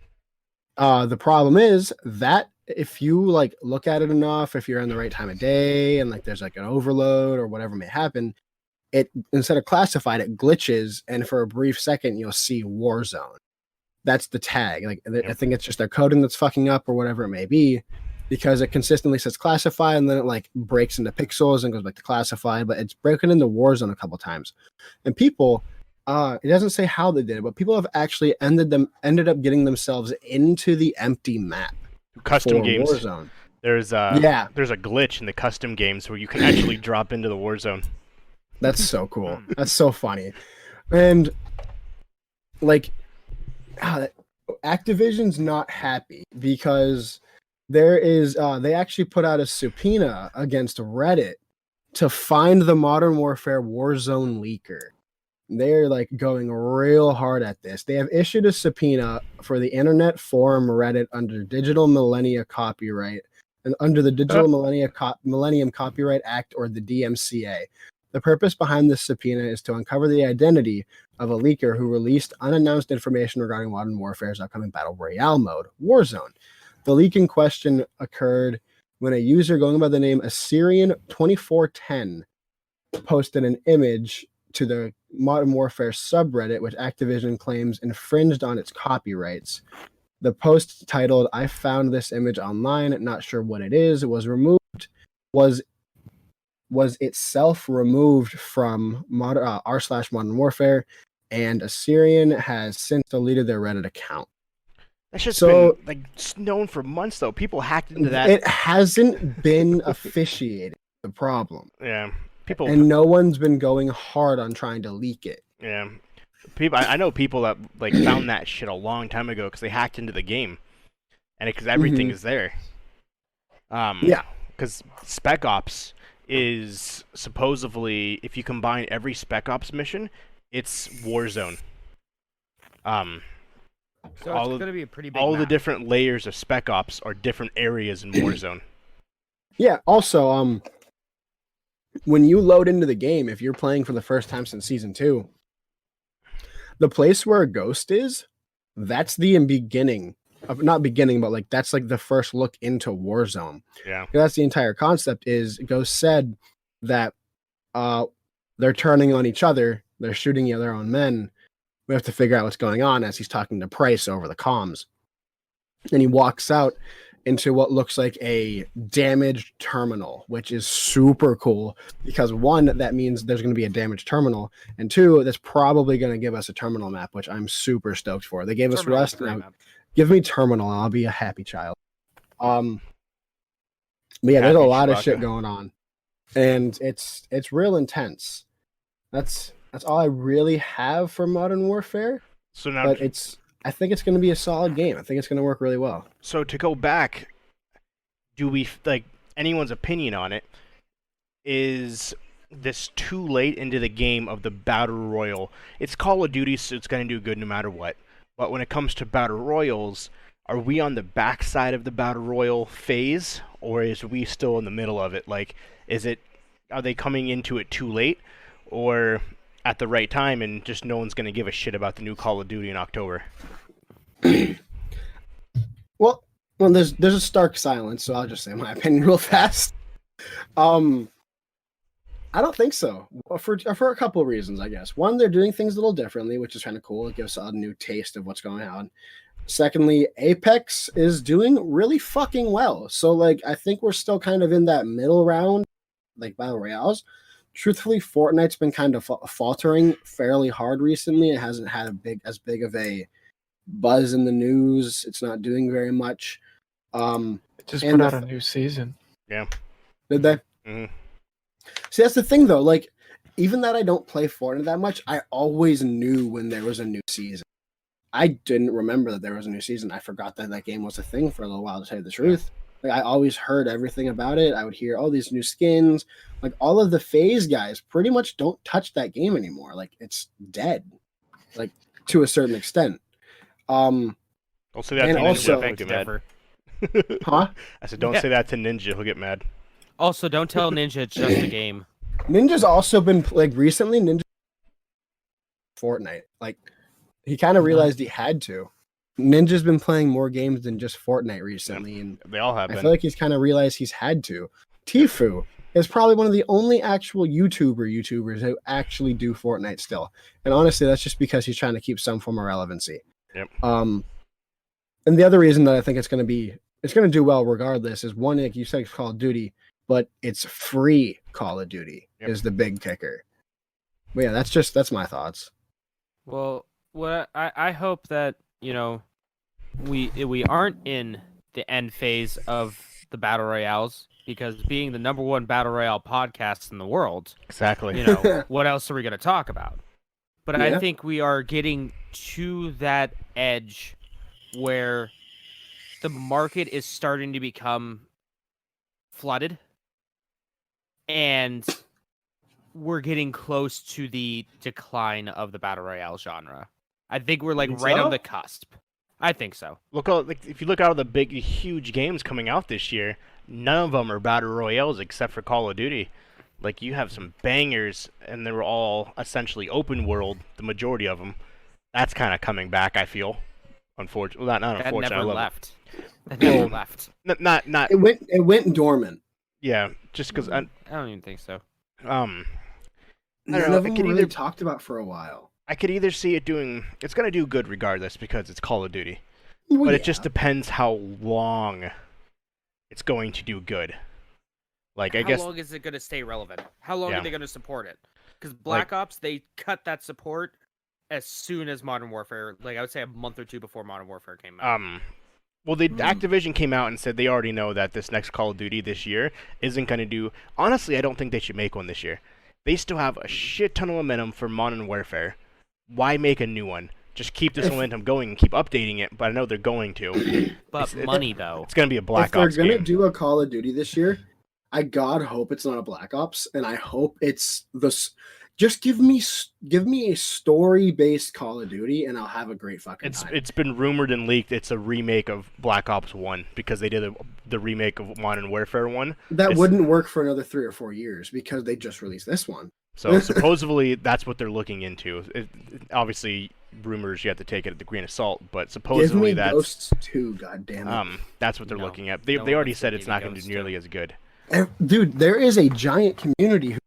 The problem is that if you like look at it enough, if you're in the right time of day and like there's like an overload or whatever may happen, it instead of classified, it glitches, and for a brief second you'll see Warzone. That's the tag. Like I think it's just their coding that's fucking up or whatever it may be, because it consistently says classified and then it like breaks into pixels and goes back to classified, but it's broken into Warzone a couple times. And people, it doesn't say how they did it, but people have actually ended up getting themselves into the empty map. Custom for games. Warzone. There's a glitch in the custom games where you can actually drop into the Warzone. That's so cool. That's so funny. And like Activision's not happy because there is they actually put out a subpoena against Reddit to find the Modern Warfare Warzone leaker. They're like going real hard at this. They have issued a subpoena for the Internet Forum Reddit under Digital Millennia Copyright and under the Digital Millennium Copyright Act, or the DMCA. The purpose behind this subpoena is to uncover the identity of a leaker who released unannounced information regarding Modern Warfare's upcoming Battle Royale mode, Warzone. The leak in question occurred when a user going by the name Assyrian2410 posted an image to the Modern Warfare subreddit, which Activision claims infringed on its copyrights. The post titled, "I found this image online, not sure what it is," was itself removed from r/Modern Warfare, and Assyrian has since deleted their Reddit account. That shit's been like known for months, though. People hacked into that. It hasn't been officiated. The problem. Yeah. People, and no one's been going hard on trying to leak it. Yeah, people. I know people that like found that shit a long time ago because they hacked into the game, and because everything is there. Yeah. Because Spec Ops is supposedly, if you combine every Spec Ops mission, it's Warzone. So it's going to be a pretty big all map. the different layers of Spec Ops are different areas in Warzone. Yeah. Also, when you load into the game, if you're playing for the first time since Season 2, the place where a ghost is, that's the beginning. Not beginning, but like that's like the first look into Warzone. Yeah. That's the entire concept. Is Ghost said that they're turning on each other, they're shooting their own men. We have to figure out what's going on, as he's talking to Price over the comms. And he walks out into what looks like a damaged terminal, which is super cool because one, that means there's going to be a damaged terminal, and two, that's probably going to give us a terminal map, which I'm super stoked for. They gave us Terminal is Rust, great now map. give me terminal, and I'll be a happy child. But yeah, there's a Happy lot of Chewbacca. shit going on, and it's real intense. That's all I really have for Modern Warfare, So now, but I think it's going to be a solid game. I think it's going to work really well. so to go back, do we like anyone's opinion on it? Is this too late into the game of the battle royal? It's Call of Duty, so it's going to do good no matter what. But when it comes to battle royals, are we on the backside of the battle royal phase, or is we still in the middle of it? Like, are they coming into it too late, or at the right time, and just no one's going to give a shit about the new Call of Duty in October? Well, there's a stark silence, so I'll just say my opinion real fast. I don't think so. For a couple of reasons, I guess. One, they're doing things a little differently, which is kind of cool. It gives us a new taste of what's going on. Secondly, Apex is doing really fucking well. So, like, I think we're still kind of in that middle round, like Battle Royales. Truthfully, Fortnite's been kind of faltering fairly hard recently. It hasn't had as big of a buzz in the news. It's not doing very much. It just and put out a new season. Did they? Mm-hmm. See, that's the thing, though. Like, even that I don't play Fortnite that much, I always knew when there was a new season. I didn't remember that there was a new season. I forgot that game was a thing for a little while, to tell you the truth. Like, I always heard everything about it. I would hear all these new skins. Like, all of the FaZe guys pretty much don't touch that game anymore. Like, it's dead. Like, to a certain extent. Don't say that to And Ninja. also- He'll get mad. Differ. Huh? I said, don't Yeah. say that to Ninja. He'll get mad. Also, don't tell Ninja it's just a game. Ninja's also been, like, recently, Fortnite. Like, he kind of realized he had to. Ninja's been playing more games than just Fortnite recently, and They all have I been. feel like he's kind of realized he's had to. Tifu is probably one of the only actual YouTubers who actually do Fortnite still. And honestly, that's just because he's trying to keep some form of relevancy. Yep. And the other reason that I think it's going to do well regardless is one, like you said, it's Call of Duty, but it's free Call of Duty Yep. is the big kicker. But yeah, that's my thoughts. Well, what I hope that, you know, we aren't in the end phase of the battle royales, because being the #1 battle royale podcast in the world, Exactly. you know, what else are we going to talk about? But Yeah. I think we are getting to that edge where the market is starting to become flooded, and we're getting close to the decline of the battle royale genre. I think we're like Think right so? on the cusp. I think so. Look, like, if you look out of the big, huge games coming out this year, none of them are battle royales except for Call of Duty. Like, you have some bangers, and they were all essentially open world. The majority of them. That's kind of coming back. I feel. Unfortunately, not That unfortunately. never I love left. That never Well, left. it. Not. It went dormant. Yeah, just because. I don't even think so. I None don't know, of it them could were really either- talked about for a while. I could either see it doing. It's gonna do good regardless because it's Call of Duty. Well, But yeah. it just depends how long it's going to do good. Like, I How guess. long is it going to stay relevant? How long Yeah. are they going to support it? Because Black Ops, they cut that support as soon as Modern Warfare. Like, I would say a month or two before Modern Warfare came out. Well, Activision came out and said they already know that this next Call of Duty this year isn't going to do. Honestly, I don't think they should make one this year. They still have a shit ton of momentum for Modern Warfare. Why make a new one? Just keep this momentum going and keep updating it. But I know they're going to. But money, though. It's going to be a Black if they're Ops gonna game. do a Call of Duty this year, I God hope it's not a Black Ops, and I hope it's this. Just give me a story-based Call of Duty, and I'll have a great fucking time. It's been rumored and leaked. It's a remake of Black Ops 1 because they did the remake of Modern Warfare 1. That it's- wouldn't work for another 3 or 4 years because they just released this one. So supposedly that's what they're looking into. Obviously, rumors, you have to take it at the grain of salt, but Give supposedly me that's Ghosts 2, goddammit. that's what they're No, looking at. They no already one's said gonna it's give you not going to Ghosts do nearly as good. Dude, there is a giant community who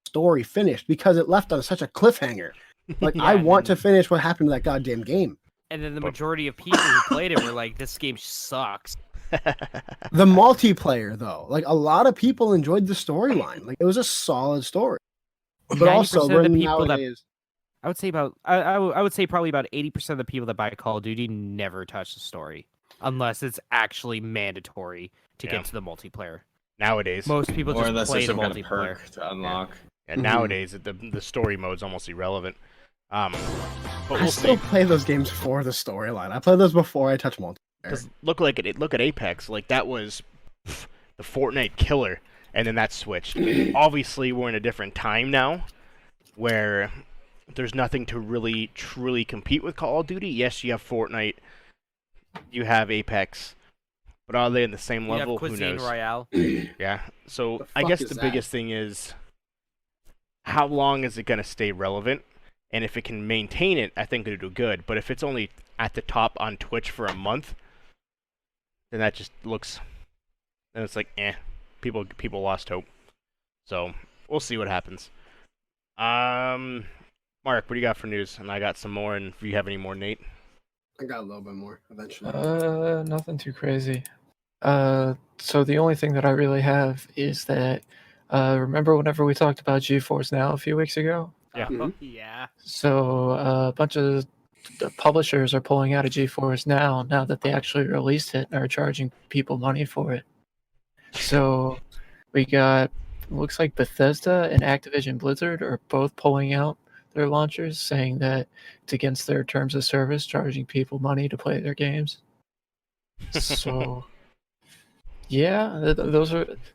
story finished because it left on such a cliffhanger. Like, Yeah, I and want then- to finish what happened to that goddamn game. And then the But- majority of people who played it were like, this game sucks. The multiplayer, though, like a lot of people enjoyed the storyline. Like it was a solid story. But also, 90% of the when people that nowadays, I would say about I would say probably about 80% of the people that buy Call of Duty never touch the story unless it's actually mandatory to Yeah. get to the multiplayer. Nowadays, Most people Or just unless play there's the some kind of multiplayer. perk to unlock. and nowadays the story mode's almost irrelevant. But I we'll still see. play those games for the storyline. I play those before I touch multiplayer. Because look at Apex, like that was the Fortnite killer, and then that switched. Obviously, we're in a different time now, where there's nothing to really truly compete with Call of Duty. Yes, you have Fortnite, you have Apex, but are they in the same You have level? Who Cuisine knows? Royale. Yeah. So The I fuck guess is the that? biggest thing is how long is it gonna stay relevant? And if it can maintain it, I think it'll do good. But if it's only at the top on Twitch for a month, then that just looks. Then it's like, people lost hope. So we'll see what happens. Mark, what do you got for news? And I got some more. And if you have any more, Nate. I got a little bit more eventually. Nothing too crazy. So the only thing that I really have is that remember whenever we talked about GeForce Now a few weeks ago? Yeah. Mhm. Yeah. So a bunch of the publishers are pulling out of GeForce now that they actually released it and are charging people money for it. So we got looks like Bethesda and Activision Blizzard are both pulling out their launchers, saying that it's against their terms of service, charging people money to play their games. So yeah,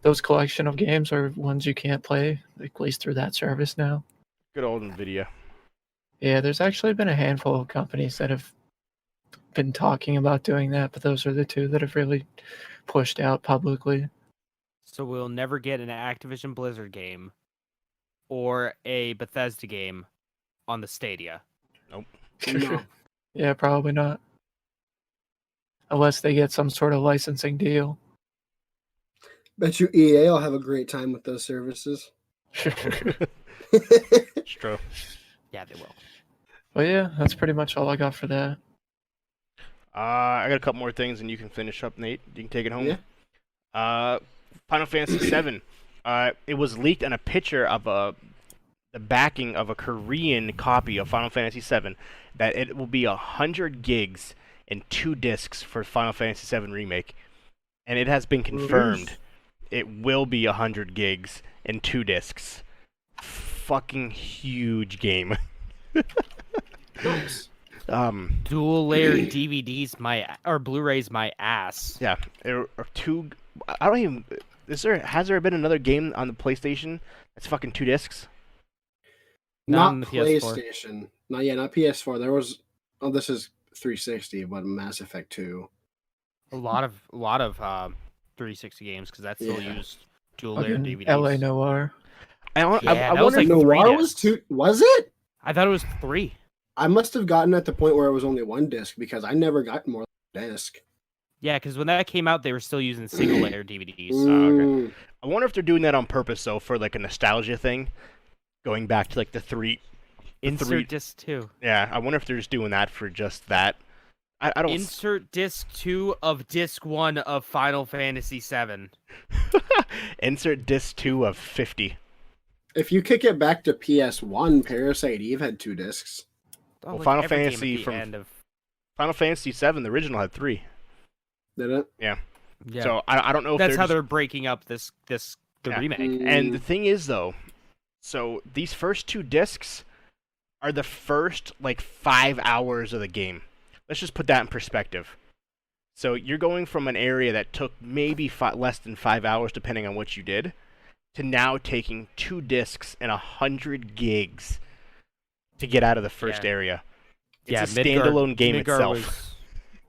those collection of games are ones you can't play, at least through that service now. Good old Nvidia. Yeah, there's actually been a handful of companies that have been talking about doing that, but those are the two that have really pushed out publicly. So we'll never get an Activision Blizzard game or a Bethesda game on the Stadia. No. Yeah, probably not. Unless they get some sort of licensing deal. Bet you EA will have a great time with those services. It's true. Yeah, they will. But yeah, that's pretty much all I got for that. I got a couple more things, and you can finish up, Nate. You can take it home. Yeah. Final Fantasy VII. It was leaked in a picture of the backing of a Korean copy of Final Fantasy VII that it will be 100 gigs and 2 discs for Final Fantasy VII Remake, and it has been confirmed. It will be 100 gigs and 2 discs. Fucking huge game. Dual layer DVDs, or Blu-rays, my ass. Yeah, there are 2. I don't even. Has there been another game on the PlayStation that's fucking 2 discs? Not on Not the PS4. PlayStation. Not PS4. There was. Oh, this is 360, but Mass Effect 2. A lot of 360 games because that's still Yeah. used dual layer Fucking DVDs. LA Noir. I that was wonder. like if- 3 Noir was discs. 2. Was it? I thought it was 3. I must have gotten at the point where it was only 1 disc because I never got more than a disc. Yeah, because when that came out, they were still using single layer DVDs. Mm. I wonder if they're doing that on purpose though, for like a nostalgia thing, going back to like the 3. Insert disc 2. Yeah, I wonder if they're just doing that for just that. I don't. Insert disc 2 of disc 1 of Final Fantasy 7. Insert disc 2 of 50. If you kick it back to PS1, Parasite Eve had 2 discs. Oh, Well, like Final every game at Fantasy the from- end of... Final Fantasy 7, the original had 3. Did it? Yeah. So I don't know if That's they're how just- they're breaking up the Yeah. remake. And the thing is, though, so these first 2 discs are the first, like, 5 hours of the game. Let's just put that in perspective. So you're going from an area that took maybe less than 5 hours, depending on what you did, to now taking 2 discs and 100 gigs to get out of the first Yeah. area. It's Yeah, a standalone game Midgar itself.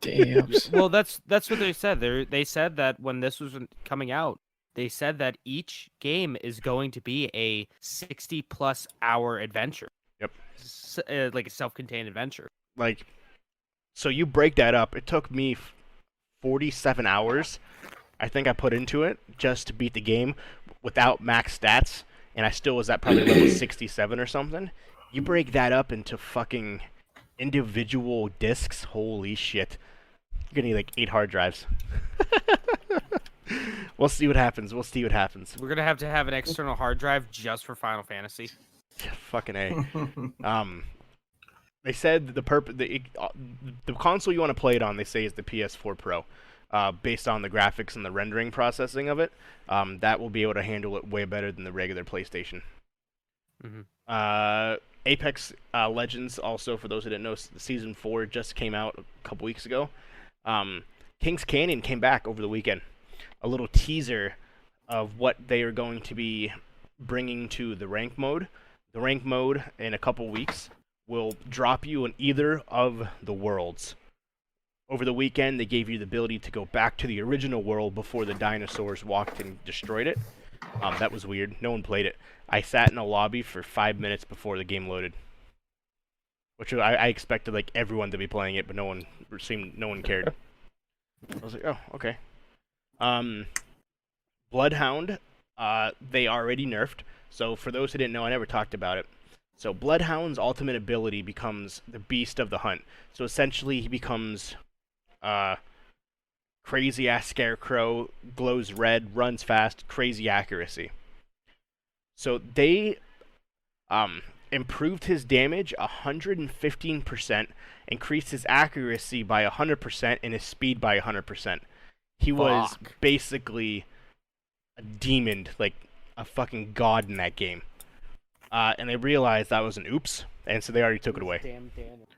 Damn. Well, that's what they said. They said that when this was coming out, they said that each game is going to be a 60+ hour adventure. Yep. Like a self-contained adventure. Like, so you break that up. It took me 47 hours, I think I put into it, just to beat the game without max stats, and I still was at probably level 67 or something. You break that up into fucking individual discs, holy shit. You're gonna need like 8 hard drives. We'll see what happens. We'll see what happens. We're gonna have to have an external hard drive just for Final Fantasy. Fucking A. They said the console you want to play it on, they say, is the PS4 Pro. Based on the graphics and the rendering processing of it, that will be able to handle it way better than the regular PlayStation. Mm-hmm. Apex Legends, also, for those who didn't know, Season 4 just came out a couple weeks ago. King's Canyon came back over the weekend. A little teaser of what they are going to be bringing to the rank mode. The rank mode, in a couple weeks, will drop you in either of the worlds. Over the weekend, they gave you the ability to go back to the original world before the dinosaurs walked and destroyed it. That was weird. No one played it. I sat in a lobby for 5 minutes before the game loaded, which I expected like everyone to be playing it, but no one cared. I was like, oh, okay. Bloodhound, they already nerfed. So for those who didn't know, I never talked about it. So Bloodhound's ultimate ability becomes the Beast of the Hunt. So essentially, he becomes crazy ass scarecrow, glows red, runs fast, crazy accuracy. So they improved his damage 115%, increased his accuracy by 100%, and his speed by 100%. He was basically a demon, like a fucking god in that game. And they realized that was an oops, and so they already took it away. Damn Daniel.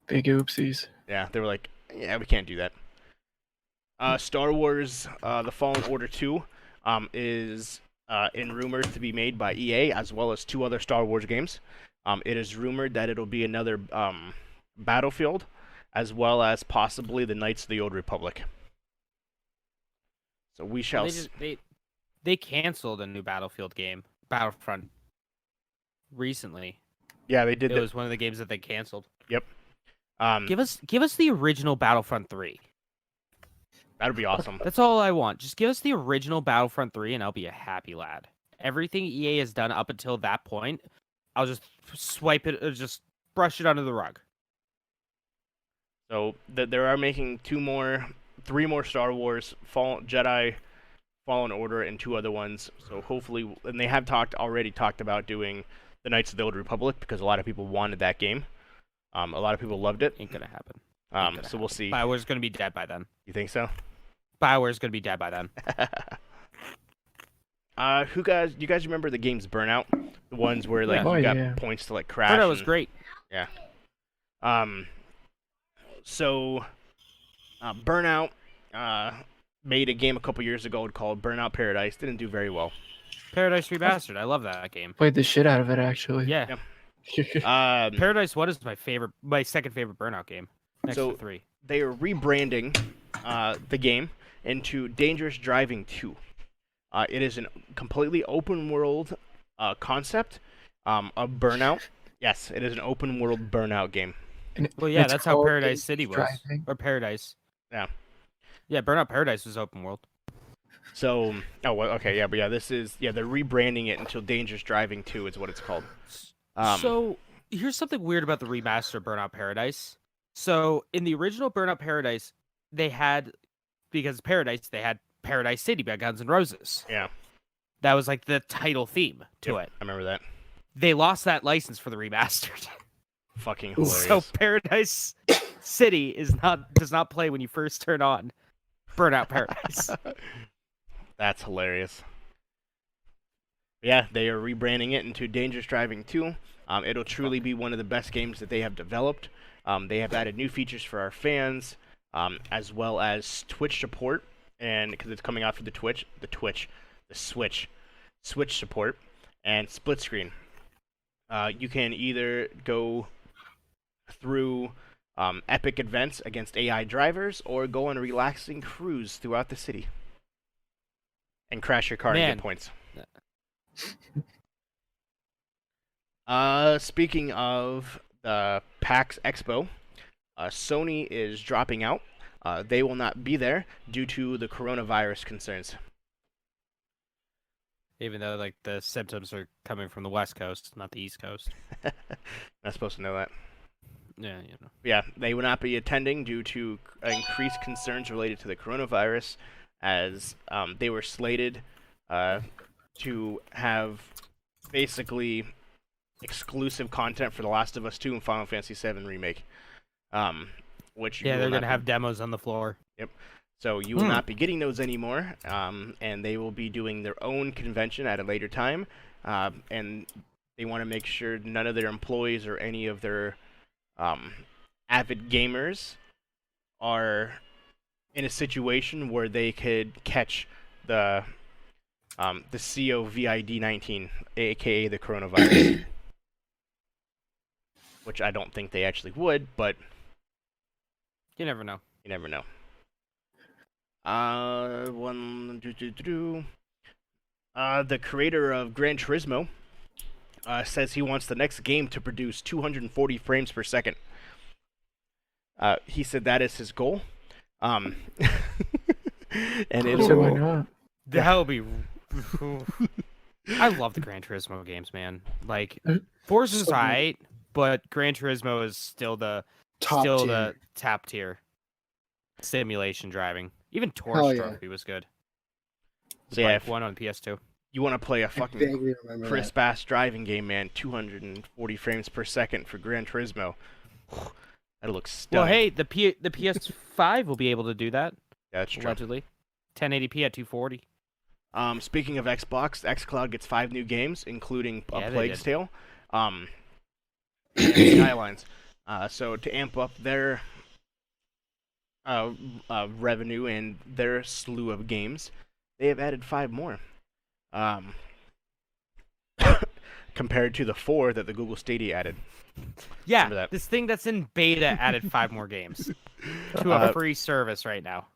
Big oopsies. Yeah, they were like, yeah, we can't do that. Star Wars The Fallen Order 2 is in rumors to be made by EA, as well as 2 other Star Wars games. It is rumored that it'll be another Battlefield, as well as possibly the Knights of the Old Republic. So we shall. They canceled a new Battlefield game, Battlefront, recently. Yeah, they did. It was one of the games that they canceled. Yep. Give us the original Battlefront 3. That'd be awesome. That's all I want. Just give us the original Battlefront 3 and I'll be a happy lad. Everything EA has done up until that point, I'll just swipe it, just brush it under the rug. So there are making 3 more Star Wars, Jedi, Fallen Order, and 2 other ones. So hopefully, and they have already talked about doing the Knights of the Old Republic because a lot of people wanted that game. A lot of people loved it. Ain't gonna happen. So we'll see. BioWare's gonna be dead by then. You think so? BioWare's gonna be dead by then. You guys remember the games Burnout? The ones where like you got points to like crash. Burnout was great. Yeah. So Burnout made a game a couple years ago called Burnout Paradise. Didn't do very well. Paradise Remastered. I love that game. Played the shit out of it actually. Yeah. Paradise 1 is my second favorite Burnout game. Next to 3. They are rebranding the game into Dangerous Driving 2. It is a completely open world concept of Burnout. Yes, it is an open world Burnout game. Well, yeah, that's how Paradise City was. Driving. Or Paradise. Yeah. Yeah, Burnout Paradise was open world. So, they're rebranding it until Dangerous Driving 2 is what it's called. So, here's something weird about the remaster of Burnout Paradise. So, in the original Burnout Paradise, they had Paradise City by Guns N' Roses. Yeah. That was like the title theme to it. I remember that. They lost that license for the remastered. Fucking hilarious. So Paradise City does not play when you first turn on Burnout Paradise. That's hilarious. Yeah, they are rebranding it into Dangerous Driving 2. It'll truly be one of the best games that they have developed. They have added new features for our fans, as well as Twitch support, and because it's coming out for the Switch support, and split screen. You can either go through epic events against AI drivers, or go on a relaxing cruise throughout the city and crash your car and get points. Speaking of the PAX Expo, Sony is dropping out. They will not be there due to the coronavirus concerns. Even though like the symptoms are coming from the West Coast, not the East Coast. Not supposed to know that. Yeah, you know. Yeah, they will not be attending due to increased concerns related to the coronavirus, as they were slated to have basically exclusive content for The Last of Us 2 and Final Fantasy 7 Remake. Which Yeah, you they're will not gonna have demos on the floor. So you will not be getting those anymore, and they will be doing their own convention at a later time, and they want to make sure none of their employees or any of their avid gamers are in a situation where they could catch the COVID-19, aka the coronavirus, which I don't think they actually would, but You never know. you never know. The creator of Gran Turismo says he wants the next game to produce 240 frames per second. He said that is his goal. And it So why not? That would be. I love the Gran Turismo games, man. Like Forza's So- alright, but Gran Turismo is still the Top tier. the top tier simulation driving. Even Hell Tourist yeah. Trophy was good. So yeah, Like if one on PS2. you want to play a I fucking vaguely remember that. crisp ass driving game, man, 240 frames per second for Gran Turismo. That looks stunning. Well, hey, the PS5 will be able to do that Yeah, that's true. allegedly. 1080p at 240. Speaking of Xbox, xCloud gets 5 new games, including Yeah, A they Plague's did. Tale, and Skylines. So to amp up their revenue and their slew of games, they have added 5 more. Compared to the 4 that the Google Stadia added. Yeah, Remember that. this thing that's in beta added 5 more games to a free service right now.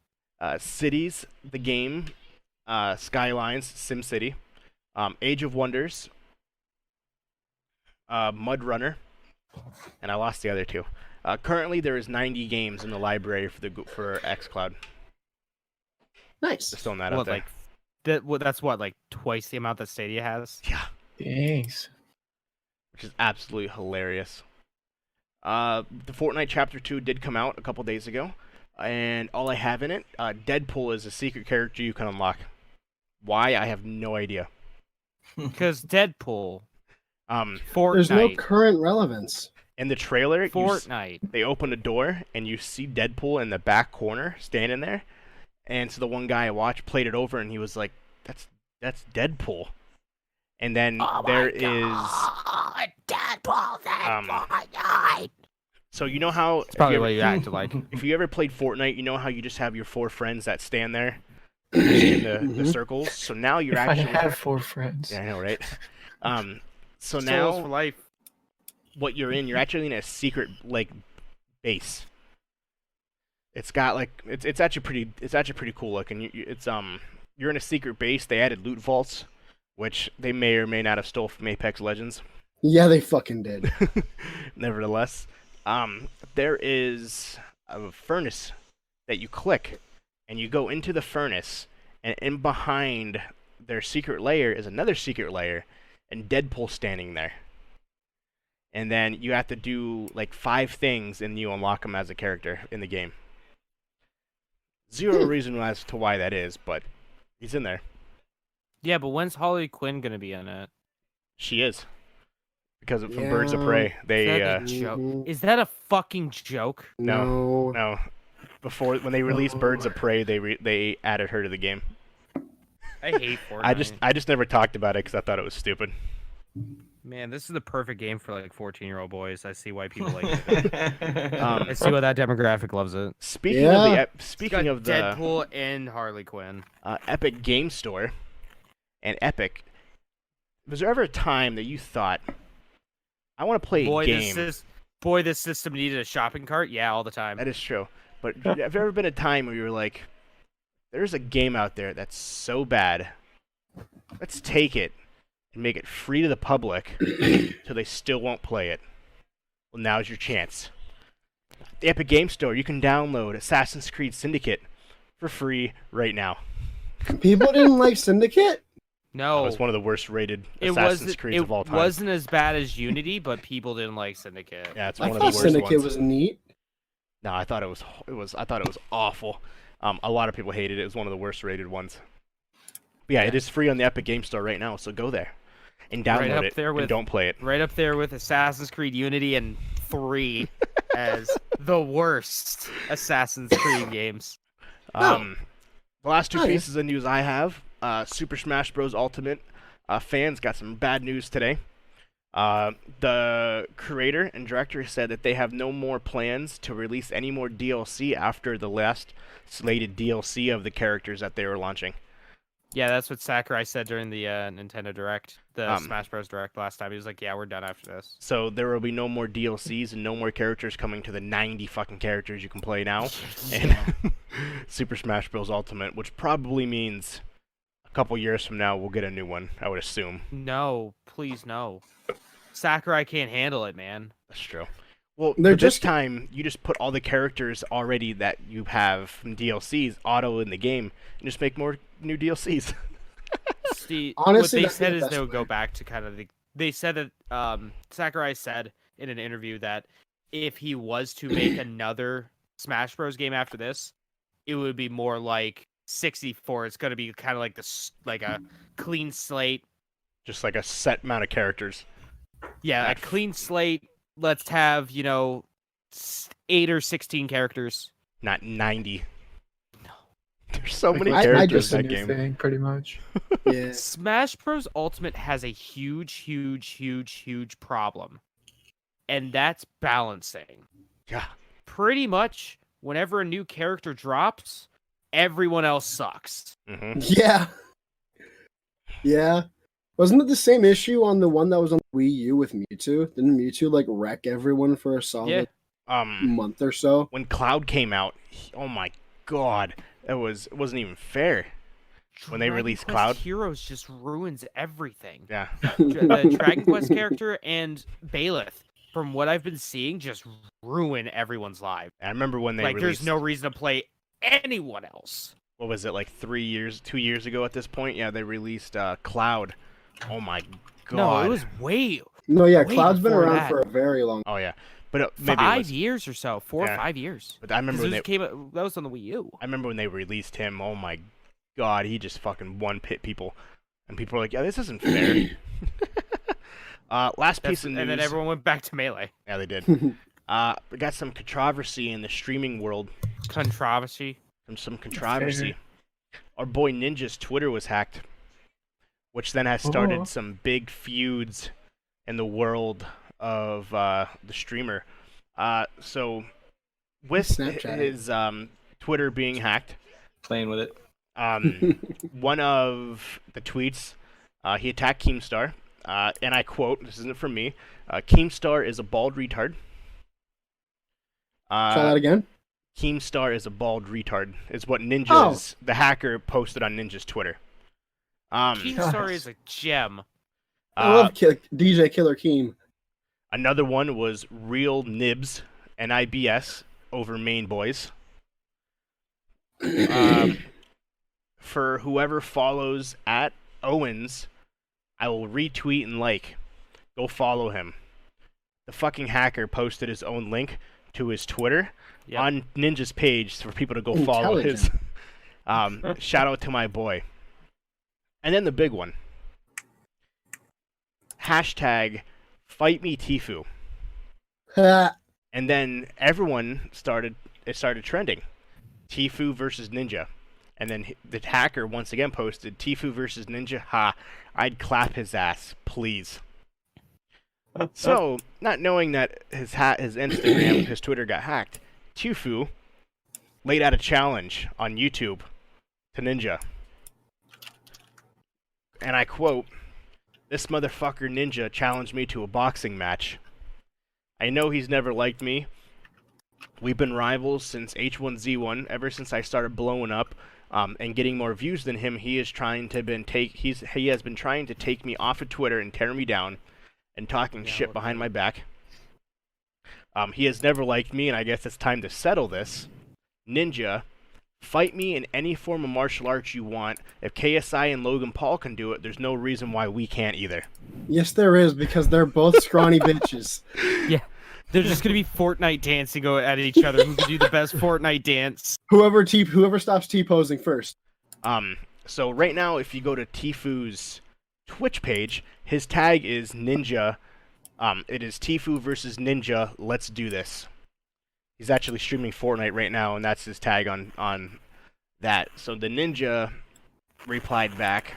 Cities, the game, Skylines, SimCity, Age of Wonders, Mud Runner, and I lost the other 2. Currently, there is 90 games in the library for xCloud. Nice. Just throwing that out What, there. like that's what, like twice the amount that Stadia has? Yeah, Thanks. which is absolutely hilarious. The Fortnite Chapter 2 did come out a couple days ago, and all I have in it, Deadpool is a secret character you can unlock. Why? I have no idea. Because Deadpool, Fortnite, There's no current relevance. In the trailer, Fortnite. they open a door, and you see Deadpool in the back corner standing there. And so the one guy I watched played it over, and he was like, that's Deadpool. And then there is Deadpool, Fortnite. so you know how It's probably if you what ever, you acted like. if you ever played Fortnite, you know how you just have your 4 friends that stand there in the Mhm. circles. So now you're If I actually had 4 friends. yeah, I know, right? So Souls now for life. what you're actually in a secret like base. It's got like it's actually pretty cool looking. You're in a secret base. They added loot vaults, which they may or may not have stole from Apex Legends. Yeah, they fucking did. Nevertheless, there is a furnace that you click, and you go into the furnace, and in behind their secret layer is another secret layer, and Deadpool standing there. And then you have to do like 5 things, and you unlock him as a character in the game. Zero reason as to why that is, but he's in there. Yeah, but when's Harley Quinn gonna be in it? She is. Because from Birds of Yeah. Prey, they Is that a joke? Mhm. Is that a fucking joke? No. no. Before when they released Birds of Prey, they added her to the game. I hate Fortnite. I just never talked about it because I thought it was stupid. Man, this is the perfect game for like 14-year-old boys. I see why people like it. Um, I see why that demographic loves it. Speaking of the Yeah. speaking of the Deadpool and Harley Quinn. Epic Game Store and Epic, was there ever a time that you thought, I want to play a game? This system needed a shopping cart. Yeah, all the time. That is true. But have there ever been a time where you were like, there's a game out there that's so bad, let's take it and make it free to the public so they still won't play it? Well, now's your chance. The Epic Game Store, you can download Assassin's Creed Syndicate for free right now. People didn't like Syndicate? No, It was one of the worst rated it Assassin's Creeds of all It time. wasn't as bad as Unity, but people didn't like Syndicate. Yeah, it's I one of thought the worst Syndicate ones. was neat. No, I thought it was awful. A lot of people hated it. It was one of the worst rated ones. But yeah, it is free on the Epic Game Store right now, so go there and download it and don't play it. Right up there with Assassin's Creed Unity and 3 as the worst Assassin's Creed games. The last two pieces of news I have, Super Smash Bros. Ultimate fans got some bad news today. The creator and director said that they have no more plans to release any more DLC after the last slated DLC of the characters that they were launching. Yeah, that's what Sakurai said during the Nintendo Direct, the Smash Bros. Direct last time. He was like, yeah, we're done after this. So there will be no more DLCs and no more characters coming to the 90 fucking characters you can play now. And Super Smash Bros. Ultimate, which probably means a couple years from now we'll get a new one, I would assume. No, please no. Sakurai can't handle it, man. That's true. Well, this time, you just put all the characters already that you have from DLCs auto in the game and just make more new DLCs. See, honestly, what they said is they would go back to kind of they said that Sakurai said in an interview that if he was to make another Smash Bros. Game after this, it would be more like 64. It's going to be kind of like a clean slate. Just like a set amount of characters. Yeah, a clean slate. Let's have, 8 or 16 characters. Not 90. No. There's so many characters in that game. Thing, pretty much. Yeah. Smash Bros. Ultimate has a huge problem. And that's balancing. Yeah. Pretty much, whenever a new character drops, everyone else sucks. Mm-hmm. Yeah. Yeah. Wasn't it the same issue on the one that was on Wii U with Mewtwo? Didn't Mewtwo wreck everyone for a solid month or so? When Cloud came out, oh my god, it wasn't even fair. When they released Cloud, Heroes just ruins everything. Yeah. The Dragon Quest character and Baelith, from what I've been seeing, just ruin everyone's life. I remember when they released... there's no reason to play anyone else. What was it, 2 years ago at this point? Yeah, they released Cloud. Oh my god. No, it was way. No, yeah, way Cloud's been around that. for a very long time. Oh, yeah. But maybe 5 years or so. 4 or 5 years. But I remember when that was on the Wii U. I remember when they released him. Oh my god, he just fucking one-pit people. And people were like, yeah, this isn't fair. Last piece of news. And then everyone went back to Melee. Yeah, they did. We got some controversy in the streaming world. Controversy? Some controversy. Our boy Ninja's Twitter was hacked, which then has started some big feuds in the world of the streamer. So, with his Twitter being hacked, playing with it. One of the tweets, he attacked Keemstar, and I quote, this isn't from me, Keemstar is a bald retard. Try that again? Keemstar is a bald retard, is what Ninja's, the hacker, posted on Ninja's Twitter. Keemstar is a gem. I love DJ Killer Keem. Another one was Real Nibs, NIBS, over Main Boys. For whoever follows at Owens, I will retweet and like. Go follow him. The fucking hacker posted his own link to his Twitter on Ninja's page for people to go follow his. Shout out to my boy. And then the big one. Hashtag Fight Me Tfue. And then everyone started trending. Tfue versus Ninja. And then the hacker once again posted Tfue versus Ninja. Ha, I'd clap his ass, please. So, not knowing that his Instagram, his Twitter got hacked, Tfue laid out a challenge on YouTube to Ninja. And I quote, "This motherfucker Ninja challenged me to a boxing match. I know he's never liked me. We've been rivals since H1Z1, ever since I started blowing up and getting more views than him. He has been trying to take me off of Twitter and tear me down and talking shit behind my back. He has never liked me, and I guess it's time to settle this. Ninja, fight me in any form of martial arts you want. If KSI and Logan Paul can do it, there's no reason why we can't either." Yes, there is, because they're both scrawny bitches. Yeah. They're just gonna be Fortnite dancing at each other. Who can do the best Fortnite dance? Whoever stops T-posing first. So right now, if you go to Tifu's Twitch page, his tag is Ninja. It is Tifu versus Ninja. Let's do this. He's actually streaming Fortnite right now, and that's his tag on that. So the Ninja replied back,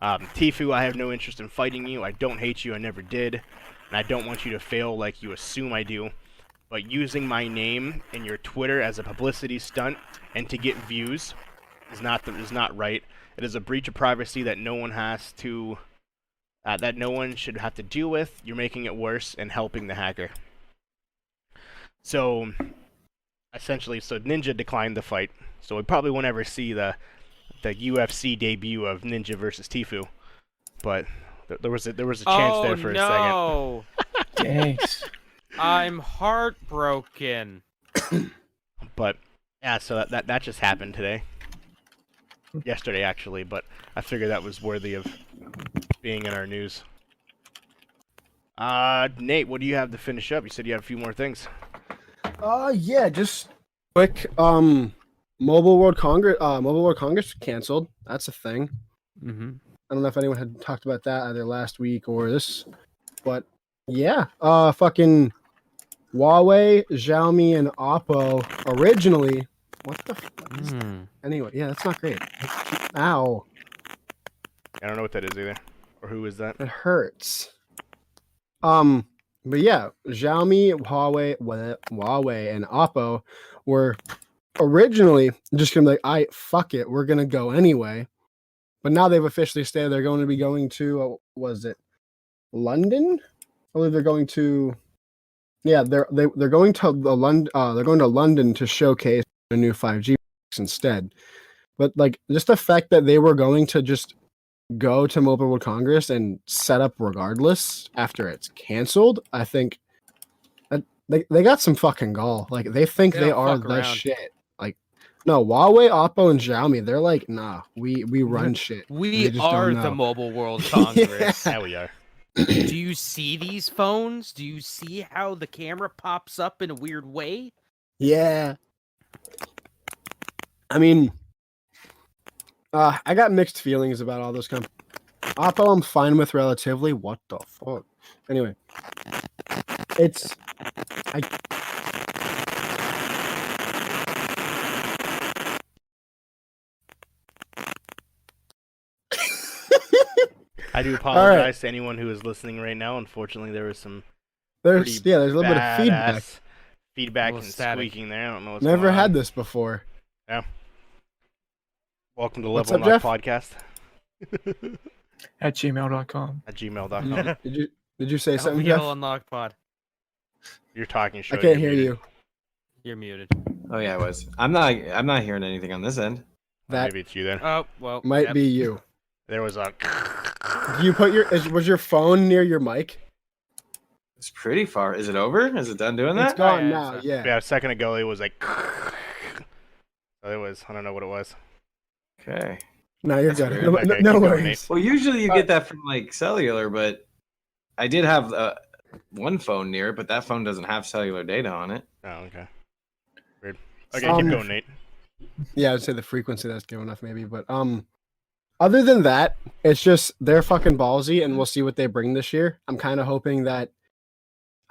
Tifu, I have no interest in fighting you. I don't hate you. I never did. And I don't want you to fail like you assume I do. But using my name in your Twitter as a publicity stunt and to get views is not right. It is a breach of privacy that no one has to, that no one should have to deal with. You're making it worse and helping the hacker. So, essentially, Ninja declined the fight. So we probably won't ever see the UFC debut of Ninja versus Tifu. But there was a chance there for a second. Oh no! Thanks. I'm heartbroken. But yeah, so that just happened today. Yesterday, actually, but I figured that was worthy of being in our news. Nate, what do you have to finish up? You said you have a few more things. Yeah, just quick. Mobile World Congress canceled. That's a thing. Mm-hmm. I don't know if anyone had talked about that either last week or this, but yeah, fucking Huawei, Xiaomi, and Oppo originally. What the? Anyway, yeah, that's not great. Ow! I don't know what that is either, or who is that? It hurts. But yeah, Xiaomi, Huawei, and Oppo were originally just gonna be like, fuck it, we're gonna go anyway. But now they've officially stated they're going to be going to, was it London? I believe they're going to, yeah, they're going to they're going to London to showcase a new 5G instead. But like, just the fact that they were going to just go to Mobile World Congress and set up regardless after it's canceled, I think that they got some fucking gall. Like, they think they are the shit. Like, no, Huawei, Oppo, and Xiaomi, they're like, nah, we run shit. We are the Mobile World Congress. Yeah, we are. Do you see these phones? Do you see how the camera pops up in a weird way? Yeah. I mean, I got mixed feelings about all those companies. Oppo, I'm fine with relatively. What the fuck? Anyway, I do apologize to anyone who is listening right now. Unfortunately, there was some there's a little bit of feedback and static. squeaking there. I don't know what's Never going had on. this before. Yeah. Welcome to What's Level up, Knock Jeff? Podcast At gmail.com. at gmail.com. Did you say something, Yellow Jeff? Unlock Pod. You're talking. I Show can't hear you. You're muted. Oh yeah, I was. I'm not hearing anything on this end. That Maybe it's you then. Oh well. might yep. be you. There was a. Do you put was your phone near your mic? It's pretty far. Is it over? Is it done doing It's that? gone yeah, now. it's Yeah. Yeah, a second ago it was like. So it was. I don't know what it was. Okay. No, you're That's good. weird. No, Okay, no keep going, worries. Nate. Well, usually you get that from like cellular, but I did have one phone near it, but that phone doesn't have cellular data on it. Oh, okay. Weird. Okay, Um, keep going, Nate. Yeah, I'd say the frequency that's good enough, maybe. But other than that, it's just they're fucking ballsy, and we'll see what they bring this year. I'm kind of hoping that.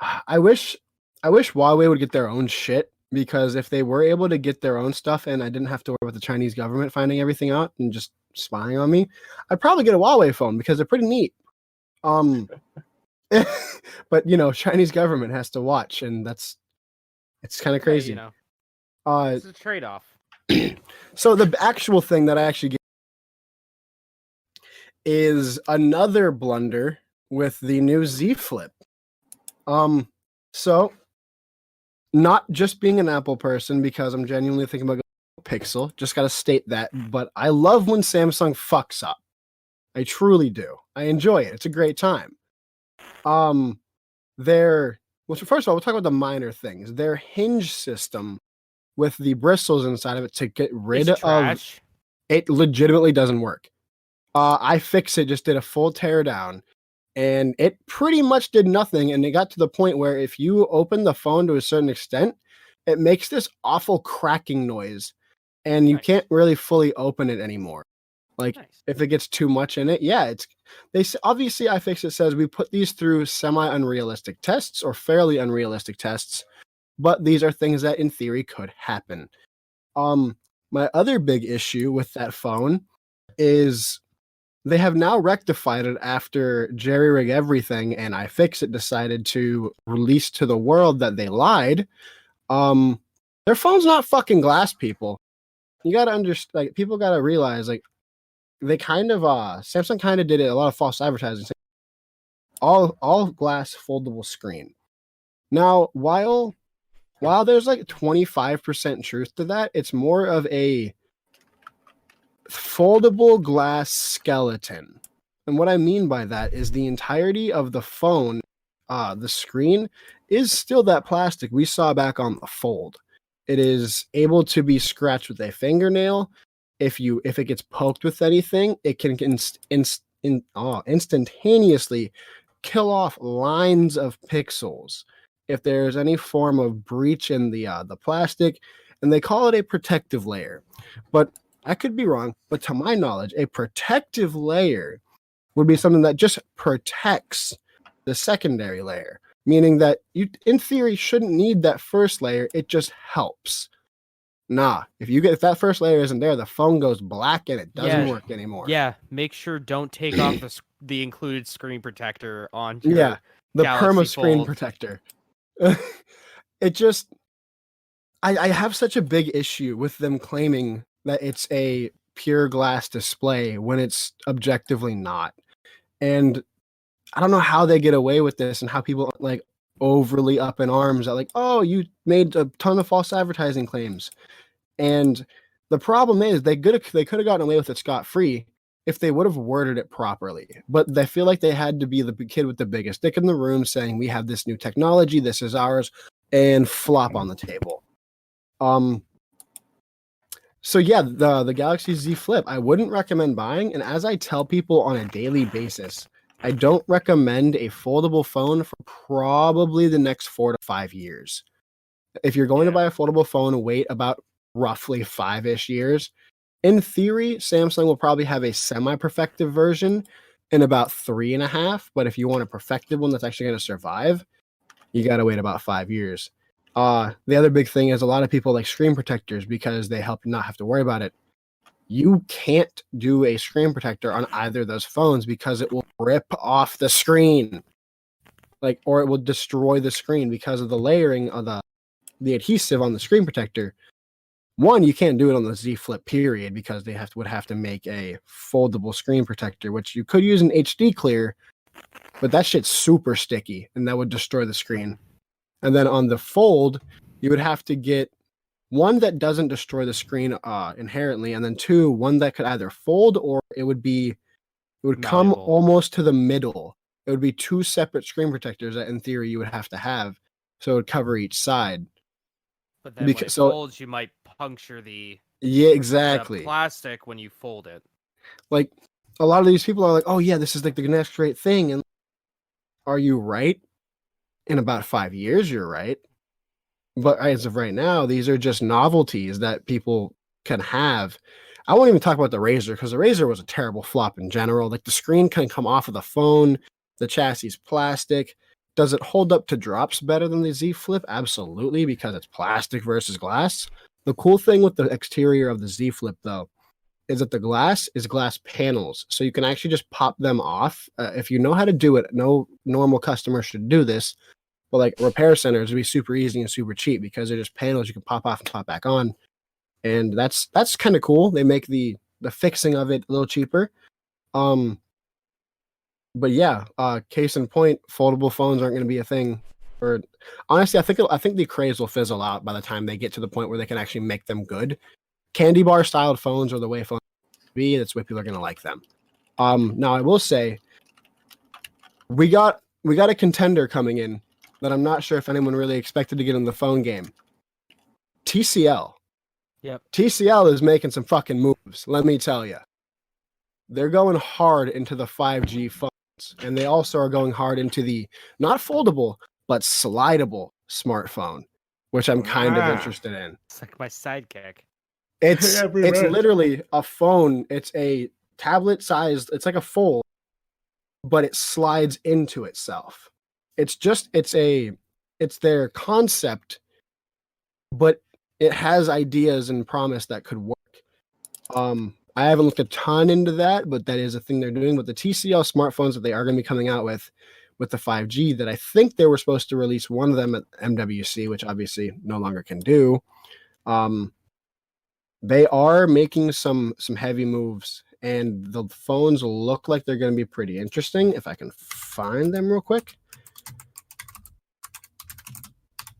I wish Huawei would get their own shit, because if they were able to get their own stuff and I didn't have to worry about the Chinese government finding everything out and just spying on me, I'd probably get a Huawei phone because they're pretty neat. But Chinese government has to watch, and it's kind of crazy. Hey, it's a trade-off. So the actual thing that I actually get is another blunder with the new Z Flip. So not just being an Apple person, because I'm genuinely thinking about going Pixel, just got to state that, but I love when Samsung fucks up. I truly do. I enjoy it. It's a great time. Well, first of all, we'll talk about the minor things. Their hinge system with the bristles inside of it to get rid It's of trash. it legitimately doesn't work. I fixed it, just did a full tear down, and it pretty much did nothing. And it got to the point where if you open the phone to a certain extent, it makes this awful cracking noise, and you Nice. can't really fully open it anymore. Like Nice. if it gets too much in it, yeah, obviously iFixit says we put these through semi-unrealistic tests or fairly unrealistic tests, but these are things that in theory could happen. My other big issue with that phone is they have now rectified it after Jerry Rig Everything and iFixit decided to release to the world that they lied. Their phone's not fucking glass, people. You gotta understand, like, people gotta realize, like, they kind of Samsung kind of did it, a lot of false advertising. All glass foldable screen. Now, while there's like 25% truth to that, it's more of a foldable glass skeleton. And what I mean by that is the entirety of the phone, the screen, is still that plastic we saw back on the Fold. It is able to be scratched with a fingernail. If it gets poked with anything, it can instantaneously kill off lines of pixels if there's any form of breach in the plastic, and they call it a protective layer. But I could be wrong, but to my knowledge, a protective layer would be something that just protects the secondary layer, meaning that you, in theory, shouldn't need that first layer. It just helps. Nah, if that first layer isn't there, the phone goes black and it doesn't work anymore. Yeah, make sure don't take off the included screen protector on your the Galaxy perma screen Fold. protector. It just, I have such a big issue with them claiming that it's a pure glass display when it's objectively not. And I don't know how they get away with this and how people like overly up in arms at like, oh, you made a ton of false advertising claims. And the problem is they could have gotten away with it scot-free if they would have worded it properly. But they feel like they had to be the kid with the biggest stick in the room saying, we have this new technology, this is ours, and flop on the table. So yeah, the Galaxy Z Flip, I wouldn't recommend buying. And as I tell people on a daily basis, I don't recommend a foldable phone for probably the next 4 to 5 years. If you're going to buy a foldable phone, wait about roughly 5-ish years. In theory, Samsung will probably have a semi-perfective version in about 3.5. But if you want a perfected one that's actually going to survive, you got to wait about 5 years. The other big thing is a lot of people like screen protectors because they help you not have to worry about it. You can't do a screen protector on either of those phones because it will rip off the screen, or it will destroy the screen because of the layering of the adhesive on the screen protector. One, you can't do it on the Z Flip period because they would have to make a foldable screen protector, which you could use an HD clear, but that shit's super sticky and that would destroy the screen. And then on the Fold, you would have to get one that doesn't destroy the screen inherently, and then one that could either fold or it would come almost to the middle. It would be 2 separate screen protectors that in theory you would have to have, so it would cover each side. But then when it folds, you might puncture the exactly the plastic when you fold it. Like a lot of these people are like, oh yeah, this is like the next great thing. And are you right? In about 5 years, you're right. But as of right now, these are just novelties that people can have. I won't even talk about the Razr because the Razr was a terrible flop in general. Like the screen can come off of the phone, the chassis is plastic. Does it hold up to drops better than the Z Flip? Absolutely, because it's plastic versus glass. The cool thing with the exterior of the Z Flip, though, is that the glass is glass panels. So you can actually just pop them off. If you know how to do it, no normal customer should do this. But like repair centers would be super easy and super cheap because they're just panels you can pop off and pop back on. And that's kind of cool. They make the fixing of it a little cheaper. But yeah, case in point, foldable phones aren't going to be a thing. Or honestly, I think the craze will fizzle out by the time they get to the point where they can actually make them good. Candy bar styled phones are the way phones be. That's why people are going to like them. Now I will say, we got a contender coming in that I'm not sure if anyone really expected to get in the phone game. TCL. Yep. TCL is making some fucking moves, let me tell you. They're going hard into the 5G phone and they also are going hard into the not foldable but slidable smartphone, which I'm kind of interested in. It's like my sidekick. It's literally a phone. It's a tablet sized. It's like a fold, but it slides into itself. It's their concept, but it has ideas and promise that could work. I haven't looked a ton into that, but that is a thing they're doing with the TCL smartphones that they are going to be coming out with the 5G. That I think they were supposed to release one of them at MWC, which obviously no longer can do. They are making some heavy moves, and the phones look like they're going to be pretty interesting. If I can find them real quick.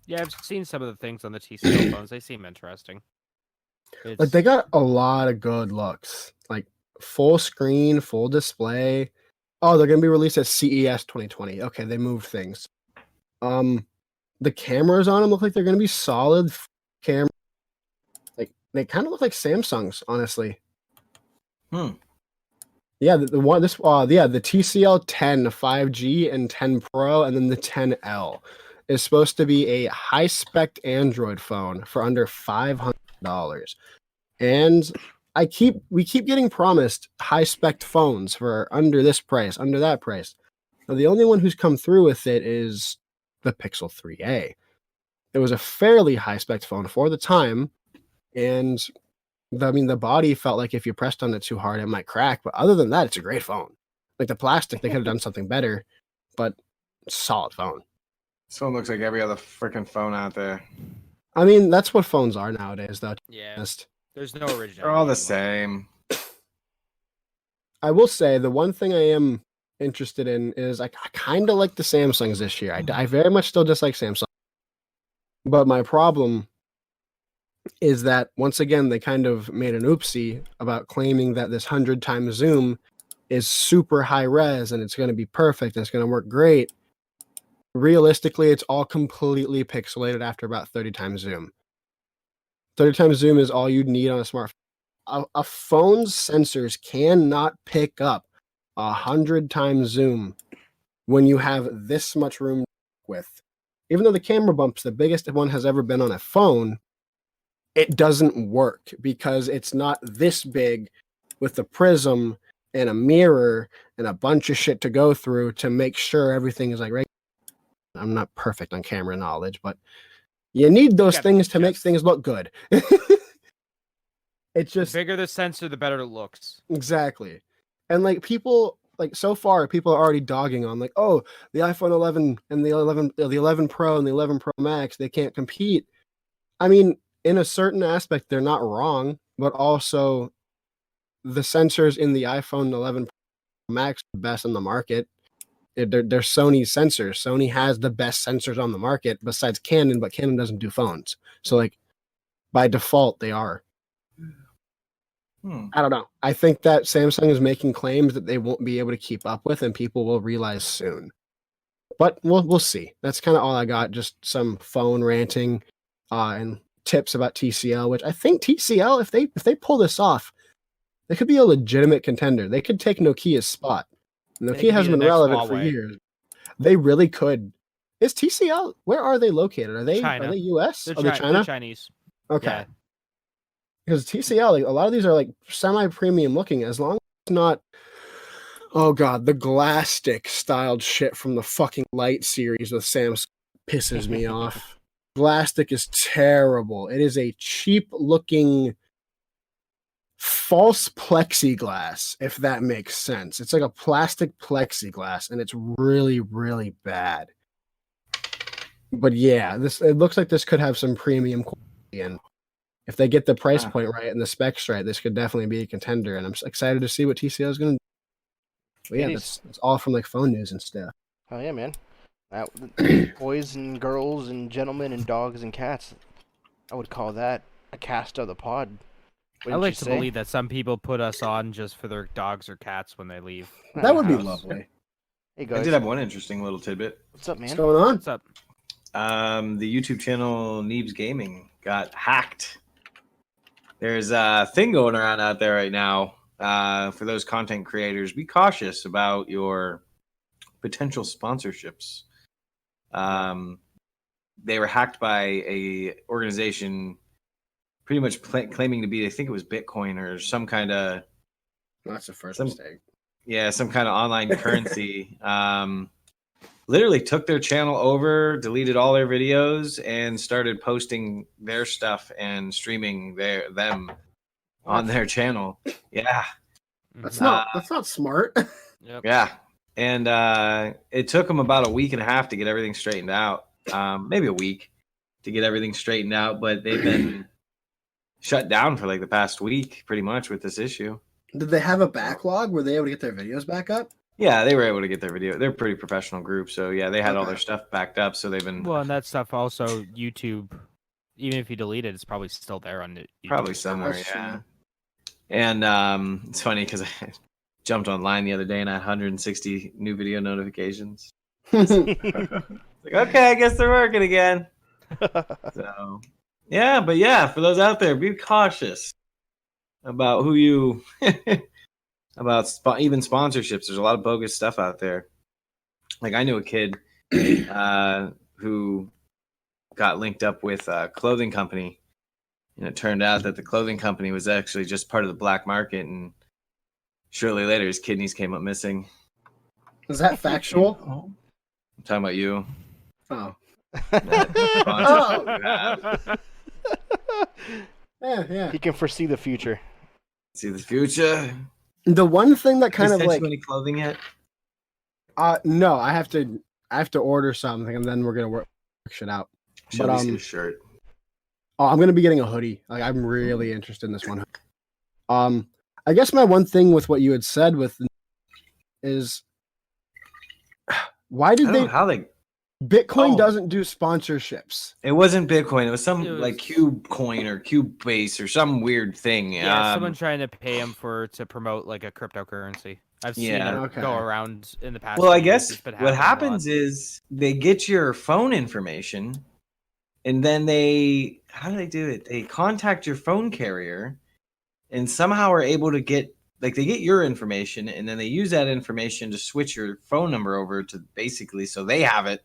Yeah, I've seen some of the things on the TCL phones. They seem interesting. Like they got a lot of good looks, like full screen, full display. Oh, they're going to be released at CES 2020. Okay, they moved things. The cameras on them look like they're going to be solid camera. Like they kind of look like Samsungs, honestly. Yeah, the TCL 10 5G and 10 Pro, and then the 10L is supposed to be a high-spec Android phone for under $500. And we keep getting promised high-spec phones for under this price, under that price. Now, the only one who's come through with it is the Pixel 3a. It was a fairly high-spec phone for the time, and the body felt like if you pressed on it too hard, it might crack. But other than that, it's a great phone. Like the plastic, they could have done something better, but solid phone. This phone looks like every other freaking phone out there. I mean, that's what phones are nowadays, though. Yeah. Honest. There's no originality. They're all the same. I will say the one thing I am interested in is I kind of like the Samsungs this year. I very much still dislike Samsung. But my problem is that, once again, they kind of made an oopsie about claiming that this 100 times zoom is super high res and it's going to be perfect and it's going to work great. Realistically, it's all completely pixelated after about 30 times zoom. 30 times zoom is all you need on a smartphone. A phone's sensors cannot pick up 100 times zoom when you have this much room to work with. Even though the camera bump's the biggest one has ever been on a phone, it doesn't work because it's not this big with the prism and a mirror and a bunch of shit to go through to make sure everything is like right. I'm not perfect on camera knowledge, but you need those things to make things look good. It's just the bigger the sensor, the better it looks. Exactly. And like people, like so far, people are already dogging on like, oh, the iPhone 11 and the 11 Pro and the 11 Pro Max, they can't compete. I mean, in a certain aspect, they're not wrong, but also the sensors in the iPhone 11 Pro Max are the best in the market. They're Sony's sensors. Sony has the best sensors on the market besides Canon, but Canon doesn't do phones. So like by default, they are. I don't know. I think that Samsung is making claims that they won't be able to keep up with, and people will realize soon. But we'll see. That's kind of all I got. Just some phone ranting and tips about TCL, which I think TCL, if they pull this off, they could be a legitimate contender. They could take Nokia's spot. Nokia has been relevant for years. They really could. Is TCL? Where are they located? Are they China. Are they US? They're, Are they China? they're Chinese. Okay. Yeah. Because TCL, like, a lot of these are like semi-premium looking, as long as it's not, oh god, the glass stick styled shit from the fucking Light series with Samsung pisses me off. Glass stick is terrible. It is a cheap looking false plexiglass, if that makes sense. It's like a plastic plexiglass, and it's really, really bad. But yeah, it looks like this could have some premium quality, and if they get the price point right and the specs right, this could definitely be a contender. And I'm excited to see what TCL is going to do. But yeah, that's all from like phone news and stuff. Oh yeah, man. Boys and girls and gentlemen and dogs and cats. I would call that a cast of the pod. I like to believe that some people put us on just for their dogs or cats when they leave. That would be lovely. Hey guys. I did have one interesting little tidbit. What's up, man? What's going on? What's up? The YouTube channel Neebs Gaming got hacked. There's a thing going around out there right now. For those content creators, be cautious about your potential sponsorships. They were hacked by a organization pretty much claiming to be, I think it was Bitcoin or some kind of. That's the first mistake. Yeah, some kind of online currency. Literally took their channel over, deleted all their videos, and started posting their stuff and streaming them on their channel. Yeah, That's not smart. Yep. yeah. And it took them about a week and a half to get everything straightened out. Maybe a week to get everything straightened out, but they've been shut down for like the past week, pretty much, with this issue. Did they have a backlog? Were they able to get their videos back up? Yeah, they were able to get their video. They're a pretty professional group, so yeah, they had all Okay. their stuff backed up. So they've been Well, and that stuff also YouTube. Even if you delete it, it's probably still there on YouTube. probably somewhere. That's Yeah, true. and it's funny because I jumped online the other day and I had 160 new video notifications. Like, okay, I guess they're working again. So, yeah, but yeah, for those out there, be cautious about who you even sponsorships. There's a lot of bogus stuff out there. Like I knew a kid who got linked up with a clothing company, and it turned out that the clothing company was actually just part of the black market, and shortly later his kidneys came up missing. Is that factual? Oh, I'm talking about you. Oh. Oh. Yeah. He can foresee the future. See the future. The one thing that kind Has of sent like you any clothing yet? no, I have to order something and then we're gonna work shit out. Should But, we see a shirt? Oh, I'm gonna be getting a hoodie. Like I'm really interested in this one. I guess my one thing with what you had said with is why I did don't know they how they. Bitcoin Oh. doesn't do sponsorships? It wasn't Bitcoin. It was some It was- like Cube Coin or Cube Base or some weird thing. Yeah, someone trying to pay him to promote like a cryptocurrency. I've seen Yeah. it Okay. go around in the past. Well, I few years. guess It's been what happening a happens lot. is they get your phone information, and then how do they do it? They contact your phone carrier, and somehow are able to get they get your information, and then they use that information to switch your phone number over to basically so they have it,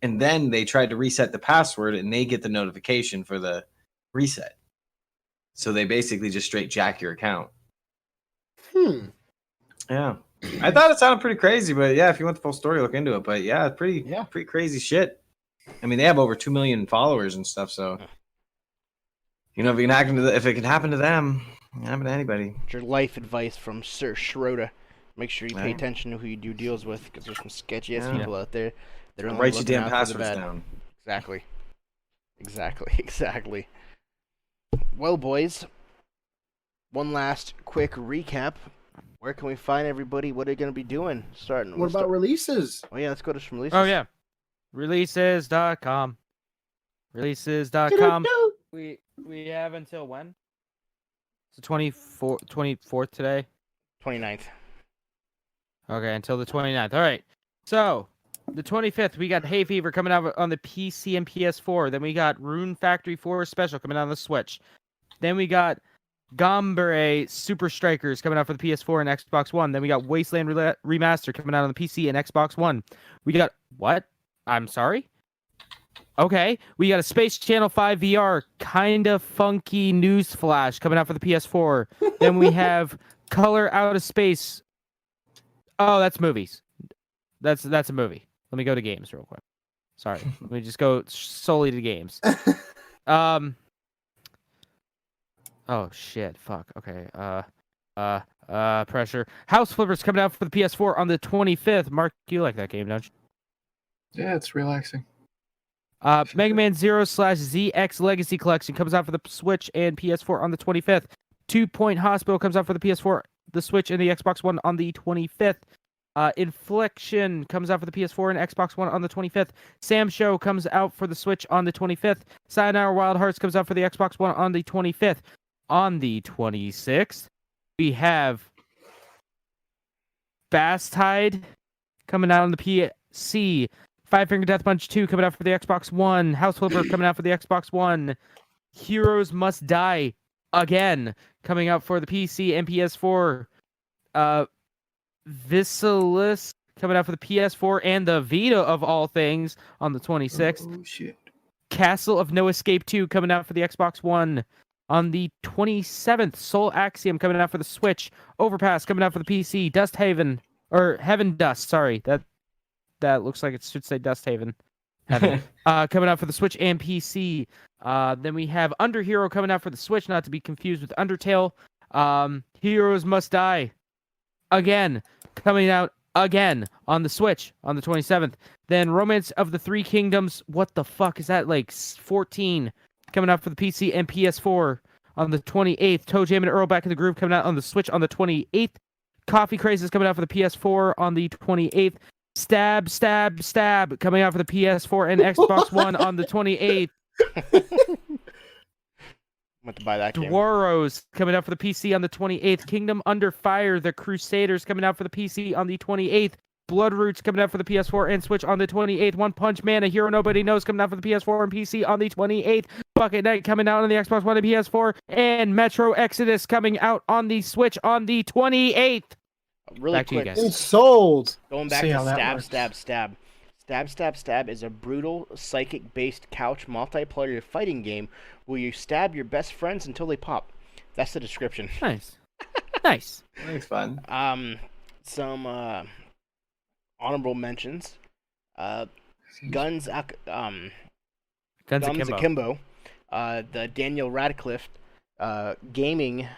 and then they try to reset the password, and they get the notification for the reset. So they basically just straight jack your account. Yeah. I thought it sounded pretty crazy, but yeah, if you want the full story, look into it. But yeah, it's pretty crazy shit. I mean, they have over 2 million followers and stuff, so if it can happen to them, it can happen to anybody. Your life advice from Sir Schroeder. Make sure you pay Yeah. attention to who you do deals with, because there's some sketchy ass Yeah. people out there that are only Write your looking damn out for the passwords bad. down. Exactly. Well, boys, one last quick recap. Where can we find everybody? What are they going to be doing? What about releases? Oh yeah, let's go to some releases. Oh yeah, releases.com. Releases.com. We have until when? It's the 24th today. 29th. Okay, until the 29th. All right. So, the 25th, we got Hay Fever coming out on the PC and PS4. Then we got Rune Factory 4 Special coming out on the Switch. Then we got Gombre Super Strikers coming out for the PS4 and Xbox One. Then we got Wasteland Remaster coming out on the PC and Xbox One. We got what? I'm sorry? Okay. We got a Space Channel 5 VR kind of funky news flash coming out for the PS4. Then we have Color Out of Space. Oh, that's movies. That's a movie. Let me go to games real quick. Sorry. Let me just go solely to games. Oh shit. Fuck. Okay. Pressure. House Flippers coming out for the PS4 on the 25th. Mark, you like that game, don't you? yeah, it's relaxing. Mega Man Zero / ZX Legacy Collection comes out for the Switch and PS4 on the 25th. 2 Point Hospital comes out for the PS4, the Switch, and the Xbox One on the 25th. Infliction comes out for the PS4 and Xbox One on the 25th. Sam Show comes out for the Switch on the 25th. Sayonara Wild Hearts comes out for the Xbox One on the 25th. On the 26th, we have Bastide coming out on the PC. Five Finger Death Punch 2 coming out for the Xbox One. House Flipper coming out for the Xbox One. Heroes Must Die Again coming out for the PC and PS4. Vicious coming out for the PS4 and the Vita of all things on the 26th. Oh shit. Castle of No Escape 2 coming out for the Xbox One on the 27th. Soul Axiom coming out for the Switch. Overpass coming out for the PC. Dust Haven or Heaven Dust. Sorry, that looks like it should say Dust Haven. Heaven. Coming out for the Switch and PC. Then we have Under Hero coming out for the Switch, not to be confused with Undertale. Heroes Must Die again, coming out again on the Switch on the 27th. Then Romance of the Three Kingdoms. What the fuck is that? Like 14 coming out for the PC and PS4 on the 28th. Toe Jam and Earl Back in the Groove coming out on the Switch on the 28th. Coffee Craze is coming out for the PS4 on the 28th. Stab, Stab, Stab coming out for the PS4 and Xbox One on the 28th. I'm about to buy that game. Dwaros coming out for the PC on the 28th. Kingdom Under Fire, The Crusaders coming out for the PC on the 28th. Bloodroots coming out for the PS4 and Switch on the 28th. One Punch Man, A Hero Nobody Knows coming out for the PS4 and PC on the 28th. Bucket Night coming out on the Xbox One and PS4. And Metro Exodus coming out on the Switch on the 28th. Really Back to you quick. guys. It's sold. Going back See to how that Stab, works. Stab, Stab. Stab, Stab, Stab is a brutal, psychic-based couch multiplayer fighting game where you stab your best friends until they pop. That's the description. Nice. Nice. That's fun. Some honorable mentions. Guns Akimbo. The Daniel Radcliffe gaming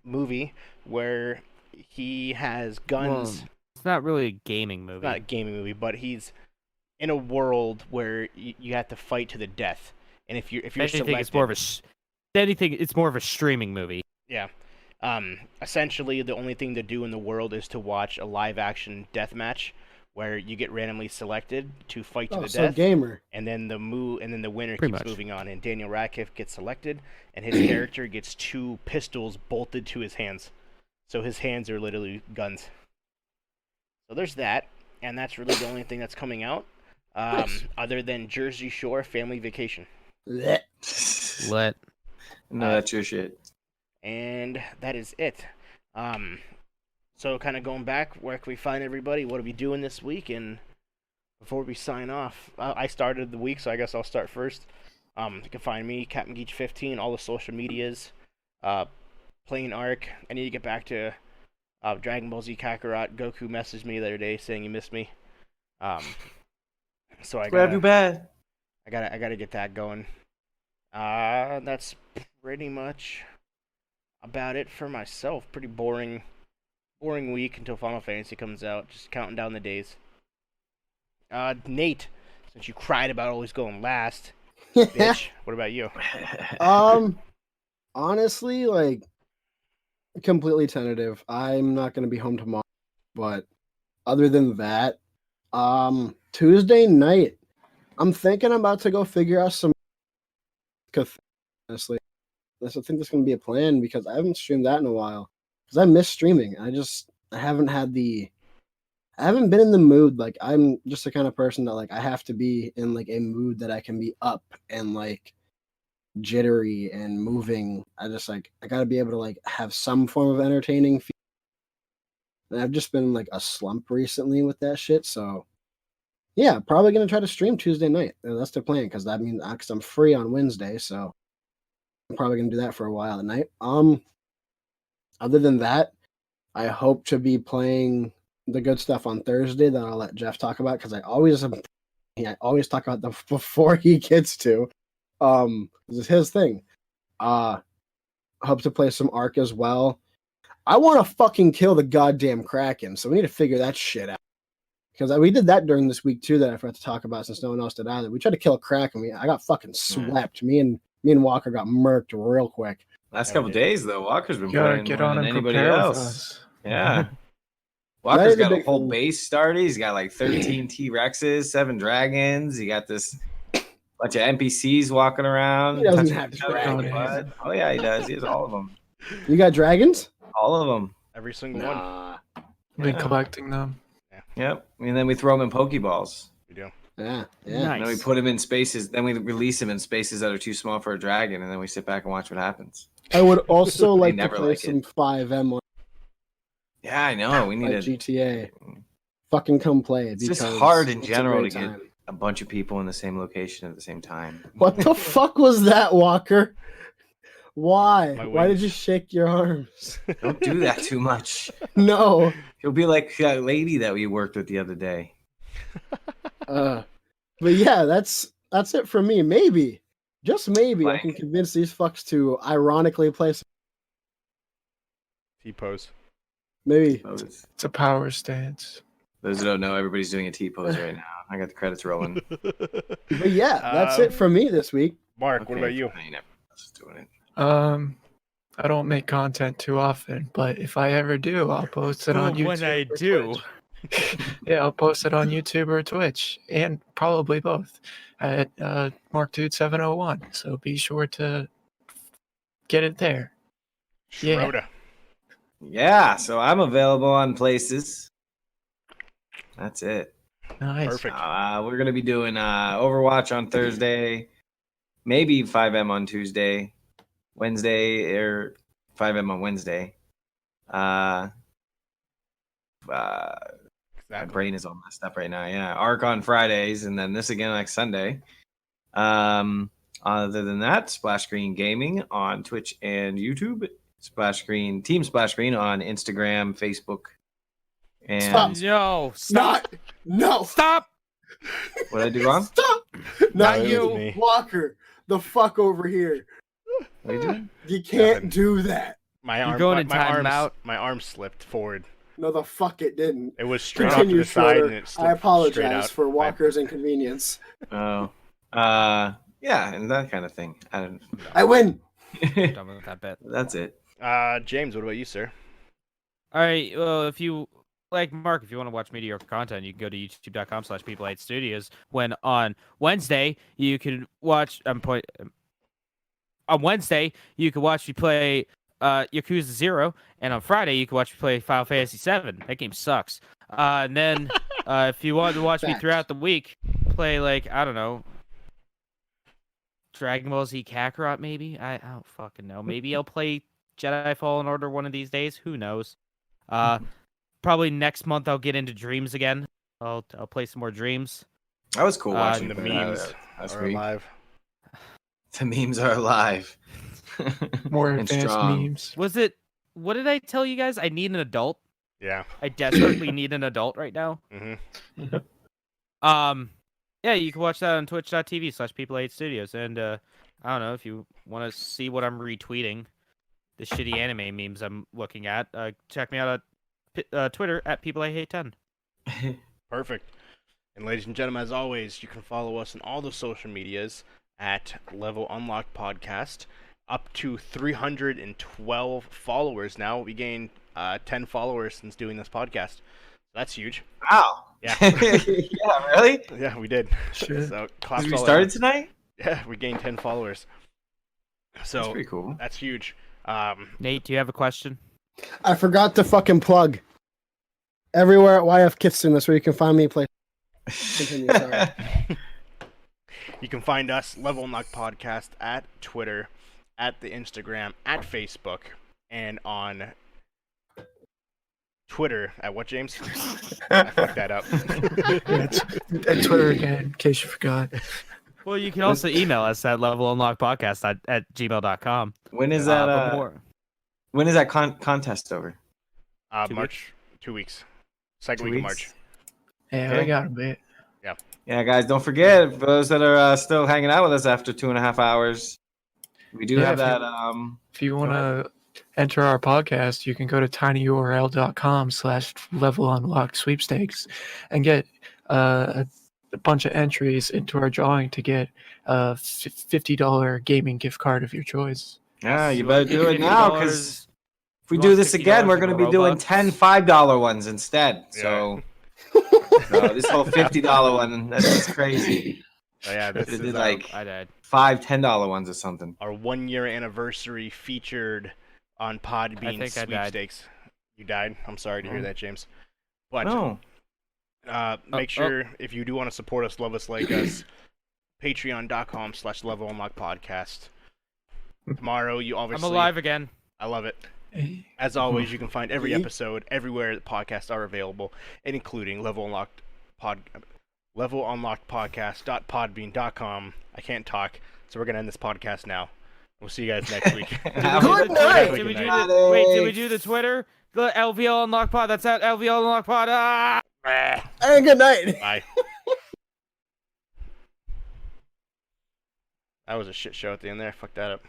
movie where he has guns. Well, it's not really a gaming movie. Not a gaming movie, but he's in a world where you have to fight to the death. And if you're selected, it's more of it's more of a streaming movie. yeah. Essentially, the only thing to do in the world is to watch a live-action death match where you get randomly selected to fight to the So death, gamer. and then the winner Pretty keeps much. moving on. And Daniel Radcliffe gets selected, and his character gets 2 pistols bolted to his hands, so his hands are literally guns. So there's that, and that's really the only thing that's coming out, Nice. other than Jersey Shore Family Vacation. Blech. Let No, that's your shit. And that is it. So kind of going back, where can we find everybody? What are we doing this week? And before we sign off, I started the week, so I guess I'll start first. You can find me, Captain Geach 15, all the social medias, playing Ark. I need to get back to Dragon Ball Z Kakarot. Goku messaged me the other day saying he missed me. So I Grab you bad. gotta get that going. That's pretty much about it for myself. Pretty boring week until Final Fantasy comes out. Just counting down the days. Nate, since you cried about always going last, bitch, what about you? Honestly, like, completely tentative. I'm not gonna be home tomorrow, but other than that, Tuesday night, I'm thinking I'm about to go figure out some. Honestly, I think that's gonna be a plan because I haven't streamed that in a while. Because I miss streaming. I haven't been in the mood. Like, I'm just the kind of person that, like, I have to be in, like, a mood that I can be up and, like, jittery and moving. I gotta be able to, like, have some form of entertaining. And I've just been in, like, a slump recently with that shit. So yeah, probably gonna try to stream Tuesday night. And that's the plan because that means because I'm free on Wednesday, so I'm probably gonna do that for a while at night. Other than that, I hope to be playing the good stuff on Thursday that I'll let Jeff talk about because I always talk about them before he gets to. This is his thing. Hope to play some Ark as well. I want to fucking kill the goddamn Kraken, so we need to figure that shit out. Because we did that during this week too that I forgot to talk about since no one else did either. We tried to kill a Kraken. I got fucking swept. Me and Walker got murked real quick. Last couple days though, Walker's been Gotta playing get more on than and anybody prepare with else. us. Yeah. That Walker's is a got a big whole thing. base started. He's got like 13 T-Rexes, 7 dragons. He got this bunch of NPCs walking around. He doesn't touching have each other in the dragons. butt. Oh yeah, he does. He has all of them. You got dragons? All of them. Every single one. I've been Yeah. collecting them. Yep. And then we throw them in Pokeballs. We do. Yeah. Nice. And then we put them in spaces. Then we release them in spaces that are too small for a dragon. And then we sit back and watch what happens. I would also They like to never play like some 5M on Yeah, I know. We need like to. GTA. fucking come play. It's Because just hard in it's a general great to get time. a bunch of people in the same location at the same time. What the fuck was that, Walker? Why? My Why did wings. you shake your arms? Don't do that too much. No. You'll be like that lady that we worked with the other day. But yeah, that's it for me. Maybe, just maybe, I Like- can convince these fucks to ironically play. T-pose. Maybe. Those It's a power stance. who don't know, everybody's doing a T-pose right now. I got the credits rolling. But yeah, that's it for me this week. Mark, what about you? fine, everyone else is doing it. I don't make content too often, but if I ever do, I'll post it on YouTube. When I or do. Twitch. Yeah, I'll post it on YouTube or Twitch, and probably both at MarkDude701. So be sure to get it there. Yeah. Schroeder. Yeah, so I'm available on places. That's it. Nice. Perfect. We're gonna be doing Overwatch on Thursday, maybe 5M on Tuesday, Wednesday or 5M on Wednesday. My Exactly. brain is all messed up right now. Yeah, Arc on Fridays, and then this again next Sunday. Other than that, Splash Screen Gaming on Twitch and YouTube. Team Splash Screen on Instagram, Facebook, and Stop. No, stop. No. Stop. what did I do wrong? Stop. No, Not it was you, me. Walker. The fuck over here. What are you doing? You can't Nothing. do that. My You're arm, going my, in my arms, timeout. my arm slipped forward. No, the fuck it didn't. It was straight off to Continue, the side, Schroeder. and it slipped I straight apologize out. for Walker's inconvenience. Oh, yeah, and that kind of thing. I don't. I win. Done with that bit. That's it. James, what about you, sir? All right. Well, if you like Mark, if you want to watch mediocre content, you can go to youtube.com/people8studios. When on Wednesday you can watch. On Wednesday you can watch me play Yakuza 0, and on Friday you can watch me play Final Fantasy 7. That game sucks. And then if you want to watch me Facts. throughout the week, play like I don't know. Dragon Ball Z Kakarot, maybe? I don't fucking know. Maybe I'll play Jedi Fallen Order one of these days. Who knows? Probably next month I'll get into Dreams again. I'll play some more Dreams. That was cool watching The that, memes last are week. alive. The memes are alive. More And advanced strong. memes. Was it? What did I tell you guys? I need an adult. Yeah. I desperately need an adult right now. Mm-hmm. Yeah, you can watch that on twitch.tv/people8studios. And I don't know if you want to see what I'm retweeting, the shitty anime memes I'm looking at. Check me out at Twitter at people8hate10. Perfect. And ladies and gentlemen, as always, you can follow us on all the social medias at Level Unlocked Podcast. Up to 312 followers now. We gained 10 followers since doing this podcast. That's huge. Wow. Yeah. Yeah, really? Yeah, we did. Shit. So claps Because we all started around. tonight? Yeah, we gained 10 followers. That's So pretty cool. that's huge. Nate, do you have a question? I forgot to fucking plug. Everywhere at YF Kitson, that's where you can find me. Play. Continue, sorry. You can find us, Level Unlocked Podcast, at Twitter, at the Instagram, at Facebook, and on Twitter at what, James? I fucked that up. And Twitter again, in case you forgot. Well, you can also email us at levelunlockpodcast at gmail.com. When is But that? more. When is that contest over? 2 March, 2 weeks. Second 2 week of weeks? March. Yeah, Okay. I got a bit. Yeah, guys, don't forget, for those that are still hanging out with us after 2.5 hours, we do Yeah, have if you- that. If you want Go to enter our podcast, you can go to tinyurl.com/levelunlocked sweepstakes and get a bunch of entries into our drawing to get a $50 gaming gift card of your choice. Yeah, you better do it now, because if we You do want this $50 again, we're in going to be doing Robux? 10 $5 ones instead. So, this whole $50 one, that's just crazy. So yeah, this They is did our, like I died. $5, $10 ones or something. our 1 year anniversary featured on Podbean think I died. sweepstakes. You died? I'm sorry to hear Oh. that, James. But No. make sure if you do want to support us, love us, like us, patreon.com/levelunlockpodcast. Tomorrow, you obviously. I'm alive again. I love it. As always, you can find every episode everywhere that podcasts are available, and including levelunlockedpodcast.podbean.com. I can't talk, so we're gonna end this podcast now. We'll see you guys next week. Good night. Did we do the Twitter? The LVL Unlocked Pod. That's at LVL Unlocked Pod. Ah! And good night. Bye. That was a shit show at the end there. Fuck that up.